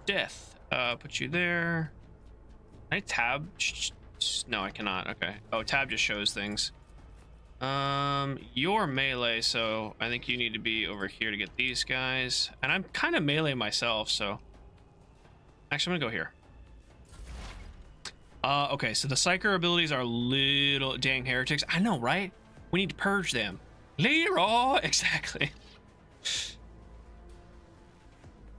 death. Put you there. Can I tab? No, I cannot. Okay. Oh, tab just shows things. You're melee, so I think you need to be over here to get these guys. And I'm kind of melee myself, so actually I'm gonna go here. Okay, so the psyker abilities are little dang heretics. I know, right? We need to purge them. Leroy, exactly.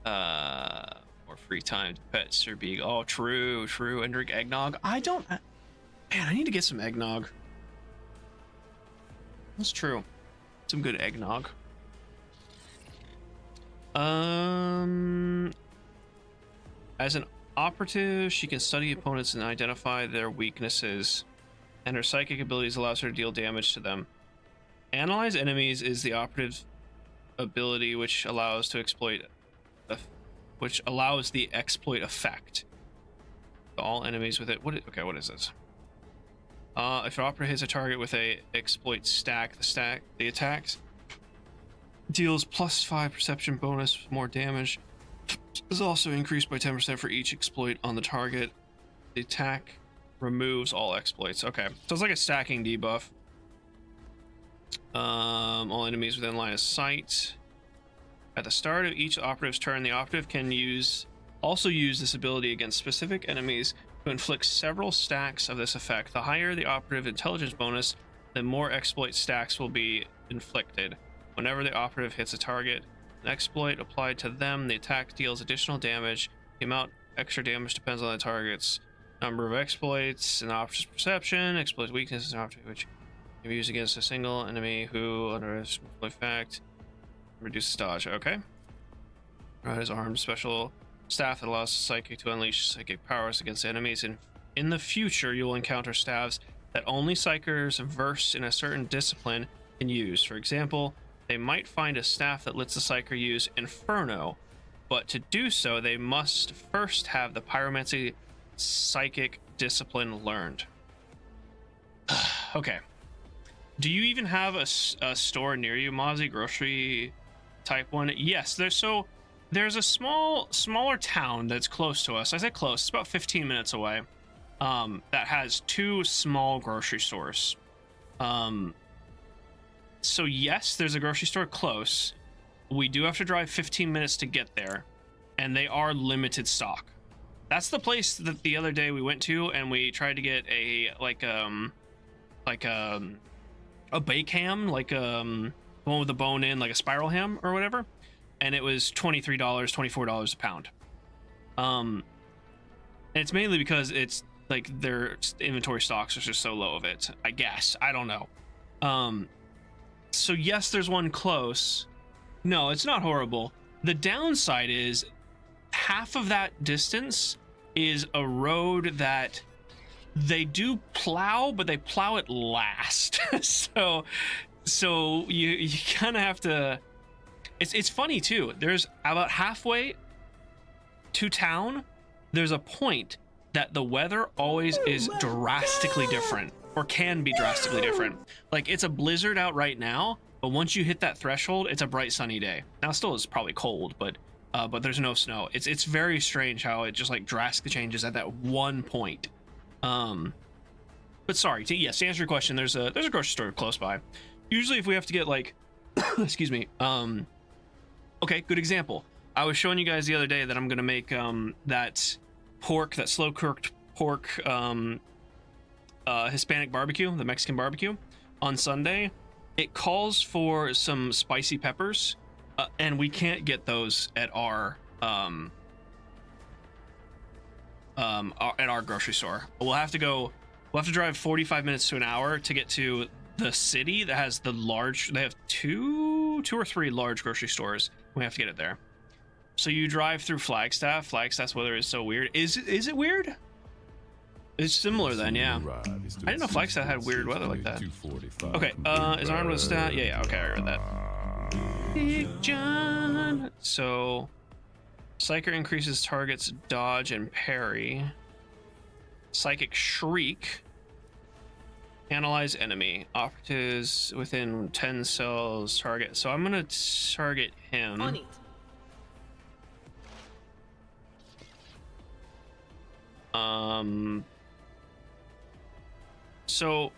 More free time to pet Sir Beagle. Oh, true. And drink eggnog. Man, I need to get some eggnog. That's true. Some good eggnog. As an operative, she can study opponents and identify their weaknesses, and her psychic abilities allows her to deal damage to them. Analyze enemies is the operative ability which allows the exploit effect. All enemies with it. What is this? If an operative hits a target with a exploit stack, the attacks deals +5 perception bonus, more damage. Is also increased by 10% for each exploit on the target. The attack removes all exploits. Okay, so it's like a stacking debuff. All enemies within line of sight. At the start of each operative's turn, the operative can also use this ability against specific enemies to inflict several stacks of this effect. The higher the operative intelligence bonus, the more exploit stacks will be inflicted. Whenever the operative hits a target, an exploit applied to them, the attack deals additional damage. The amount extra damage depends on the target's number of exploits and operative perception. Exploit weakness is an operative which can be used against a single enemy who, under a effect, reduces dodge. Okay. His armed special staff that allows the psychic to unleash psychic powers against enemies. In the future, you will encounter staffs that only psychers versed in a certain discipline can use. For example, they might find a staff that lets the psyker use Inferno, but to do so, they must first have the pyromancy psychic discipline learned. Okay. Do you even have a store near you, Mozzie? Grocery type one? Yes, there's a smaller town that's close to us. I say close, it's about 15 minutes away. That has 2 small grocery stores. So yes, there's a grocery store close. We do have to drive 15 minutes to get there, and they are limited stock. That's the place that the other day we went to, and we tried to get a bake ham, one with the bone in, like a spiral ham or whatever, and it was $23, $24 a pound. And it's mainly because it's like their inventory stocks are just so low of it, I guess. I don't know. So yes, there's one close. No, it's not horrible. The downside is half of that distance is a road that they do plow, but they plow it last. so you kind of have to. It's funny too. There's about halfway to town, there's a point that the weather always is drastically different, or can be drastically different. Like, it's a blizzard out right now, but once you hit that threshold, it's a bright sunny day. Now, still it's probably cold, but there's no snow. It's very strange how it just like drastically changes at that one point. But sorry, to answer your question, there's a grocery store close by. Usually, if we have to get like, excuse me, okay, good example. I was showing you guys the other day that I'm gonna make that slow cooked pork Hispanic barbecue, the Mexican barbecue, on Sunday. It calls for some spicy peppers, and we can't get those at our grocery store. We'll have to drive 45 minutes to an hour to get to the city that has they have two or three large grocery stores. We have to get it there. So you drive through Flagstaff. Flagstaff's weather is so weird. Is it weird? It's similar then, yeah. I didn't know Flagstaff had weird weather like that. Okay, is armed with a stat? Yeah, okay, I read that. Big John. So, Psyker increases target's dodge and parry. Psychic Shriek. Analyze enemy. Operatives within 10 cells target. So I'm gonna target him. On it. So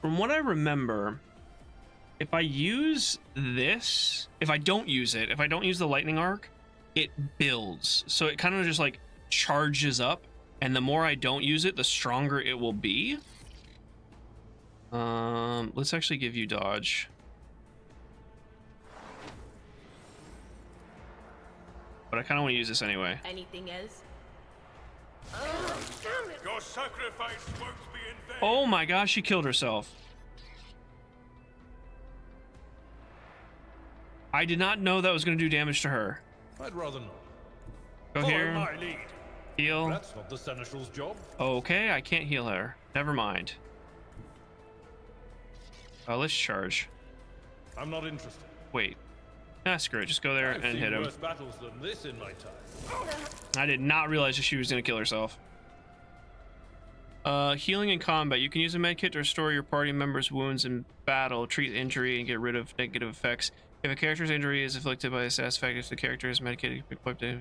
from what I remember, if I use this, if I don't use the lightning arc, it builds. So it kind of just like charges up, and the more I don't use it, the stronger it will be. Let's actually give you dodge. But I kind of want to use this anyway. Anything else? Your sacrifice won't be in vain. Oh my gosh, she killed herself. I did not know that was going to do damage to her. I'd rather not. Go Follow here. my lead. Heal. That's not the Seneschal's job. Okay, I can't heal her. Never mind. Let's charge. I'm not interested. Wait. Screw it. Just go there I've and seen hit him. worse battles than this in my time. I did not realize that she was going to kill herself. Healing in combat. You can use a medkit to restore your party members' wounds in battle, treat injury, and get rid of negative effects. If a character's injury is inflicted by a status effect, if the character is medicated, equipped to...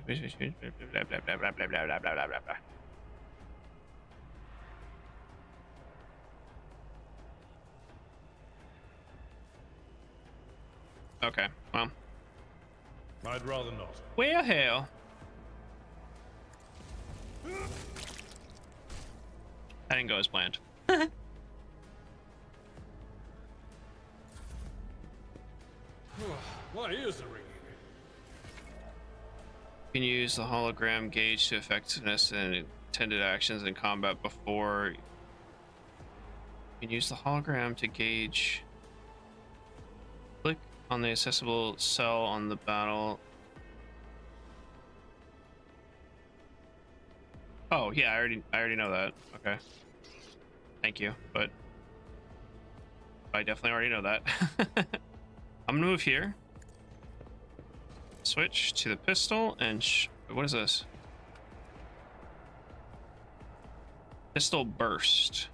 Okay, well. I'd rather not. Well, hell. That didn't go as planned. My ears are ringing. You can use the hologram gauge to effectiveness and intended actions in combat before. You can use the hologram to gauge. Click on the accessible cell on the battle. Oh yeah, I already know that. Okay. Thank you, but I definitely already know that. I'm gonna move here. Switch to the pistol and what is this? Pistol burst.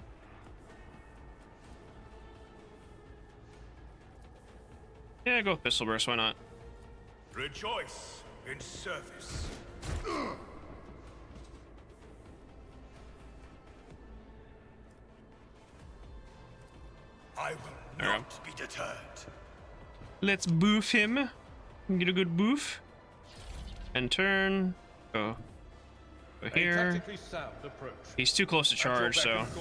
Yeah, go with pistol burst. Why not? Rejoice in service. I will not be deterred. Let's boof him. Get a good boof. And turn. Go here. Tactically sound approach. He's too close to charge, At your so. beck and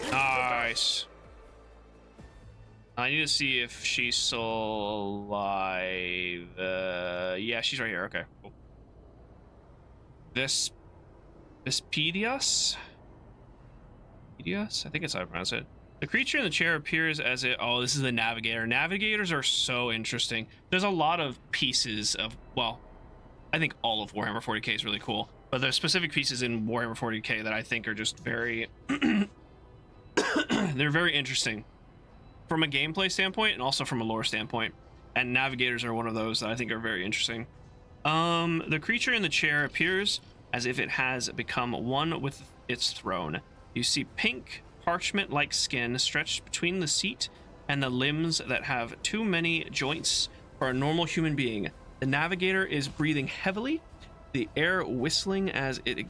call. Nice. I need to see if she's still alive. Yeah, she's right here. Okay, cool. Vespedius? I think it's how I pronounce it. The creature in the chair appears as it. Oh, this is the navigator. Navigators are so interesting. There's a lot of pieces of. Well, I think all of Warhammer 40k is really cool, but there's specific pieces in Warhammer 40k that I think are just very. They're very interesting from a gameplay standpoint and also from a lore standpoint. And navigators are one of those that I think are very interesting. The creature in the chair appears as if it has become one with its throne. You see pink, parchment-like skin stretched between the seat and the limbs that have too many joints for a normal human being. The navigator is breathing heavily, the air whistling as it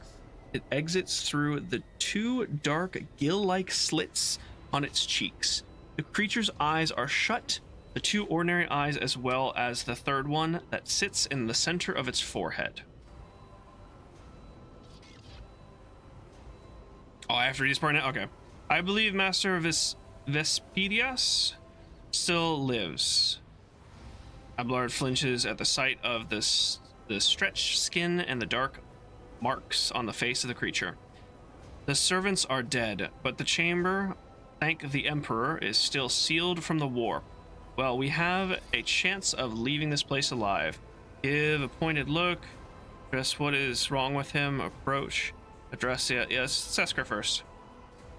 exits through the two dark gill-like slits on its cheeks. The creature's eyes are shut, the two ordinary eyes as well as the third one that sits in the center of its forehead. Oh, I have to read this part now? Okay. I believe Master Vespedius still lives. Abelard flinches at the sight of the stretched skin and the dark marks on the face of the creature. The servants are dead, but the chamber, thank the Emperor, is still sealed from the warp. Well, we have a chance of leaving this place alive. Give a pointed look. Address what is wrong with him. Approach. Address the... Yes, Sesker first.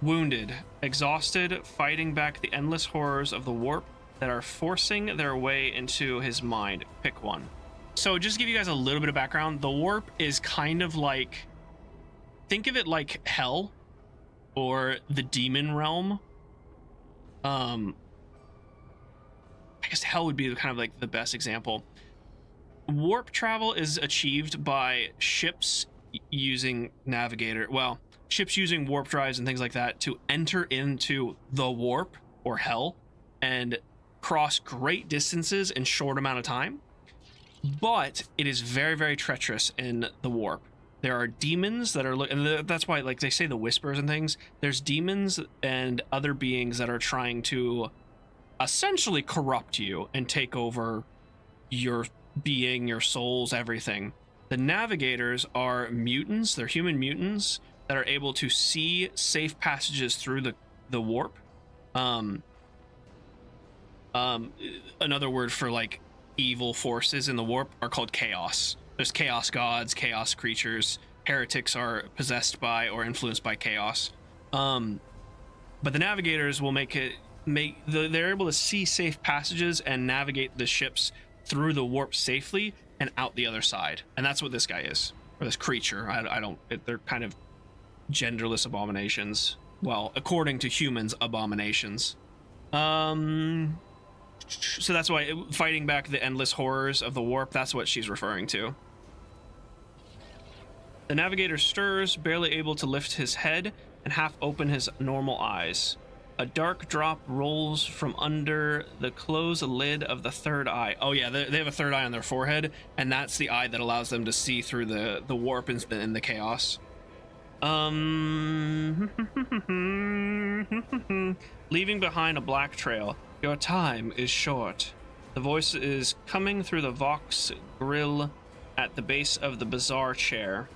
Wounded. Exhausted. Fighting back the endless horrors of the warp that are forcing their way into his mind. Pick one. So just to give you guys a little bit of background, the warp is kind of like... Think of it like hell. Or the demon realm. I guess hell would be kind of like the best example. Warp travel is achieved by ships using ships using warp drives and things like that to enter into the warp or hell and cross great distances in short amount of time. But it is very, very treacherous in the warp. There are demons that are and that's why, like, they say the whispers and things. There's demons and other beings that are trying to essentially corrupt you and take over your being, your souls, everything. The navigators are mutants. They're human mutants that are able to see safe passages through the warp. Another word for like evil forces in the warp are called chaos. There's chaos gods, chaos creatures. Heretics are possessed by or influenced by chaos. But the navigators will they're able to see safe passages and navigate the ships through the warp safely and out the other side. And that's what this guy is, or this creature. They're kind of genderless abominations. Well, according to humans, abominations. So that's why fighting back the endless horrors of the warp, that's what she's referring to. The navigator stirs, barely able to lift his head and half open his normal eyes. A dark drop rolls from under the closed lid of the third eye. Oh yeah, they have a third eye on their forehead, and that's the eye that allows them to see through the warp and the chaos. Leaving behind a black trail. Your time is short. The voice is coming through the Vox grill at the base of the bizarre chair.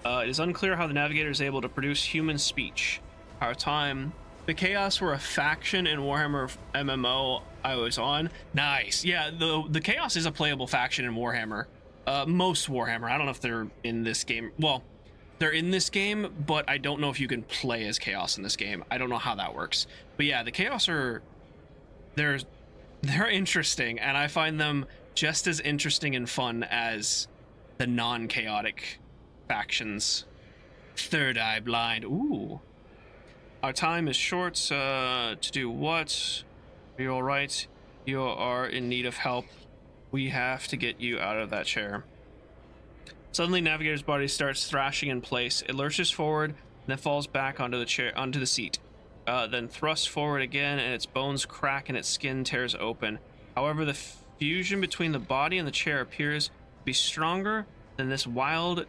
It is unclear how the navigator is able to produce human speech. Our time... The Chaos were a faction in Warhammer MMO I was on. Nice. Yeah, the Chaos is a playable faction in Warhammer. Most Warhammer. I don't know if they're in this game. Well, they're in this game, but I don't know if you can play as Chaos in this game. I don't know how that works. But yeah, the Chaos are... They're interesting, and I find them just as interesting and fun as the non-chaotic factions. Third Eye Blind. Ooh. Our time is short, to do what? Are you alright? You are in need of help. We have to get you out of that chair. Suddenly, Navigator's body starts thrashing in place. It lurches forward, and then falls back onto the chair, onto the seat. then thrusts forward again, and its bones crack and its skin tears open. However, the fusion between the body and the chair appears to be stronger than this wild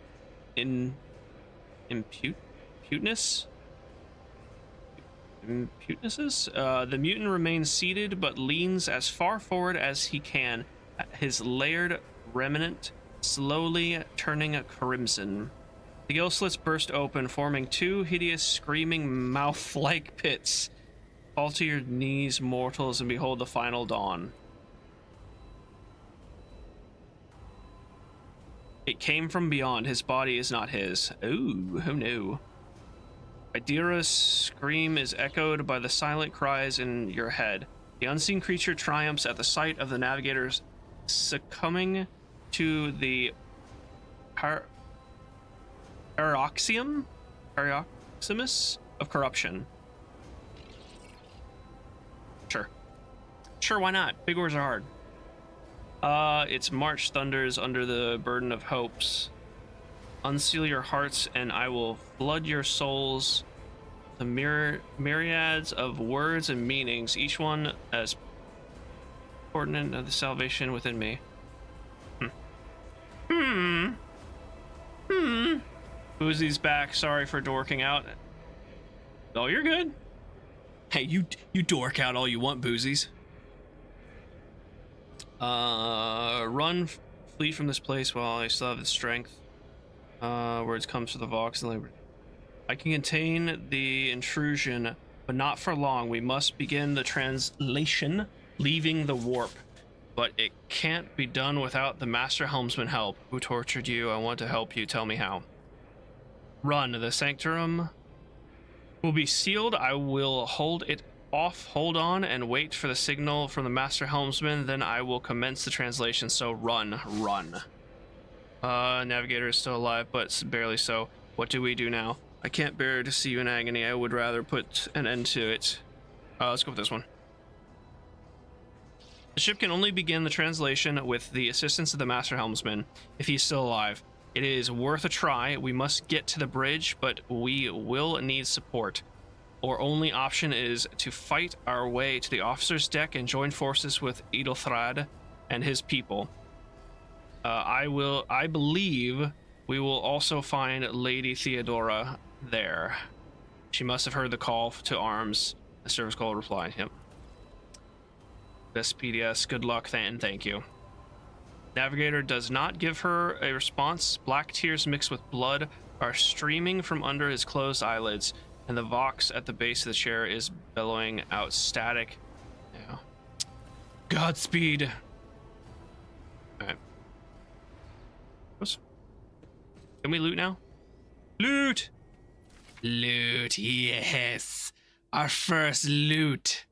imputenesses. The mutant remains seated, but leans as far forward as he can, his layered remnant slowly turning crimson. The gill slits burst open, forming two hideous, screaming, mouth-like pits. Fall to your knees, mortals, and behold the final dawn. It came from beyond. His body is not his. Ooh, who knew? Idira's scream is echoed by the silent cries in your head. The unseen creature triumphs at the sight of the navigators succumbing to the paroxysmus of corruption. Sure, why not? Big words are hard. Its march thunders under the burden of hopes. Unseal your hearts, and I will flood your souls. The myriads of words and meanings, each one as important of the salvation within me. Boozy's back. Sorry for dorking out. Oh, you're good. Hey, you dork out all you want, Boozies. Run, flee from this place while I still have the strength. Words comes to the Vox and labor. I can contain the intrusion, but not for long. We must begin the translation, leaving the warp. But it can't be done without the Master Helmsman help. Who tortured you? I want to help you. Tell me how. Run. The sanctum will be sealed. I will hold it off. Hold on and wait for the signal from the Master Helmsman. Then I will commence the translation. So run. Navigator is still alive, but barely so. What do we do now? I can't bear to see you in agony. I would rather put an end to it. Let's go with this one. The ship can only begin the translation with the assistance of the Master Helmsman, if he's still alive. It is worth a try. We must get to the bridge, but we will need support. Our only option is to fight our way to the officer's deck and join forces with Edelthrad and his people. I believe we will also find Lady Theodora there. She must have heard the call to arms. The service call replied. Yep. Best PDS. Good luck and thank you. Navigator does not give her a response. Black tears mixed with blood are streaming from under his closed eyelids, and the Vox at the base of the chair is bellowing out static. Yeah. Godspeed. All right. Can we loot now? Loot! Loot, yes. Our first loot.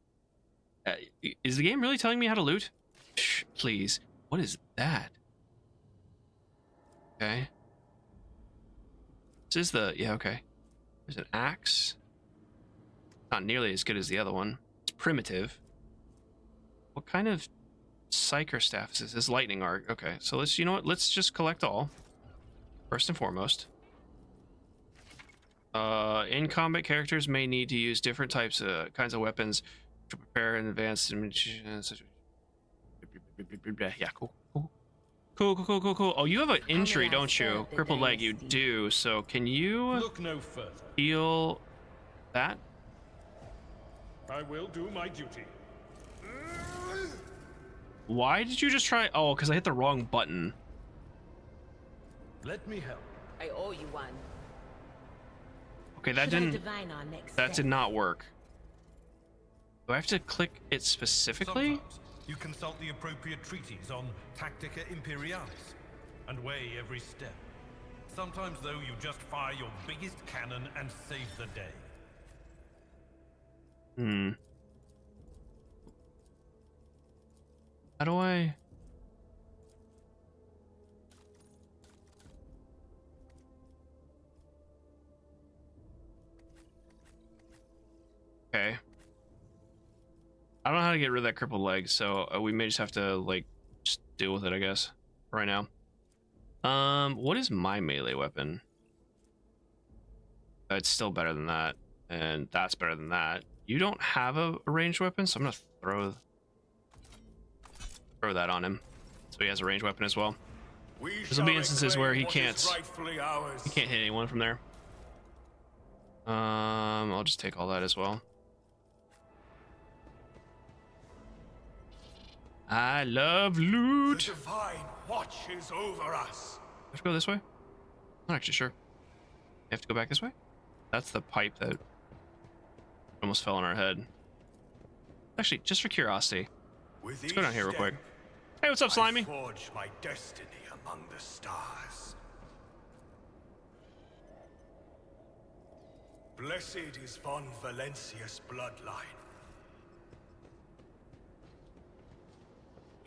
Is the game really telling me how to loot? Shh, please. What is that? Okay. This is the... Yeah, okay. There's an axe. Not nearly as good as the other one. It's primitive. What kind of psyker staff is this? This is lightning arc. Okay, so let's... You know what? Let's just collect all. First and foremost. In combat, characters may need to use different types of kinds of weapons to prepare in advance. Yeah, cool. Oh, you have an injury, don't you? Crippled leg, you do. So can you look no further? Heal that? I will do my duty. Why did you just try? Oh, because I hit the wrong button. Let me help. I owe you one. Okay, that did not work. Do I have to click it specifically? Sometimes you consult the appropriate treaties on Tactica Imperialis and weigh every step. Sometimes, though, you just fire your biggest cannon and save the day. How do I... Okay. I don't know how to get rid of that crippled leg, so we may just have to, like, just deal with it, I guess, right now. What is my melee weapon? It's still better than that, and that's better than that. You don't have a ranged weapon, so I'm gonna throw that on him, so he has a ranged weapon as well. There'll be instances where he can't hit anyone from there. I'll just take all that as well. I love loot. The divine watches over us. Let's go this way. I'm not actually sure. You have to go back this way? That's the pipe that almost fell on our head. Actually, just for curiosity, let's go down here real quick. Hey, what's up, Slimy? I forge my destiny among the stars. Blessed is von Valencia's bloodline.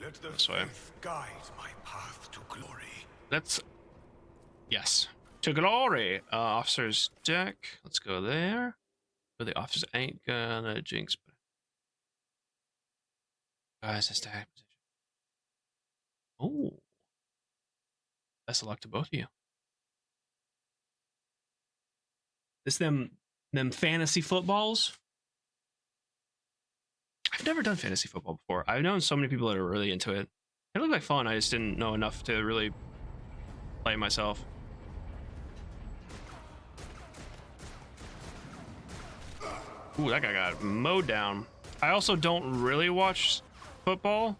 Let the faith guide my path to glory. Yes. To glory. Officer's deck. Let's go there. But the officers ain't gonna jinx. Guys, it's tag position. Oh. Best of luck to both of you. This them fantasy footballs. I've never done fantasy football before. I've known so many people that are really into it. It looked like fun. I just didn't know enough to really play myself. Ooh, that guy got mowed down. I also don't really watch football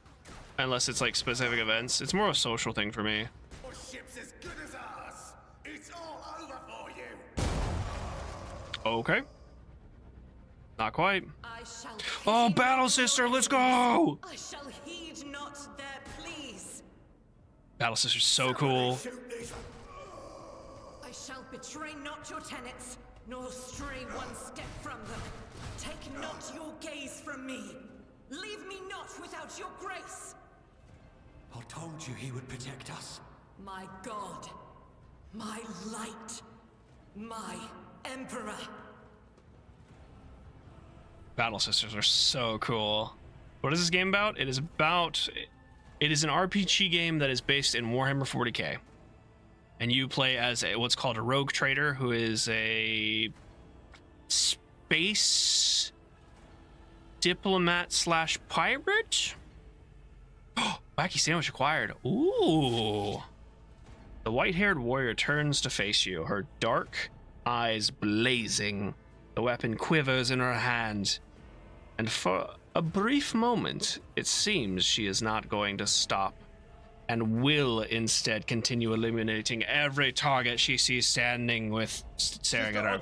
unless it's like specific events. It's more of a social thing for me. Your ship's as good as ours. It's all over for you. Okay. Not quite. I shall Oh, Battle Sister, let's go! I shall heed not their pleas. Battle Sister's so cool. I shall betray not your tenets, nor stray one step from them. Take not your gaze from me. Leave me not without your grace. I told you he would protect us. My God, my light, my Emperor. Battle Sisters are so cool. What is this game about? It is an RPG game that is based in Warhammer 40k. And you play as what's called a rogue trader, who is a space diplomat / pirate? Oh, wacky sandwich acquired. Ooh. The white-haired warrior turns to face you, her dark eyes blazing. The weapon quivers in her hand. And for a brief moment, it seems she is not going to stop, and will instead continue eliminating every target she sees standing with staring at her.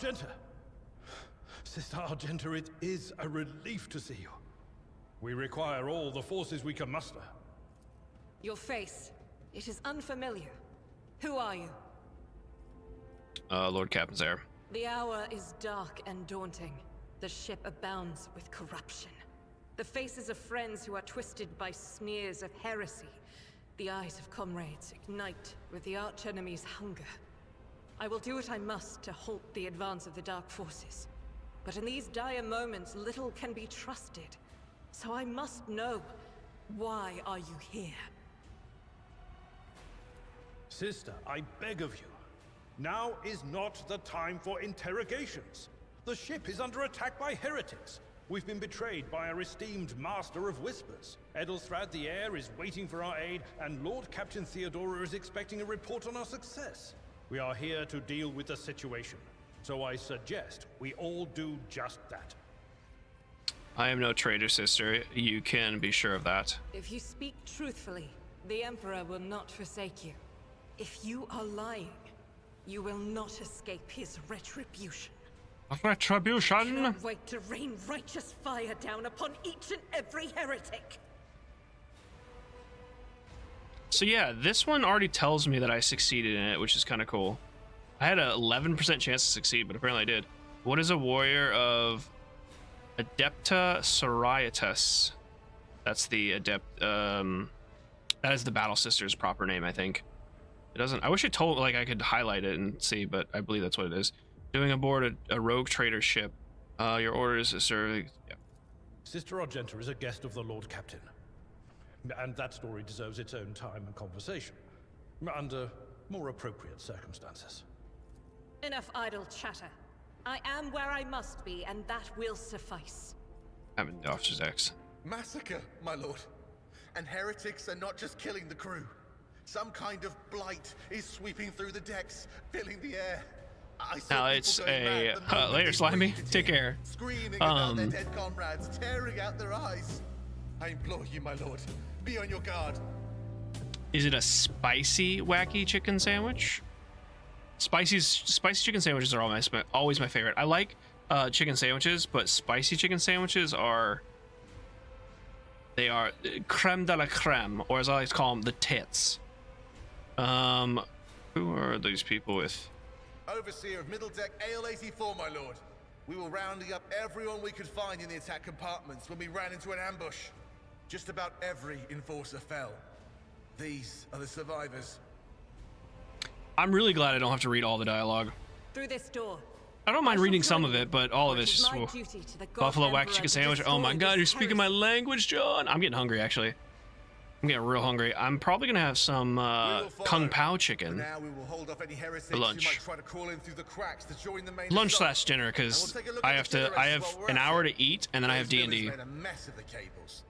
Sister Argenta, it is a relief to see you. We require all the forces we can muster. Your face, it is unfamiliar. Who are you? Lord Captain's heir. The hour is dark and daunting. The ship abounds with corruption. The faces of friends who are twisted by sneers of heresy. The eyes of comrades ignite with the archenemy's hunger. I will do what I must to halt the advance of the dark forces. But in these dire moments, little can be trusted. So I must know, why are you here? Sister, I beg of you. Now is not the time for interrogations. The ship is under attack by heretics. We've been betrayed by our esteemed Master of Whispers. Edelstrad the Heir is waiting for our aid, and Lord Captain Theodora is expecting a report on our success. We are here to deal with the situation, so I suggest we all do just that. I am no traitor, sister. You can be sure of that. If you speak truthfully, the Emperor will not forsake you. If you are lying, you will not escape his retribution. Retribution? Can't wait to rain righteous fire down upon each and every heretic. So yeah, this one already tells me that I succeeded in it, which is kind of cool. I had an 11% chance to succeed, but apparently I did. What is a warrior of Adepta Sororitas? That's the adept. That is the Battle Sister's proper name, I think. It doesn't. I wish it told, like, I could highlight it and see, but I believe that's what it is. Doing aboard a rogue trader ship. Your orders is serving. Yeah. Sister Argenta is a guest of the Lord Captain. And that story deserves its own time and conversation. Under more appropriate circumstances. Enough idle chatter. I am where I must be, and that will suffice. I'm in the officer's X. Massacre, my lord. And heretics are not just killing the crew. Some kind of blight is sweeping through the decks, filling the air. I saw Now people it's going a mad the moment later, they Slimy. breathed Take in, care. Screaming about their dead comrades, tearing out their eyes. I implore you, my lord, be on your guard. Is it a spicy wacky chicken sandwich? Spicy chicken sandwiches are always my favorite. I like chicken sandwiches, but spicy chicken sandwiches are creme de la creme, or as I like to call them, the tits. Who are these people with? Overseer of Middle Deck AL-84, my lord. We were rounding up everyone we could find in the attack compartments when we ran into an ambush. Just about every enforcer fell. These are the survivors. I'm really glad I don't have to read all the dialogue. Through this door. I don't mind reading some of it, but all of it's just my ooh. duty to the Buffalo God wack Emperor chicken to sandwich. Oh my destroy god, you're this speaking my heresy. language, John. I'm getting hungry actually. I'm getting real hungry. I'm probably gonna have some kung pao chicken Now we will hold off any heretics for lunch. who might try to crawl in through the cracks to join the main Lunch assault. slash dinner, because And we'll take a look I at have the to. I have terrorists while we're an at hour it. to eat, and then I have Those D&D. villains made a mess of the cables.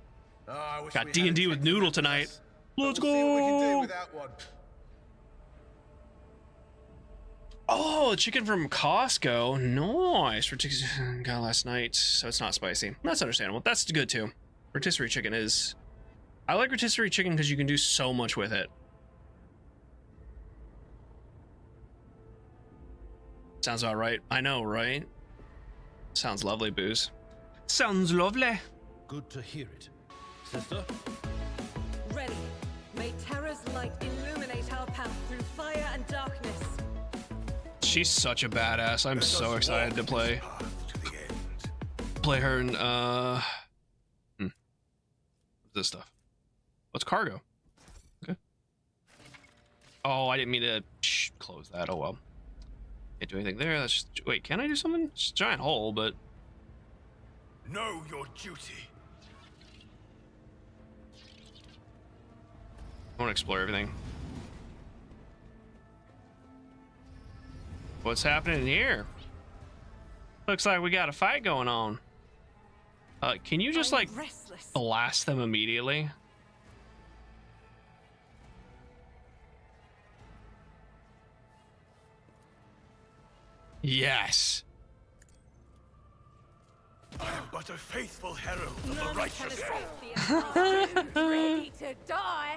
Oh, I wish Got we D&D had with a Noodle technical tonight. mess. But Let's we'll see what we can do go. without one. Oh, chicken from Costco. Nice. Got last night, so it's not spicy. That's understandable. That's good too. Rotisserie chicken is. I like rotisserie chicken because you can do so much with it. Sounds about right. I know, right? Sounds lovely, Booze. Sounds lovely. Good to hear it. Sister? Ready. May terror's light illuminate our path through fire and darkness. She's such a badass. I'm so excited to play her in this stuff. What's cargo? Okay. Oh, I didn't mean to close that. Oh well. Can't do anything there. That's just, wait, can I do something? It's a giant hole, but Know your duty. I want to explore everything. What's happening here? Looks like we got a fight going on. Can you just like restless. blast them immediately? Yes. I am but a faithful herald of the None can righteous. escape the ready to die.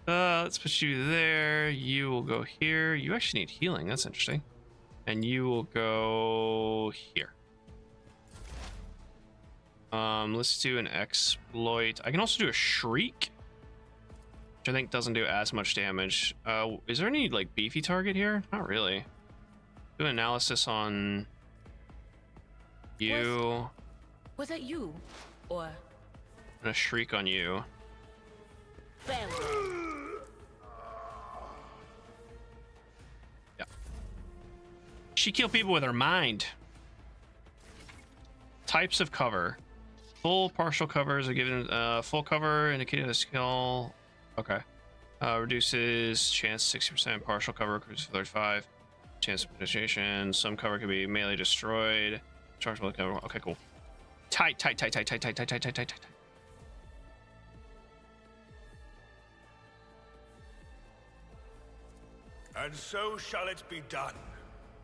Let's put you there. You will go here. You actually need healing. That's interesting. And you will go here. Let's do an exploit. I can also do a shriek, which I think doesn't do as much damage. Is there any like beefy target here? Not really. Do an analysis on you. Was that you? Or And a shriek on you. them? Yeah. She killed people with her mind. Types of cover. Full, partial covers are given. Full cover indicating a skill. Okay. Reduces chance 60%. Partial cover reduces 35. Chance of penetration. Some cover can be melee destroyed. Chargeable cover. Okay, cool. Tight. And so shall it be done.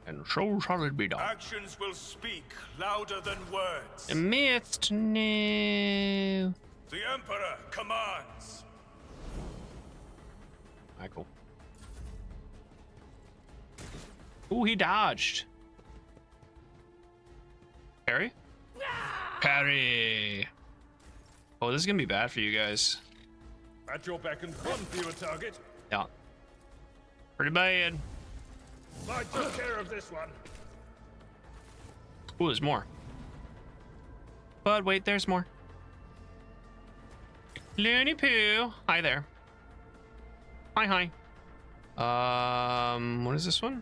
And so shall it be done. Actions will speak louder than words. Amidst no. The Emperor commands. Alright, cool. Ooh, he dodged. Parry? Parry. Oh, this is gonna be bad for you guys. At your beck and one fewer target. Yeah. Pretty bad. I took care of this one. Ooh, there's more. But wait, there's more. Looney Poo. Hi there. Hi. What is this one?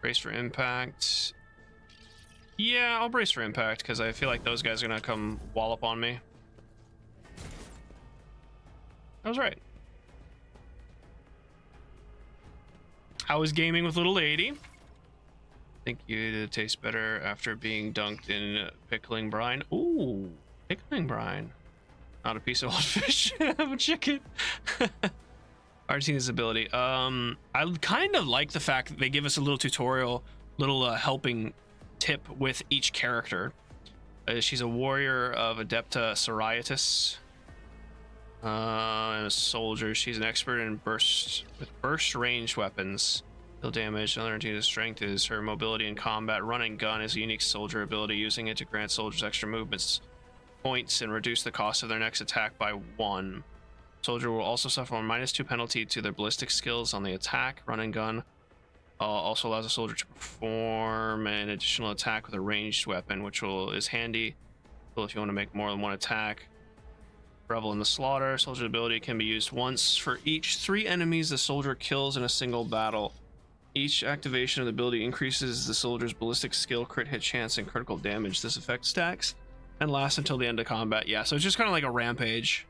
Brace for impact. Yeah, I'll brace for impact because I feel like those guys are gonna come wallop on me. I was right. How was gaming with little lady? think you taste better after being dunked in pickling brine. Ooh, pickling brine. Not a piece of old fish. I'm a chicken. Artina's ability. I kind of like the fact that they give us a little tutorial, little helping tip with each character. She's a warrior of Adepta Sororitas. And a soldier. She's an expert in burst ranged weapons. Deal damage. Another Artina's strength is her mobility in combat. Running gun is a unique soldier ability, using it to grant soldiers extra movements points and reduce the cost of their next attack by 1. Soldier will also suffer a -2 penalty to their ballistic skills on the attack. Running gun also allows a soldier to perform an additional attack with a ranged weapon, which is handy if you want to make more than one attack. Revel in the slaughter. Soldier's ability can be used once for each 3 enemies the soldier kills in a single battle. Each activation of the ability increases the soldier's ballistic skill, crit hit chance, and critical damage. This effect stacks and lasts until the end of combat. Yeah, so it's just kind of like a rampage.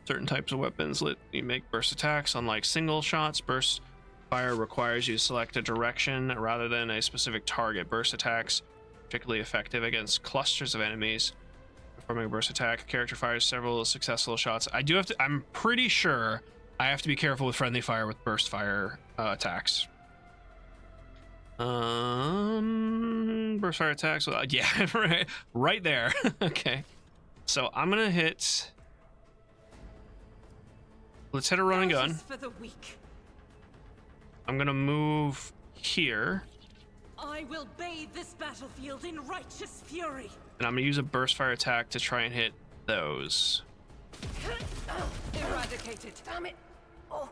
Certain types of weapons let you make burst attacks. Unlike single shots, burst fire requires you to select a direction rather than a specific target. Burst attacks particularly effective against clusters of enemies. Performing a burst attack, character fires several successful shots. I'm pretty sure I have to be careful with friendly fire with burst fire attacks. Burst fire attacks. Yeah, right there. Okay, so I'm gonna hit. Let's hit a run and gun. For the weak. I'm gonna move here. I will bathe this battlefield in righteous fury. And I'm gonna use a burst fire attack to try and hit those. Eradicated. Damn it. Oh.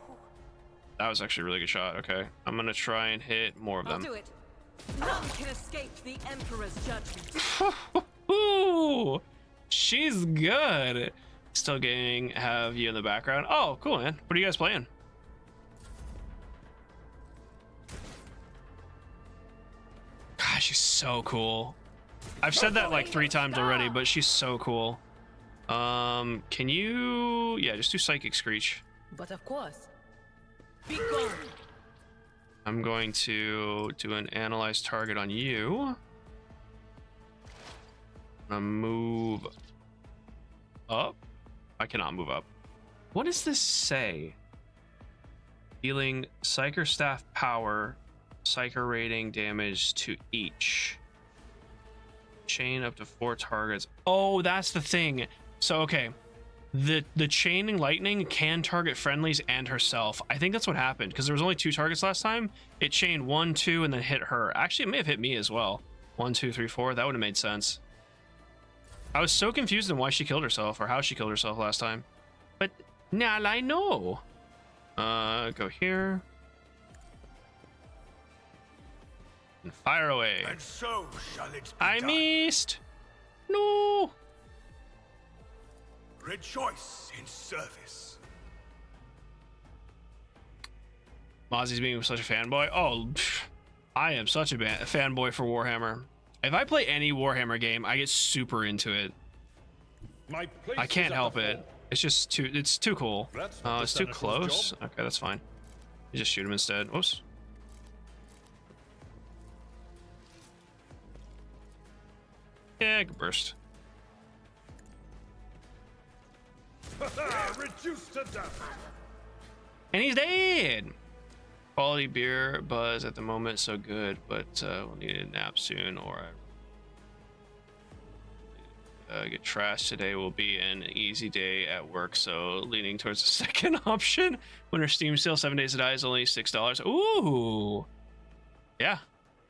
That was actually a really good shot. Okay, I'm gonna try and hit more of them. I'll do it. None can escape the Emperor's judgment. Ooh, she's good. Still have you in the background. Oh, cool, man. What are you guys playing? Gosh, she's so cool. I've said that like 3 times already, but she's so cool. Can you... Yeah, just do Psychic Screech. But of course. Be gone. I'm going to do an Analyze Target on you. I'm gonna move up. I cannot move up. What does this say? Dealing Psyker Staff power, Psyker rating damage to each. Chain up to 4 targets. Oh, that's the thing. So, okay. The chaining lightning can target friendlies and herself. I think that's what happened, because there was only 2 targets last time. It chained 1, 2, and then hit her. Actually, it may have hit me as well. 1, 2, 3, 4. That would have made sense. I was so confused on why she killed herself, or how she killed herself last time. But now I know. Go here. And fire away. And so shall it be I done. missed. No. Rejoice in service. Mozzie's being such a fanboy. Oh, I am such a fanboy for Warhammer. If I play any Warhammer game, I get super into it. My place I can't is at help the it. fore. It's just too. It's too cool. That's Oh, not the it's too Senator's close. job. Okay, that's fine. You just shoot him instead. Whoops. Yeah, good burst. Reduced to death. And he's dead. Quality beer buzz at the moment so good, but we'll need a nap soon, or get trashed today will be an easy day at work, so leaning towards the second option. Winter Steam sale, 7 Days to Die is only $6. Ooh, yeah.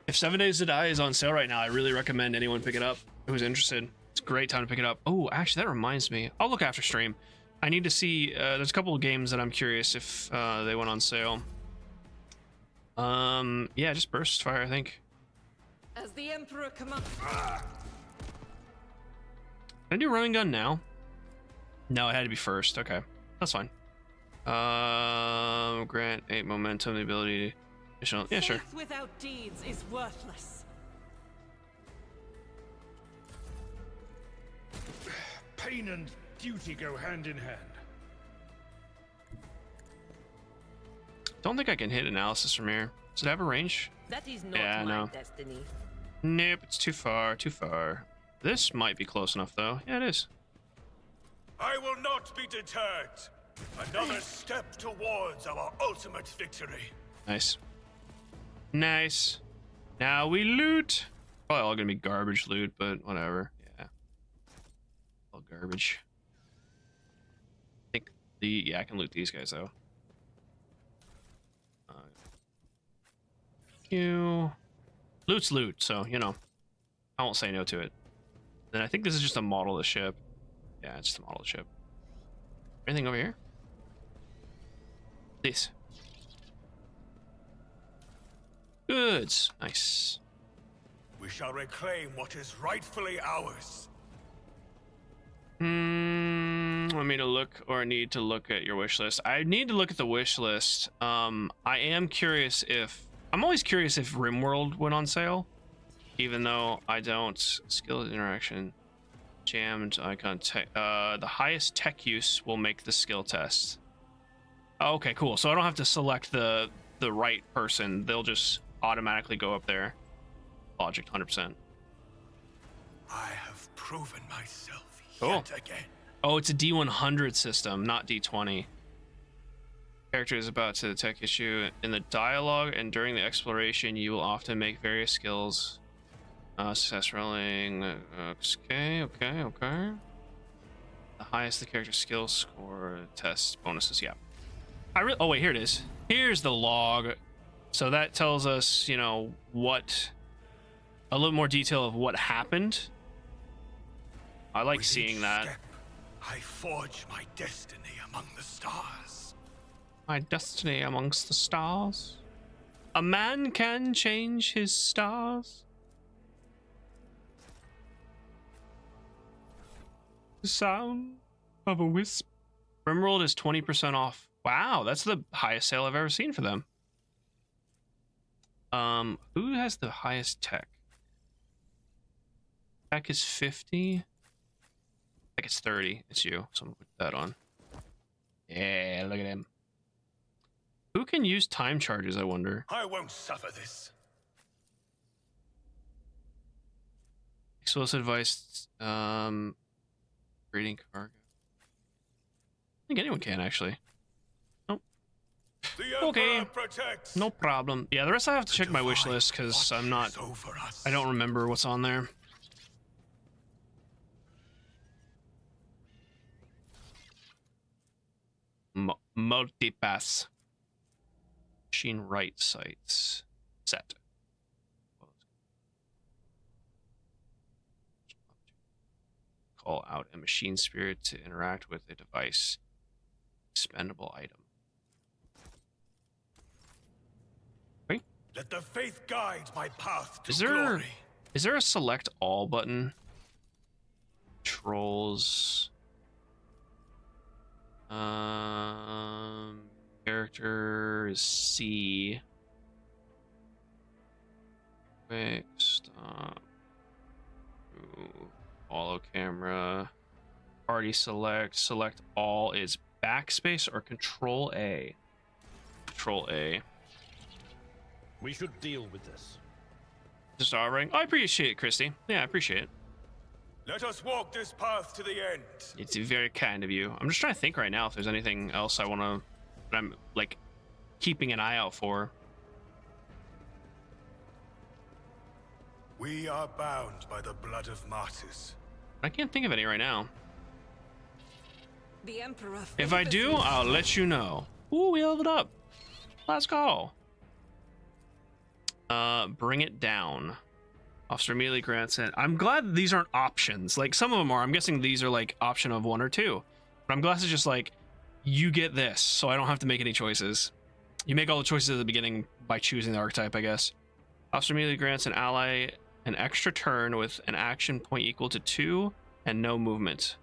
If 7 Days to Die is on sale right now, I really recommend anyone pick it up who's interested. It's a great time to pick it up. Oh, actually, that reminds me. I'll look after stream. I need to see. There's a couple of games that I'm curious if they went on sale. Yeah, just burst fire, I think. As the Emperor commands. Can I do running gun now? No, it had to be first. Okay, that's fine. Grant 8 momentum, the ability. Yeah, sure. Faith without deeds is worthless. Pain and duty go hand in hand. Don't think I can hit analysis from here. Does it have a range? That is not Yeah, my no. destiny. Nope, it's too far, too far. This might be close enough, though. Yeah, it is. I will not be deterred. Another step towards our ultimate victory. Nice. Nice. Now we loot. Probably all gonna be garbage loot, but whatever. Yeah. All garbage. I think yeah, I can loot these guys though. Loot's loot, so you know, I won't say no to it. Then I think this is just a model of the ship. Yeah, it's just a model of the ship. Anything over here? This. Goods. Nice. We shall reclaim what is rightfully ours. Want me to look or need to look at your wish list? I need to look at the wish list. I am curious if... I'm always curious if RimWorld went on sale. Even though I don't... Skill interaction. Jammed icon tech. The highest tech use will make the skill test. Oh, okay, cool. So I don't have to select the right person. They'll just automatically go up there. Logic, 100%. I have proven myself Cool. yet again. Oh, it's a D100 system, not D20. Character is about to tech issue. In the dialogue and during the exploration, you will often make various skills. Success rolling. Okay. The highest the character skill score test bonuses. Yeah. Oh wait, here it is. Here's the log. So that tells us, you know, what a little more detail of what happened. I like With seeing each that. step, I forge my destiny among the stars. My destiny amongst the stars. A man can change his stars. The sound of a wisp. RimWorld is 20% off. Wow, that's the highest sale I've ever seen for them. Who has the highest tech? Tech is 50. I think it's 30. It's you. So I'm gonna put that on. Yeah, look at him. Who can use time charges, I wonder? I won't suffer this. Explosive device, reading cargo. I think anyone can, actually. Nope. The Okay. Emperor protects. No problem. Yeah, the rest I have to check my wish Divine list because I'm not... watches over us. I don't remember what's on there. Multipass. Machine right sites. Set. Call out a machine spirit to interact with a device. Expendable item. Wait. Let the faith guide my path to Is there glory. is there a select all button? Controls. Character is C. Quick stop. Ooh, follow camera. Party select. Select all is backspace or Control A. Control A. We should deal with this. Just offering. I appreciate it, Christy. Yeah, I appreciate it. Let us walk this path to the end. It's very kind of you. I'm just trying to think right now if there's anything else I want to... I'm, like, keeping an eye out for. We are bound by the blood of martyrs. I can't think of any right now. The Emperor. If I do, I'll let you know. Ooh, we leveled up. Let's go. Bring it down. Officer immediately grants it. I'm glad these aren't options. Like, some of them are. I'm guessing these are, like, option of 1 or 2. But I'm glad it's just, like, you get this, so I don't have to make any choices. You make all the choices at the beginning by choosing the archetype, I guess. Officer immediately grants an ally an extra turn with an action point equal to 2 and no movement.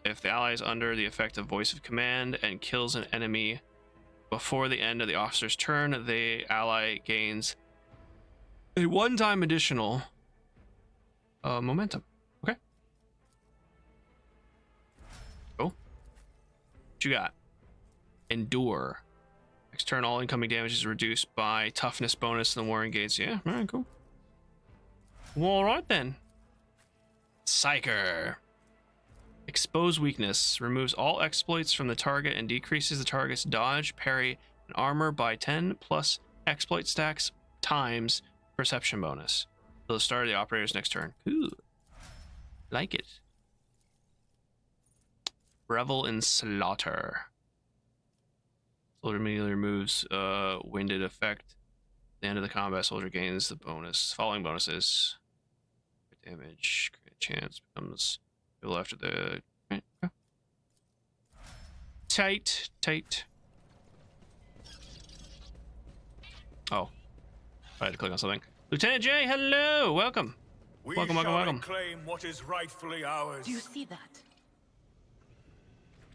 If the ally is under the effect of voice of command and kills an enemy before the end of the officer's turn, the ally gains a one-time additional momentum. Okay. Cool. What you got? Endure. Next turn, all incoming damage is reduced by toughness bonus in the Warring Gates. Yeah, all right, cool. Well, all right then. Psyker. Expose weakness. Removes all exploits from the target and decreases the target's dodge, parry, and armor by 10 plus exploit stacks times perception bonus. Till the start of the operator's next turn. Ooh. Like it. Revel in Slaughter. Soldier immediately removes winded effect. At the end of the combat, soldier gains the bonus. Following bonuses. Damage, crit chance becomes people after the tight. Oh, I had to click on something. Lieutenant J, hello, welcome. Welcome. Claim what is rightfully ours. Do you see that?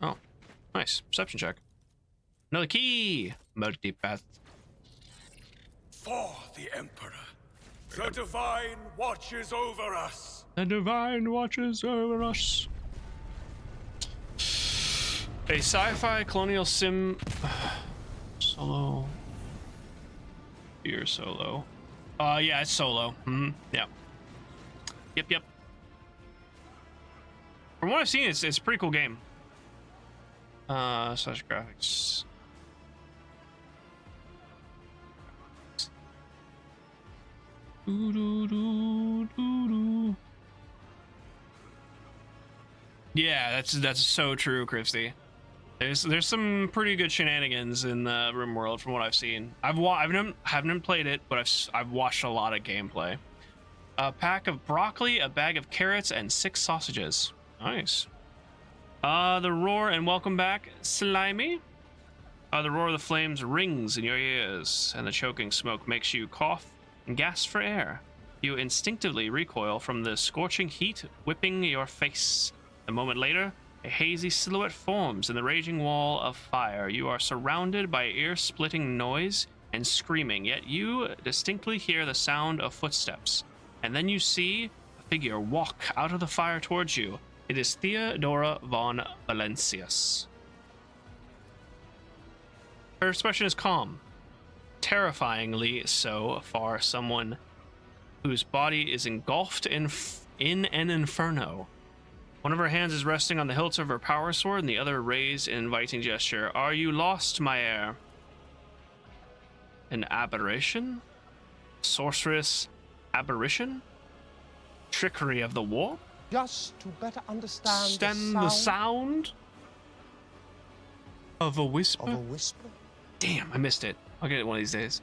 Oh, nice perception check. Another key. Multipath. For the Emperor. The Divine watches over us. The Divine watches over us. A sci-fi colonial sim solo. You're solo. Yeah, it's solo. Yeah. Yep. From what I've seen, it's a pretty cool game. Slash graphics. Yeah, that's so true, Christy. There's some pretty good shenanigans in the RimWorld from what I've seen. Haven't played it, but I've watched a lot of gameplay. A pack of broccoli, a bag of carrots, and 6 sausages. Nice. The roar and welcome back, Slimy. The roar of the flames rings in your ears, and the choking smoke makes you cough and gasp for air. You instinctively recoil from the scorching heat whipping your face. A moment later, a hazy silhouette forms in the raging wall of fire. You are surrounded by ear-splitting noise and screaming, yet you distinctly hear the sound of footsteps. And then you see a figure walk out of the fire towards you. It is Theodora von Valencius. Her expression is calm. Terrifyingly so for someone whose body is engulfed in an inferno. One of her hands is resting on the hilt of her power sword, and the other raised in inviting gesture. Are you lost, my heir? An aberration? Sorceress aberration? Trickery of the warp? Just to better understand Stand the sound of a whisper? of a whisper. Damn, I missed it. I'll get it one of these days.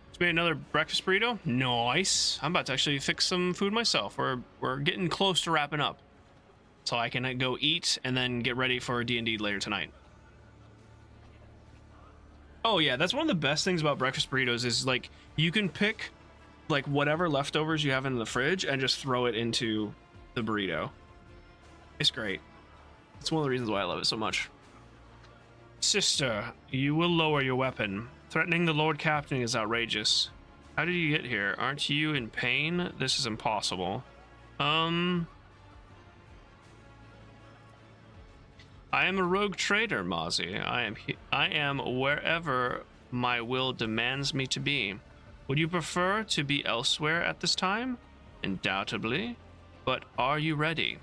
Just made another breakfast burrito. Nice. I'm about to actually fix some food myself. We're getting close to wrapping up, so I can go eat and then get ready for D&D later tonight. Oh yeah, that's one of the best things about breakfast burritos is like you can pick like whatever leftovers you have in the fridge and just throw it into the burrito. It's great. It's one of the reasons why I love it so much. Sister, you will lower your weapon. Threatening the Lord Captain is outrageous. How did you get here? Aren't you in pain? This is impossible. I am a rogue trader, Mozzie. I am wherever my will demands me to be. Would you prefer to be elsewhere at this time? Undoubtedly. But are you ready?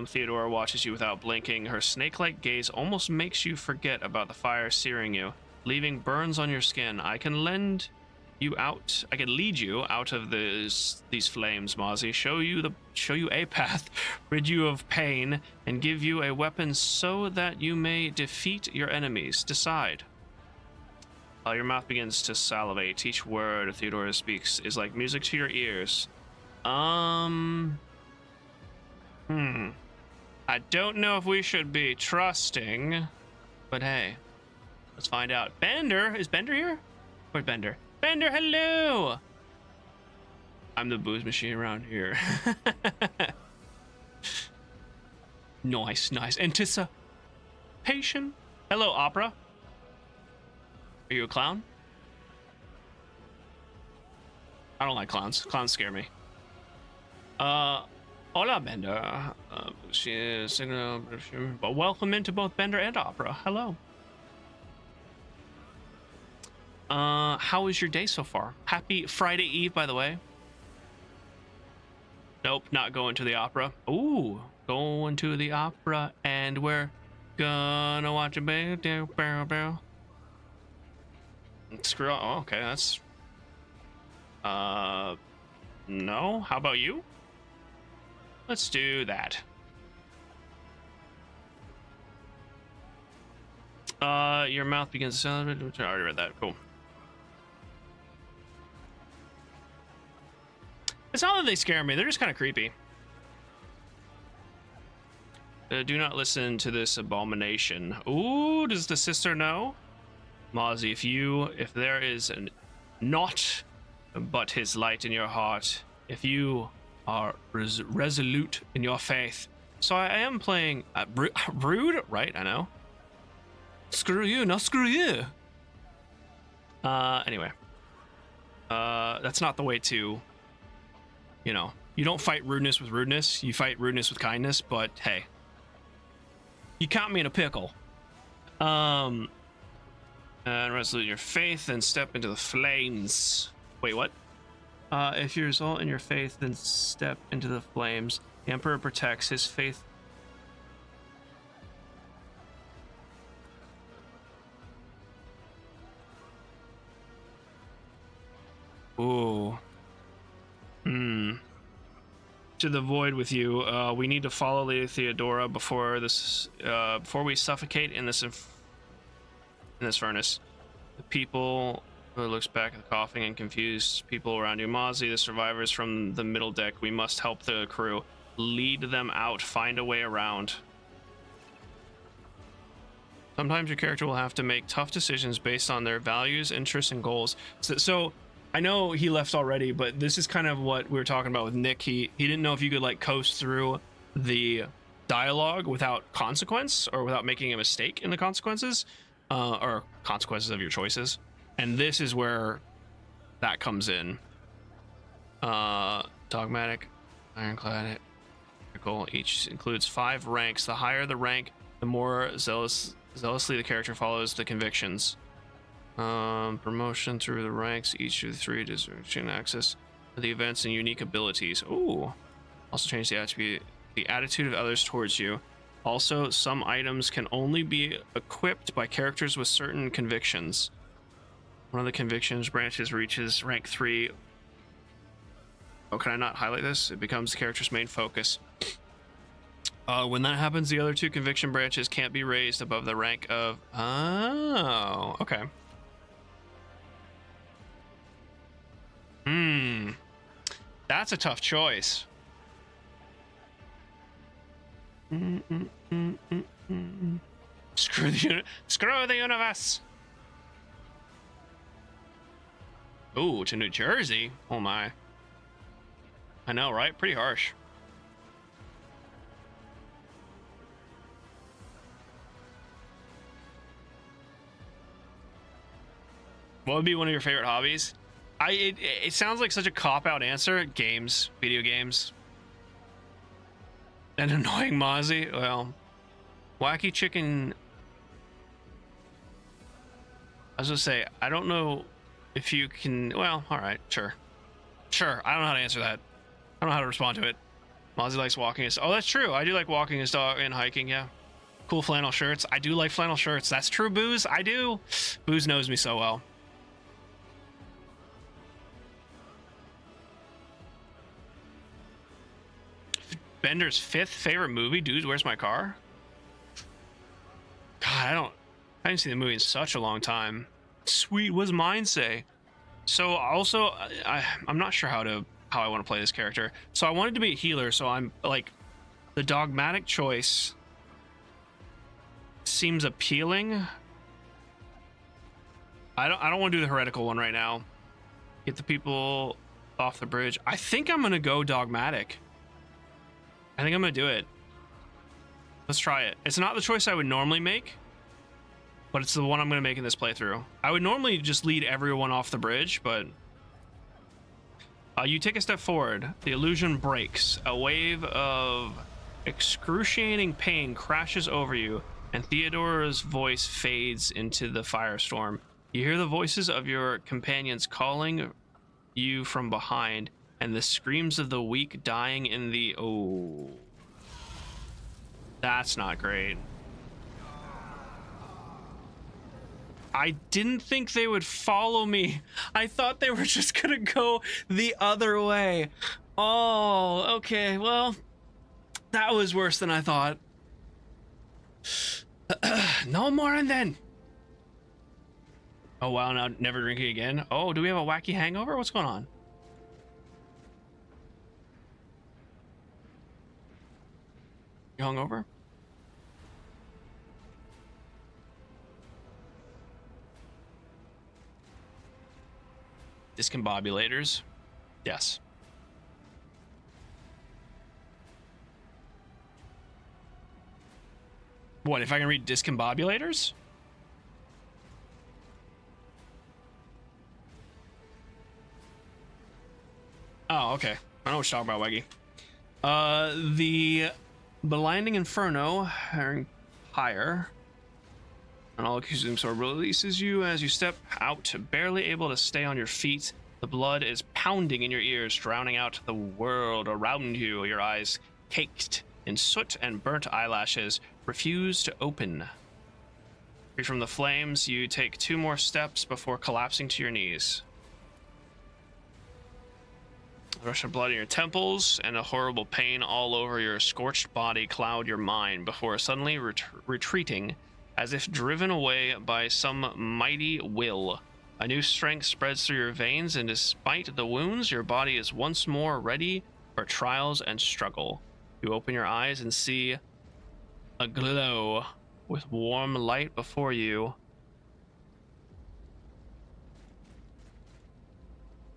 Theodora watches you without blinking. Her snake-like gaze almost makes you forget about the fire searing you, leaving burns on your skin. I can lead you out of these flames, Mozzie. Show you a path, rid you of pain, and give you a weapon so that you may defeat your enemies. Decide. Your mouth begins to salivate. Each word Theodora speaks is like music to your ears. I don't know if we should be trusting, but hey, let's find out. Bender? Is Bender here? Where's Bender? Bender, hello! I'm the booze machine around here. Nice. Anticipation. Hello, Opera. Are you a clown? I don't like clowns. Clowns scare me. Hola, Bender. She is, but welcome into both Bender and Opera. Hello. How was your day so far? Happy Friday Eve, by the way. Nope, not going to the opera. Ooh, going to the opera, and we're gonna watch a barrel. Screw. Oh, okay, that's. No. How about you? Let's do that. Your mouth begins to sound. I already read that. Cool. It's not that they scare me, they're just kind of creepy. Do not listen to this abomination. Ooh, does the sister know? Mozzie, if there is naught but his light in your heart, if you are resolute in your faith. So I am playing rude, right? I know. Screw you, no screw you. Anyway. That's not the way to, you know, you don't fight rudeness with rudeness, you fight rudeness with kindness, but hey. You caught me in a pickle. And resolute in your faith, then step into the flames. Wait, what? If you result in your faith, then step into the flames. The Emperor protects his faith. Ooh. To the void with you. We need to follow Lady Theodora before we suffocate in this furnace. The people who looks back at the coughing and confused people around you. Mozzie, the survivors from the middle deck. We must help the crew. Lead them out. Find a way around. Sometimes your character will have to make tough decisions based on their values, interests, and goals. So I know he left already, but this is kind of what we were talking about with Nick. He didn't know if you could like coast through the dialogue without consequence or without making a mistake in the consequences, or consequences of your choices. And this is where that comes in. Dogmatic, ironclad, each includes 5 ranks. The higher the rank, the more zealously the character follows the convictions. Promotion through the ranks. Each of the 3 deserves access to the events and unique abilities. Ooh. Also change the attitude of others towards you. Also, some items can only be equipped by characters with certain convictions. One of the convictions branches reaches rank 3. Oh, can I not highlight this? It becomes the character's main focus. When that happens, the other 2 conviction branches can't be raised above the rank of... Oh, okay. That's a tough choice. Screw the universe. Ooh, to New Jersey. Oh my. I know, right? Pretty harsh. What would be one of your favorite hobbies? It sounds like such a cop-out answer. Games. Video games. And annoying Mozzie. Well, Wacky Chicken... I was gonna say, I don't know if you can... Well, alright, sure. Sure, I don't know how to answer that. I don't know how to respond to it. Mozzie likes walking his... Oh, that's true. I do like walking his dog and hiking, yeah. Cool flannel shirts. I do like flannel shirts. That's true, Booze. I do. Booze knows me so well. Bender's 5th favorite movie, Dude, Where's My Car? God, I haven't seen the movie in such a long time. Sweet, what does mine say? So also, I'm not sure how I want to play this character. So I wanted to be a healer, so I'm like, the dogmatic choice seems appealing. I don't want to do the heretical one right now. Get the people off the bridge. I think I'm gonna go dogmatic. I think I'm gonna do it. Let's try it. It's not the choice I would normally make, but it's the one I'm gonna make in this playthrough. I would normally just lead everyone off the bridge, but You take a step forward. The illusion breaks. A wave of excruciating pain crashes over you, and Theodora's voice fades into the firestorm. You hear the voices of your companions calling you from behind, and the screams of the weak dying in the... Oh. That's not great. I didn't think they would follow me. I thought they were just gonna go the other way. Oh, okay, well, that was worse than I thought. No more and then. Oh wow, now never drinking again. Oh, do we have a wacky hangover? What's going on? You hungover? Discombobulators? Yes. What, if I can read discombobulators? Oh, okay. I know what you're talking about, Weggy. The Blinding Inferno, higher. And all accusing sword releases you as you step out, barely able to stay on your feet. The blood is pounding in your ears, drowning out the world around you. Your eyes, caked in soot and burnt eyelashes, refuse to open. Free from the flames, you take 2 more steps before collapsing to your knees. A rush of blood in your temples and a horrible pain all over your scorched body cloud your mind before suddenly retreating as if driven away by some mighty will. A new strength spreads through your veins, and despite the wounds, your body is once more ready for trials and struggle. You open your eyes and see a glow with warm light before you.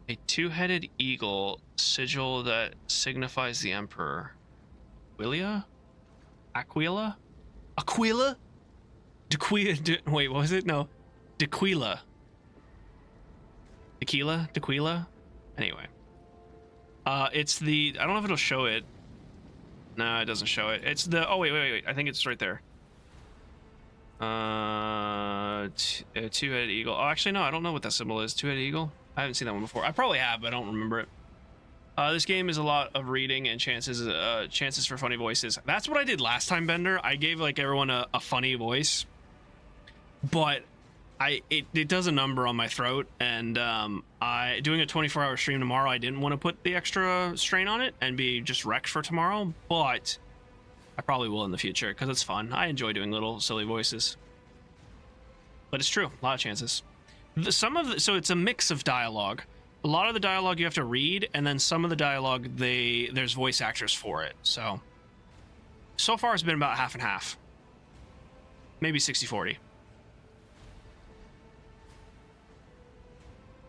A 2-headed eagle sigil that signifies the Emperor. Aquila? Aquila? Aquila? Wait, what was it? No. Dequila. Tequila? Dequila? Anyway. It's the... I don't know if it'll show it. No, it doesn't show it. It's the... Oh, wait. I think it's right there. A 2-headed eagle. Oh, actually, no. I don't know what that symbol is. 2-headed eagle? I haven't seen that one before. I probably have, but I don't remember it. This game is a lot of reading and chances for funny voices. That's what I did last time, Bender. I gave like everyone a funny voice, but it does a number on my throat, and doing a 24-hour stream tomorrow, I didn't want to put the extra strain on it and be just wrecked for tomorrow, but I probably will in the future because it's fun. I enjoy doing little silly voices, but it's true, a lot of chances. So it's a mix of dialogue. A lot of the dialogue you have to read, and then some of the dialogue there's voice actors for it. So far it's been about half and half, maybe 60-40.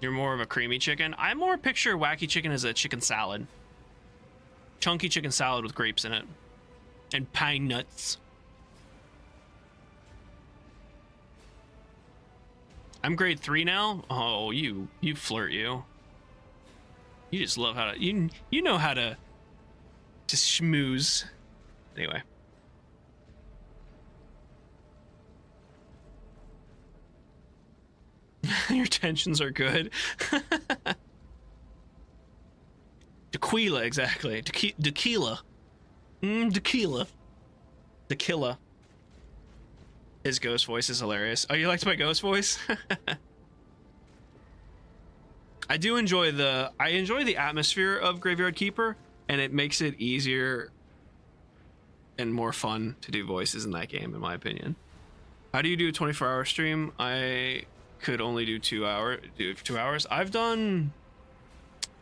You're more of a creamy chicken. I more picture wacky chicken as a chicken salad, chunky chicken salad with grapes in it and pine nuts. I'm grade 3 now. Oh, you flirt, you just love how to you know how to schmooze. Anyway, your tensions are good. Tequila, exactly. Tequila. Tequila. His ghost voice is hilarious. Oh, you liked my ghost voice? I do enjoy the atmosphere of Graveyard Keeper, and it makes it easier and more fun to do voices in that game, in my opinion. How do you do a 24-hour stream? I could only do 2 hours. I've done...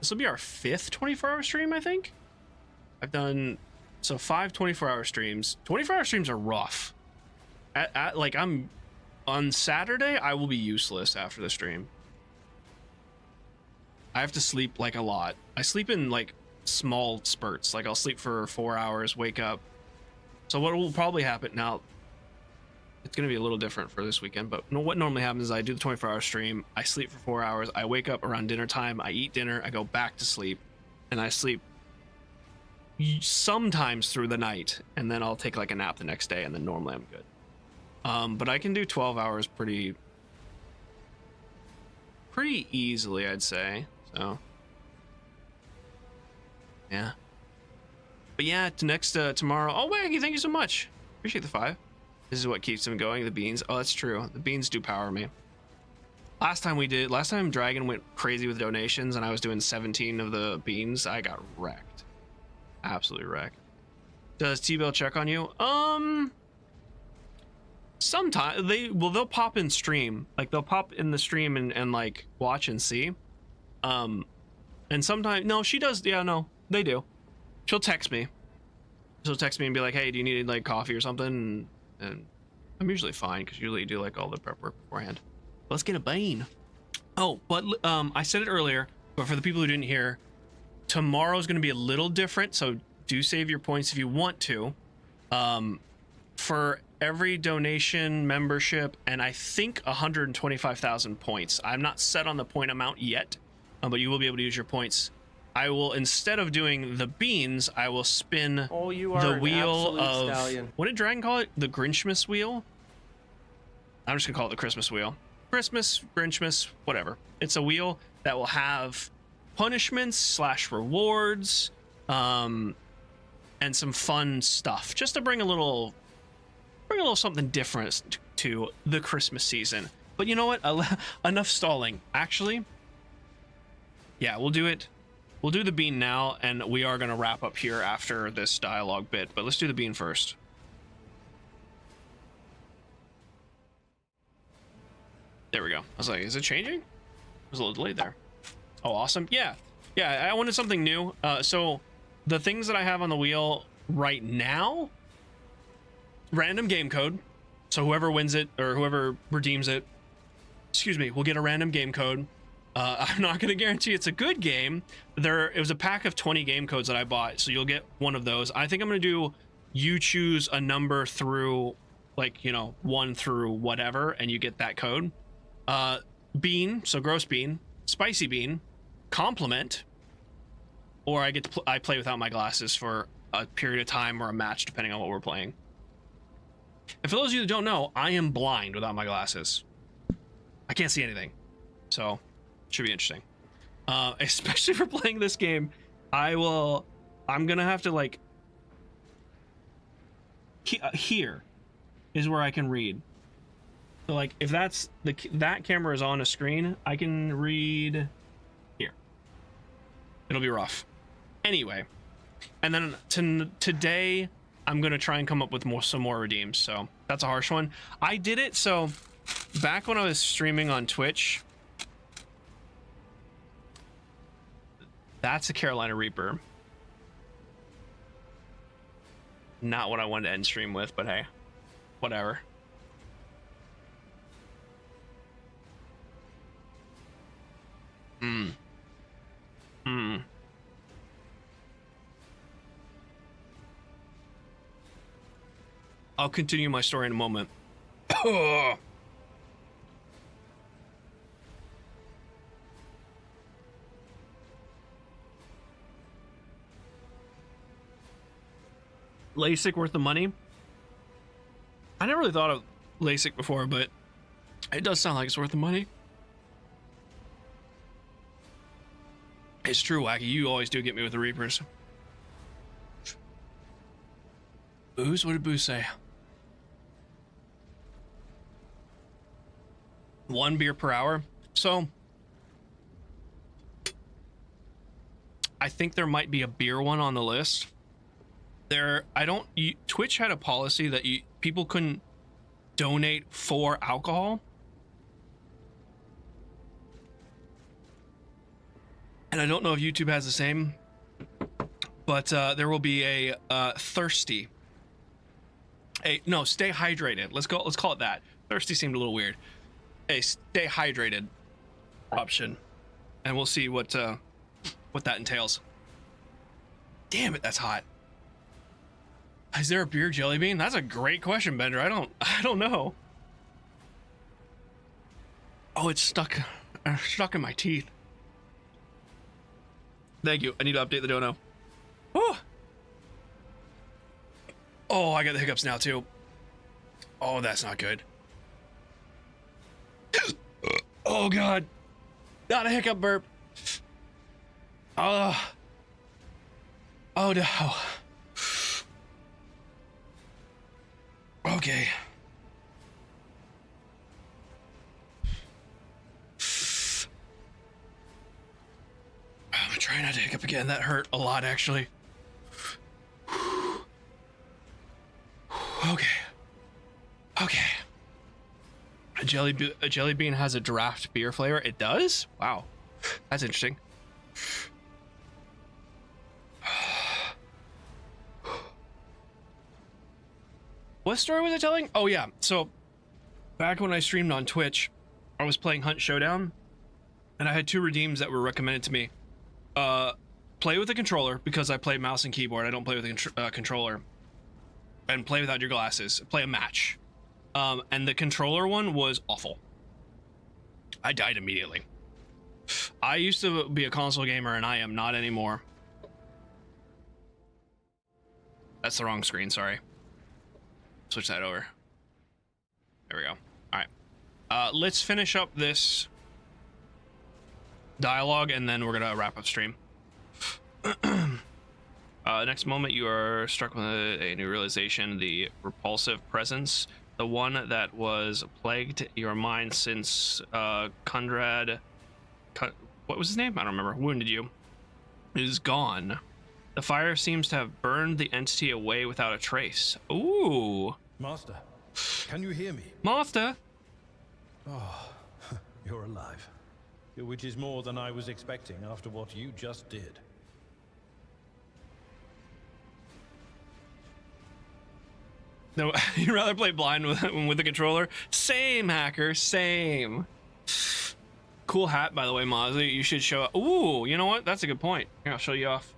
This will be our 5th 24-hour stream, I think. I've done... So 5 24-hour streams. 24-hour streams are rough. Like, I'm... On Saturday, I will be useless after the stream. I have to sleep, like, a lot. I sleep in, like, small spurts. Like, I'll sleep for 4 hours, wake up. So what will probably happen now... it's gonna be a little different for this weekend. But what normally happens is I do the 24-hour stream, I sleep for 4 hours, I wake up around dinner time, I eat dinner, I go back to sleep, and I sleep sometimes through the night, and then I'll take like a nap the next day, and then normally I'm good. But I can do 12 hours pretty easily, I'd say. So yeah. But yeah, tomorrow. Oh, Waggy, thank you so much. Appreciate the 5. This is what keeps him going. The beans. Oh, that's true. The beans do power me. Last time Dragon went crazy with donations and I was doing 17 of the beans, I got wrecked. Absolutely wrecked. Does T-Bell check on you? Sometimes they'll pop in stream. Like they'll pop in the stream and like watch and see. And sometimes, no, she does. Yeah, no, they do. She'll text me and be like, hey, do you need like coffee or something? And I'm usually fine because usually you do like all the prep work beforehand. Let's get a bean. Oh, but I said it earlier, but for the people who didn't hear, tomorrow's going to be a little different, so do save your points if you want to. For every donation, membership, and I think 125,000 points. I'm not set on the point amount yet, but you will be able to use your points. I will, instead of doing the beans, I will spin the wheel of stallion. What did Dragon call it? The Grinchmas wheel? I'm just gonna call it the Christmas wheel. Christmas, Grinchmas, whatever. It's a wheel that will have punishments / rewards, and some fun stuff, just to bring a little something different to the Christmas season. But you know what? Enough stalling. Actually, yeah, we'll do it. We'll do the bean now, and we are going to wrap up here after this dialogue bit, but let's do the bean first. There we go. I was like, is it changing? It was a little delayed there. Oh, awesome. Yeah, I wanted something new. So the things that I have on the wheel right now, random game code. So whoever wins it or whoever redeems it, excuse me, will get a random game code. I'm not going to guarantee it's a good game. It was a pack of 20 game codes that I bought, so you'll get one of those. I think I'm going to do, you choose a number through, like, 1 through whatever, and you get that code. Bean, so gross bean, spicy bean, compliment, or I play without my glasses for a period of time or a match, depending on what we're playing. And for those of you that don't know, I am blind without my glasses. I can't see anything, so should be interesting. Especially for playing this game. I'm gonna have to like here is where I can read. So like if that camera is on a screen, I can read here. It'll be rough. Anyway, and then today I'm gonna try and come up with some more redeems. So that's a harsh one. I did it so back when I was streaming on Twitch. That's a Carolina Reaper. Not what I wanted to end stream with, but hey, whatever. I'll continue my story in a moment. LASIK worth the money? I never really thought of LASIK before, but it does sound like it's worth the money. It's true, Wacky. You always do get me with the Reapers. Booze? What did Booze say? 1 beer per hour. So I think there might be a beer one on the list. Twitch had a policy that people couldn't donate for alcohol. And I don't know if YouTube has the same, but there will be a thirsty. No, stay hydrated. Let's call it that. Thirsty seemed a little weird. A stay hydrated option, and we'll see what that entails. Damn it, that's hot. Is there a beer jelly bean? That's a great question, Bender. I don't know. Oh, it's stuck in my teeth. Thank you. I need to update the dono. Oh, I got the hiccups now too. Oh, that's not good. Oh God, not a hiccup burp. Oh no. Okay. I'm gonna try not to hiccup again. That hurt a lot, actually. Okay. A jelly bean has a draft beer flavor. It does? Wow, that's interesting. What story was I telling? Oh yeah, so back when I streamed on Twitch, I was playing Hunt Showdown, and I had 2 redeems that were recommended to me. Play with a controller, because I play mouse and keyboard. I don't play with a controller. And play without your glasses. Play a match. And the controller one was awful. I died immediately. I used to be a console gamer, and I am not anymore. That's the wrong screen, sorry. Switch that over. There we go. Alright. Let's finish up this dialogue, and then we're gonna wrap up stream. Next moment, you are struck with a new realization. The repulsive presence, the one that was plagued your mind since Conrad... what was his name? I don't remember. Wounded you. Is gone. The fire seems to have burned the entity away without a trace. Ooh. Master, can you hear me? Master! Oh, you're alive. Which is more than I was expecting after what you just did. No, you'd rather play blind with the controller? Same, hacker, same. Cool hat, by the way, Mozzie. You should show up. Ooh, you know what? That's a good point. Here, I'll show you off.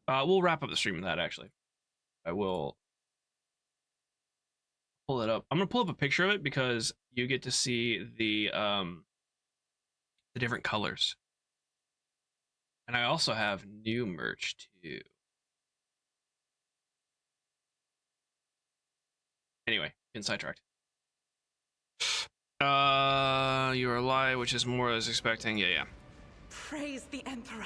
We'll wrap up the stream with that, actually. I will pull it up. I'm gonna pull up a picture of it because you get to see the different colors. And I also have new merch too. Anyway, getting sidetracked. You are alive, which is more as expecting. Yeah. Praise the Emperor.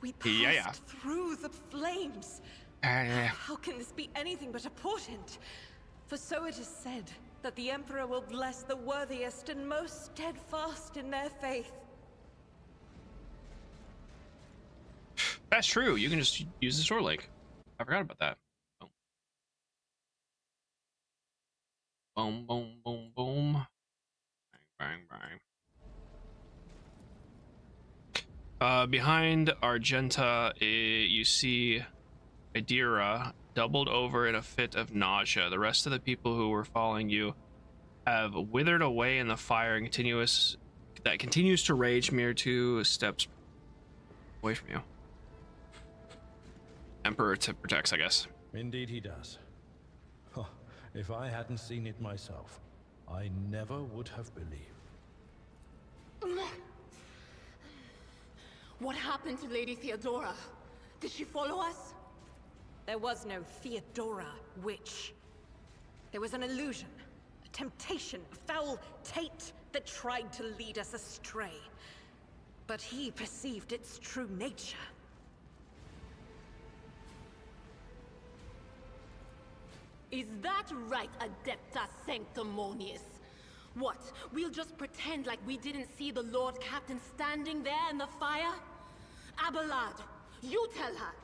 We passed through the flames. How can this be anything but a portent? For so it is said that the Emperor will bless the worthiest and most steadfast in their faith. That's true. You can just use the sword lake. I forgot about that. Boom, boom, boom, boom. Bang, bang, bang. Behind Argenta, you see Adira doubled over in a fit of nausea. The rest of the people who were following you have withered away in the fire and continues to rage mere 2 steps away from you. Emperor protects, I guess. Indeed he does. Huh. If I hadn't seen it myself, I never would have believed. What happened to Lady Theodora? Did she follow us? There was no Theodora, witch. There was an illusion, a temptation, a foul taint that tried to lead us astray. But he perceived its true nature. Is that right, Adepta Sanctimonious? What, we'll just pretend like we didn't see the Lord Captain standing there in the fire? Abelard, you tell her!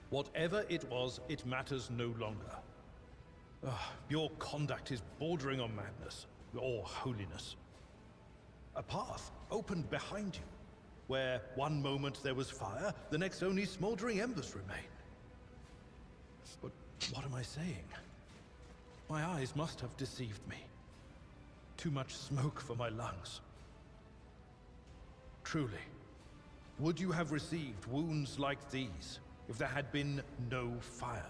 Whatever it was, it matters no longer. Your conduct is bordering on madness, or holiness. A path opened behind you, where one moment there was fire, the next only smoldering embers remain. But what am I saying? My eyes must have deceived me. Too much smoke for my lungs. Truly, would you have received wounds like these if there had been no fire.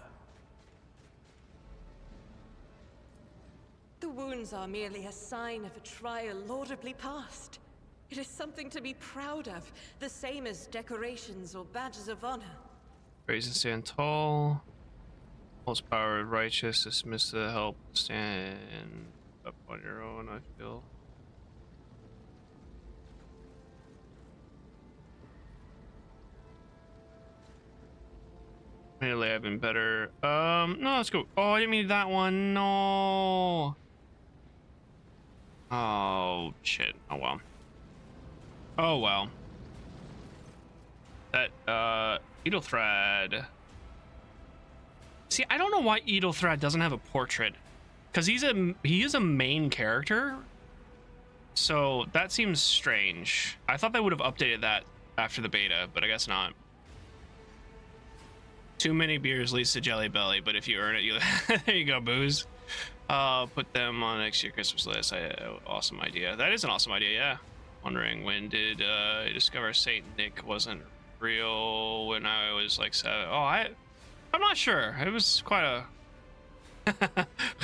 The wounds are merely a sign of a trial laudably passed. It is something to be proud of, the same as decorations or badges of honor. Raise and stand tall. Most power righteous. Dismiss the help. Stand up on your own, I feel. Lately I've been better. No, let's go. Oh, I didn't mean that one. No. Oh, shit. Oh, well. Oh, well. That, Edelthrad. See, I don't know why Edelthrad doesn't have a portrait. Because he is a main character. So, that seems strange. I thought they would have updated that after the beta, but I guess not. Too many beers leads to Jelly Belly, but if you earn it, you there you go, booze. Put them on next year's Christmas list. Awesome idea. That is an awesome idea, yeah. Wondering when did you discover Saint Nick wasn't real when I was like 7? Oh, I'm not sure. It was quite a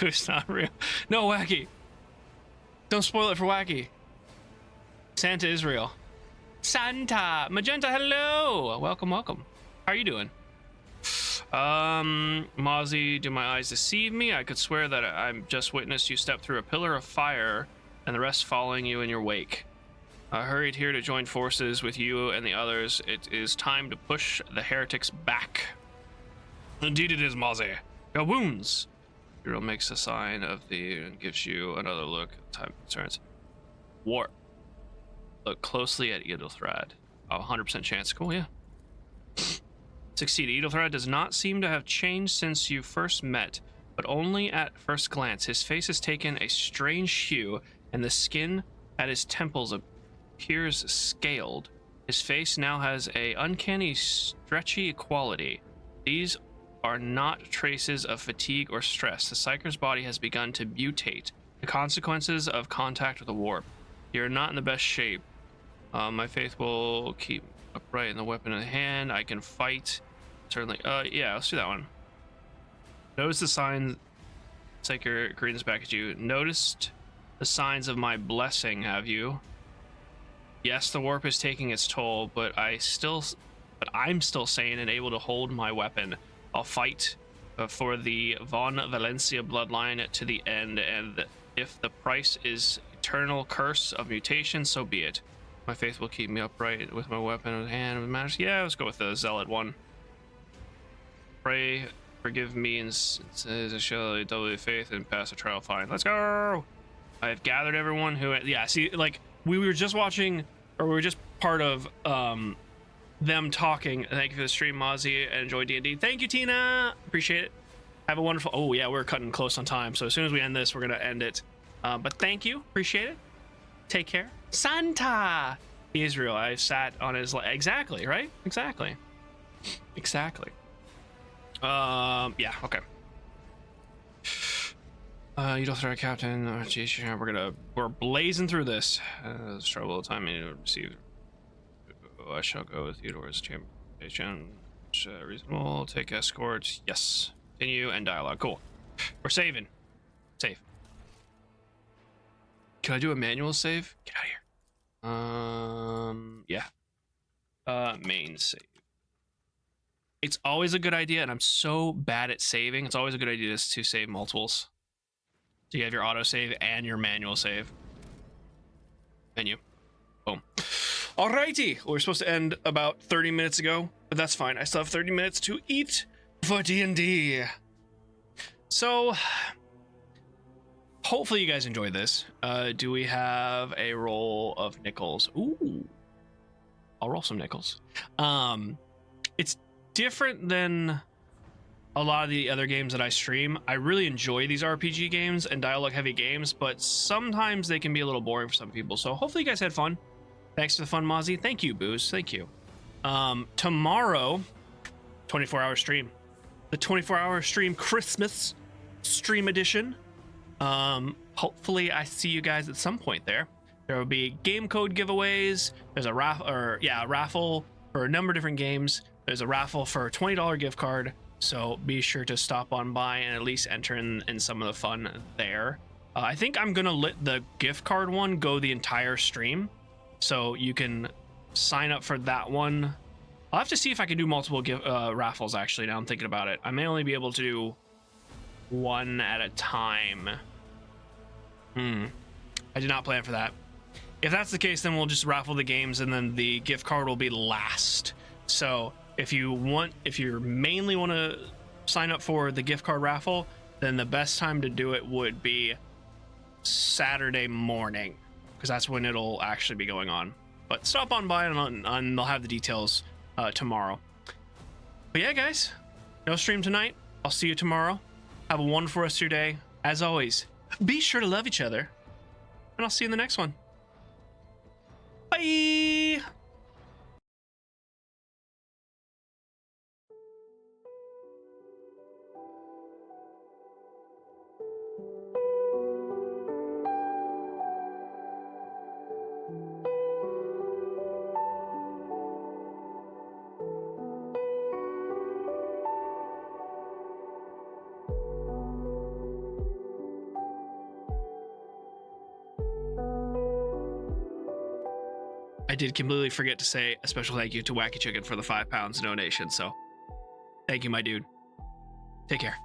it's not real. No, Wacky. Don't spoil it for Wacky. Santa is real. Santa! Magenta, hello! Welcome, welcome. How are you doing? Mozzie, do my eyes deceive me? I could swear that I've just witnessed you step through a pillar of fire and the rest following you in your wake. I hurried here to join forces with you and the others. It is time to push the heretics back. Indeed it is, Mozzie. Your wounds. Hero makes a sign of the and gives you another look. Time concerns. War. Look closely at Edelthrad. Oh, 100% chance. Cool, yeah. Succeed. Edelthrad does not seem to have changed since you first met, but only at first glance. His face has taken a strange hue, and the skin at his temples appears scaled. His face now has a uncanny, stretchy quality. These are not traces of fatigue or stress. The Psyker's body has begun to mutate, the consequences of contact with the warp. You're not in the best shape. My faith will keep upright in the weapon in the hand. I can fight. Certainly. Yeah, let's do that one. Notice the sign. Psyker greens back at you. Noticed the signs of my blessing, have you? Yes, the warp is taking its toll, but I'm still sane and able to hold my weapon. I'll fight for the Von Valencia bloodline to the end, and if the price is eternal curse of mutation, so be it. My faith will keep me upright with my weapon in hand. Yeah, let's go with the Zealot one. Pray, forgive me, and says I shall double your faith and pass the trial fine. Let's go! I have gathered everyone who... Yeah, see, like, we were just watching, or we were just part of them talking. Thank you for the stream, Mozzie, and enjoy D&D. Thank you, Tina! Appreciate it. Have a wonderful... Oh, yeah, we're cutting close on time, so as soon as we end this, we're going to end it. But thank you. Appreciate it. Take care. Santa! Israel, I sat on his... Exactly, right? Exactly. Exactly. Yeah, okay. You don't throw a captain. Oh, geez, we're blazing through this. There's trouble of time to receive. I shall go with Theodore's chamber. Reasonable. Take escorts. Yes. Continue and dialogue. Cool. We're saving. Save. Can I do a manual save? Get out of here. Yeah. Main save. It's always a good idea, and I'm so bad at saving. It's always a good idea to save multiples. So you have your autosave and your manual save. Menu. Boom. Alrighty. We're supposed to end about 30 minutes ago, but that's fine. I still have 30 minutes to eat for D&D. So, hopefully you guys enjoyed this. Do we have a roll of nickels? Ooh. I'll roll some nickels. It's different than a lot of the other games that I stream. I really enjoy these RPG games and dialogue heavy games, but sometimes they can be a little boring for some people. So hopefully you guys had fun. Thanks for the fun, Mozzie. Thank you, Booze. Thank you. Tomorrow, 24-hour stream. The 24-hour stream Christmas stream edition. Hopefully I see you guys at some point there. There will be game code giveaways. There's a raffle for a number of different games. There's a raffle for a $20 gift card, so be sure to stop on by and at least enter in some of the fun there. I think I'm gonna let the gift card one go the entire stream, so you can sign up for that one. I'll have to see if I can do multiple raffles, actually, now I'm thinking about it. I may only be able to do one at a time. I did not plan for that. If that's the case, then we'll just raffle the games and then the gift card will be last. So if you mainly want to sign up for the gift card raffle, then the best time to do it would be Saturday morning, because that's when it'll actually be going on. But stop on by and they'll have the details tomorrow. But yeah, guys, no stream tonight. I'll see you tomorrow. Have a wonderful rest of your day. As always, be sure to love each other, and I'll see you in the next one. Bye! I did completely forget to say a special thank you to Wacky Chicken for the £5 donation, so thank you, my dude. Take care.